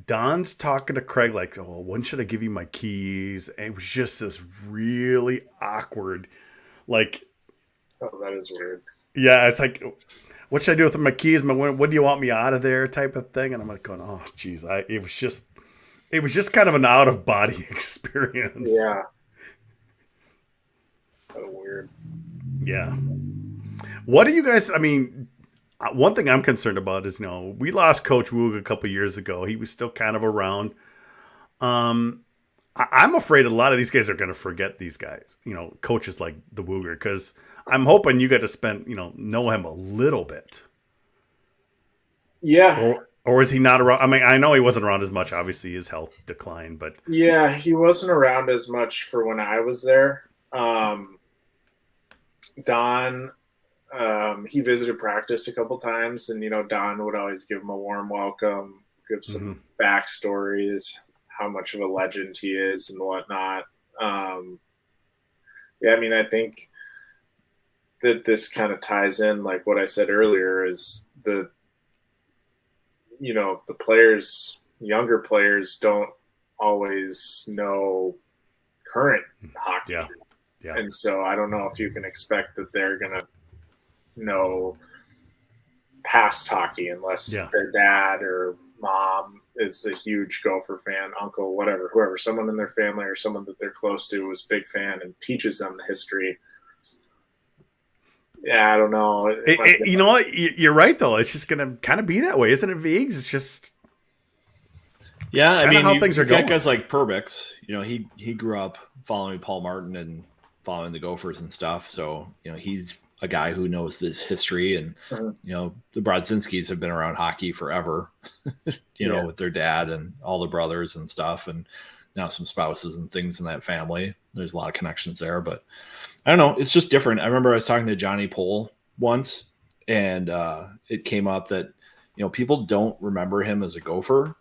Speaker 1: Don's talking to Craig like, oh, when should I give you my keys? And it was just this really awkward, like.
Speaker 3: Oh, that is weird.
Speaker 1: Yeah, it's like, what should I do with my keys? When do you want me out of there type of thing? And I'm like going, oh, geez. It was just kind of an out-of-body experience.
Speaker 3: Yeah. Kind of weird.
Speaker 1: Yeah. What do you guys, I mean, one thing I'm concerned about is, we lost Coach Woog a couple years ago. He was still kind of around. I'm afraid a lot of these guys are going to forget these guys, coaches like the Wooger, because I'm hoping you get to spend, know him a little bit.
Speaker 3: Yeah.
Speaker 1: Or is he not around? I mean, I know he wasn't around as much. Obviously, his health declined, but.
Speaker 3: Yeah, he wasn't around as much for when I was there. Don, he visited practice a couple times, and, Don would always give him a warm welcome, give some backstories, how much of a legend he is and whatnot. Yeah, I mean, I think that this kind of ties in, like what I said earlier, is the players, younger players don't always know current hockey.
Speaker 1: Yeah. Yeah.
Speaker 3: And so I don't know if you can expect that they're going to know past hockey unless their dad or mom is a huge Gopher fan, uncle, whatever, whoever, someone in their family or someone that they're close to was a big fan and teaches them the history. Yeah, I don't know.
Speaker 1: You know what? You're right, though. It's just going to kind of be that way, isn't it, Viggs? It's just
Speaker 2: I mean,
Speaker 1: how things are going.
Speaker 2: Guys like Perbix, he grew up following Paul Martin and following the Gophers and stuff. So, he's a guy who knows this history, and, the Brodzinskis have been around hockey forever, with their dad and all the brothers and stuff. And now some spouses and things in that family. There's a lot of connections there, but I don't know. It's just different. I remember I was talking to Johnny Pohl once, and it came up that, people don't remember him as a Gopher.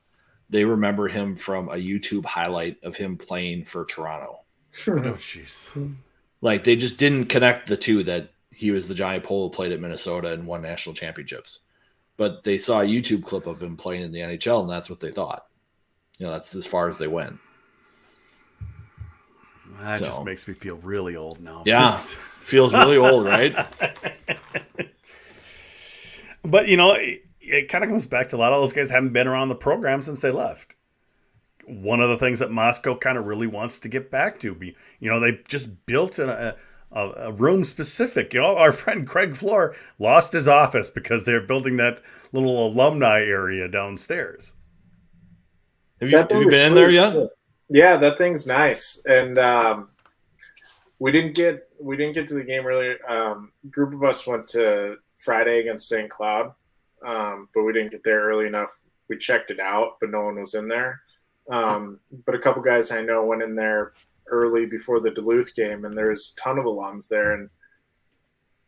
Speaker 2: They remember him from a YouTube highlight of him playing for Toronto.
Speaker 1: Oh, jeez.
Speaker 2: Like, they just didn't connect the two, that he was the Johnny Pohl who played at Minnesota and won national championships. But they saw a YouTube clip of him playing in the NHL, and that's what they thought. That's as far as they went.
Speaker 1: That just makes me feel really old now.
Speaker 2: Yeah, feels really old, right?
Speaker 1: But, it kind of comes back to a lot of those guys haven't been around the program since they left. One of the things that Moscow kind of really wants to get back to, they just built a room specific. Our friend Craig Floor lost his office because they're building that little alumni area downstairs.
Speaker 2: Have you been in there yet?
Speaker 3: Yeah, that thing's nice. And we didn't get to the game really. Group of us went to Friday against St. Cloud, but we didn't get there early enough. We checked it out, but no one was in there. But a couple guys I know went in there early before the Duluth game, and there's a ton of alums there. And,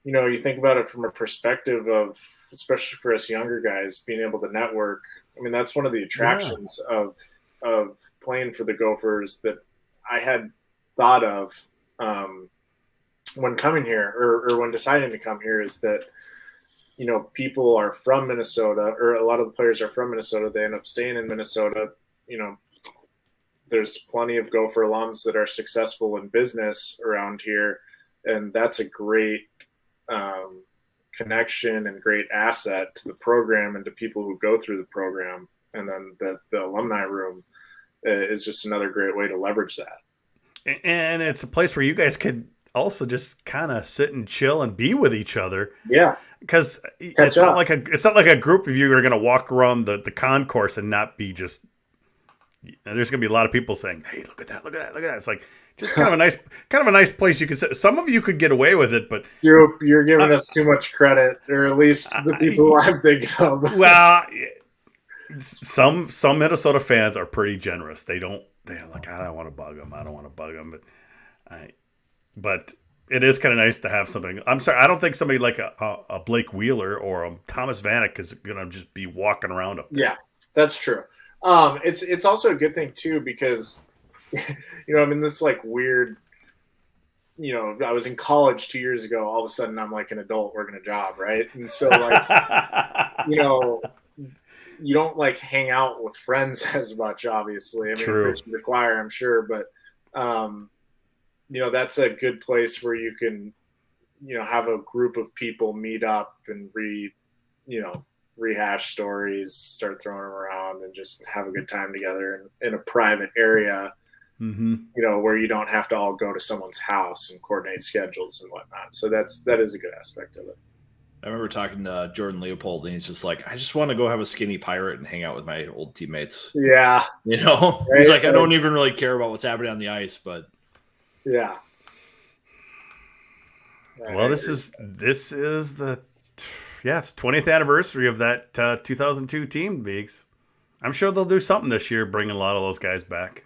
Speaker 3: you think about it from a perspective of, especially for us younger guys, being able to network. I mean, that's one of the attractions of playing for the Gophers that I had thought of when coming here or when deciding to come here, is that, people are from Minnesota, or a lot of the players are from Minnesota. They end up staying in Minnesota. There's plenty of Gopher alums that are successful in business around here, and that's a great connection and great asset to the program and to people who go through the program. And then the alumni room is just another great way to leverage that.
Speaker 1: And it's a place where you guys could also just kind of sit and chill and be with each other.
Speaker 3: Yeah.
Speaker 1: Because it's not like a group of you are going to walk around the concourse and not be just. There's going to be a lot of people saying, "Hey, look at that! Look at that! Look at that!" It's like just kind of a nice place you can sit. Some of you could get away with it, but
Speaker 3: you're giving us too much credit, or at least the people I'm thinking of.
Speaker 1: Well, some Minnesota fans are pretty generous. They're like, I don't want to bug them. But it is kind of nice to have something. I'm sorry, I don't think somebody like a Blake Wheeler or a Thomas Vanek is going to just be walking around up there.
Speaker 3: Yeah, that's true. It's also a good thing too, because, this like weird, I was in college 2 years ago. All of a sudden I'm like an adult working a job. Right. And so like, you don't like hang out with friends as much, obviously. I mean,
Speaker 1: True.
Speaker 3: The choir, I'm sure, but, that's a good place where you can, have a group of people meet up and rehash stories, start throwing them around, and just have a good time together in a private area, where you don't have to all go to someone's house and coordinate schedules and whatnot. So that is a good aspect of it.
Speaker 2: I remember talking to Jordan Leopold, and he's just like, I just want to go have a skinny pirate and hang out with my old teammates.
Speaker 3: Yeah.
Speaker 2: Right? He's like, I don't even really care about what's happening on the ice, but
Speaker 3: yeah.
Speaker 1: Well, this is the it's 20th anniversary of that 2002 team, Biggs. I'm sure they'll do something this year, bringing a lot of those guys back.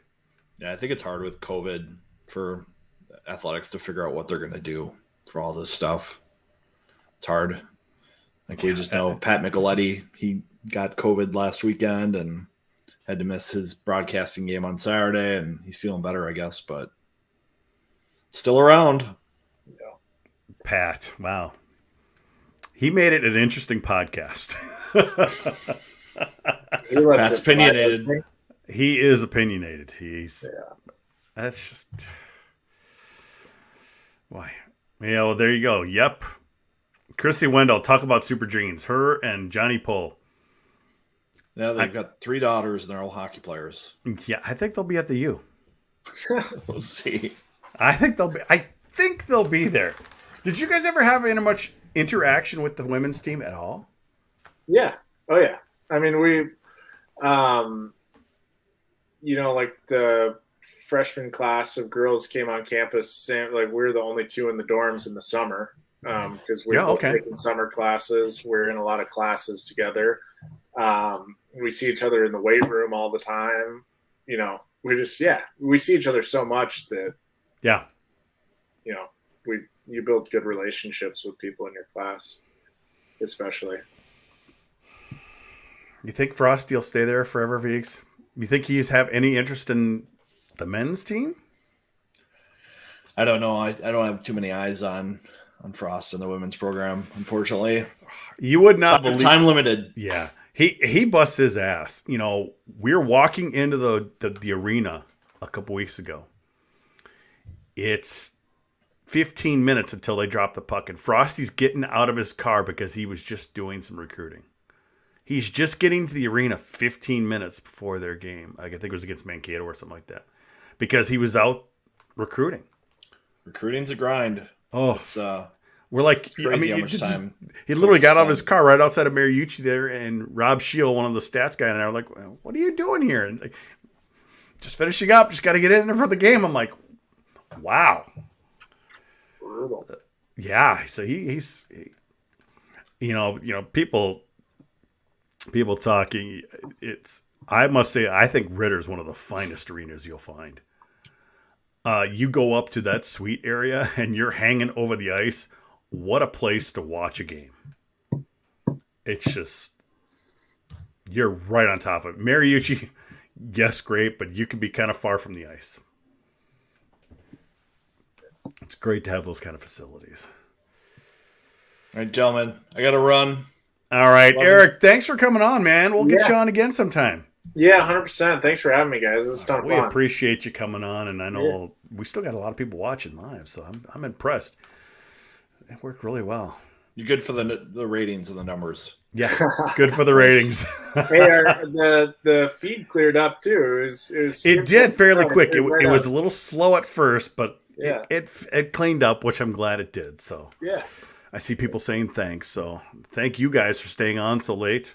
Speaker 2: Yeah, I think it's hard with COVID for athletics to figure out what they're going to do for all this stuff. It's hard. Like we just know Pat Micheletti, he got COVID last weekend and had to miss his broadcasting game on Saturday, and he's feeling better, I guess, but still around.
Speaker 3: Yeah.
Speaker 1: Pat, wow. He made it an interesting podcast.
Speaker 2: Pat's opinionated.
Speaker 1: He is opinionated. That's just why. Yeah, well, there you go. Yep. Chrissy Wendell, talk about Super Jeans. Her and Johnny Pohl.
Speaker 2: Yeah, they've got 3 daughters, and they're all hockey players.
Speaker 1: Yeah, I think they'll be at the U.
Speaker 2: We'll see.
Speaker 1: I think they'll be there. Did you guys ever have any much interaction with the women's team at all?
Speaker 3: Yeah. Oh yeah. I mean, we, like the freshman class of girls came on campus. Like we were the only two in the dorms in the summer because we're both taking summer classes. We're in a lot of classes together. We see each other in the weight room all the time. We see each other so much that you build good relationships with people in your class, especially.
Speaker 1: You think Frosty will stay there forever, Viggs? You think he's have any interest in the men's team?
Speaker 2: I don't know. I don't have too many eyes on Frost and the women's program, unfortunately.
Speaker 1: You would not believe.
Speaker 2: Time limited.
Speaker 1: Yeah. He busts his ass. We were walking into the arena a couple weeks ago. It's 15 minutes until they drop the puck, and Frosty's getting out of his car because he was just doing some recruiting. He's just getting to the arena 15 minutes before their game. I think it was against Mankato or something like that, because he was out recruiting.
Speaker 2: Recruiting's a grind.
Speaker 1: Oh, we're like,
Speaker 2: he
Speaker 1: literally got out of his car right outside of Mariucci there, and Rob Shield, one of the stats guy, and I were like, well, "What are you doing here?" And like, just finishing up, just got to get in there for the game. I'm like, wow.
Speaker 3: Brutal.
Speaker 1: Yeah, so he's people talking. I must say, I think Ritter's one of the finest arenas you'll find. You go up to that suite area and you're hanging over the ice. What a place to watch a game. It's just, you're right on top of it. Mariucci, yes, great, but you can be kind of far from the ice. It's great to have those kind of facilities.
Speaker 2: All right, gentlemen, I got to run.
Speaker 1: All right, Eric, thanks for coming on, man. We'll get you on again sometime.
Speaker 3: Yeah, 100%. Thanks for having me, guys. It was ton of fun.
Speaker 1: We appreciate you coming on, and I know we still got a lot of people watching live, so I'm impressed. It worked really well.
Speaker 2: You're good for the ratings and the numbers.
Speaker 1: Yeah, good for the ratings.
Speaker 3: Hey, the feed cleared up too.
Speaker 1: It did fairly quick. It was a little slow at first, but it cleaned up, which I'm glad it did. So
Speaker 3: yeah, I
Speaker 1: see people saying thanks. So thank you guys for staying on so late.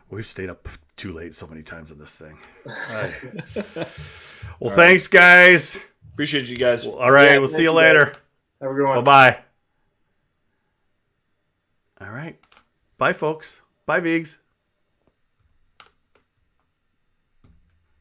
Speaker 1: We've stayed up too late so many times in this thing. Right. Well, thanks, guys.
Speaker 2: Appreciate you guys.
Speaker 1: Well, all right, we'll see you later.
Speaker 3: Guys. Have a good one.
Speaker 1: Bye-bye. All right. Bye, folks. Bye, Viggs.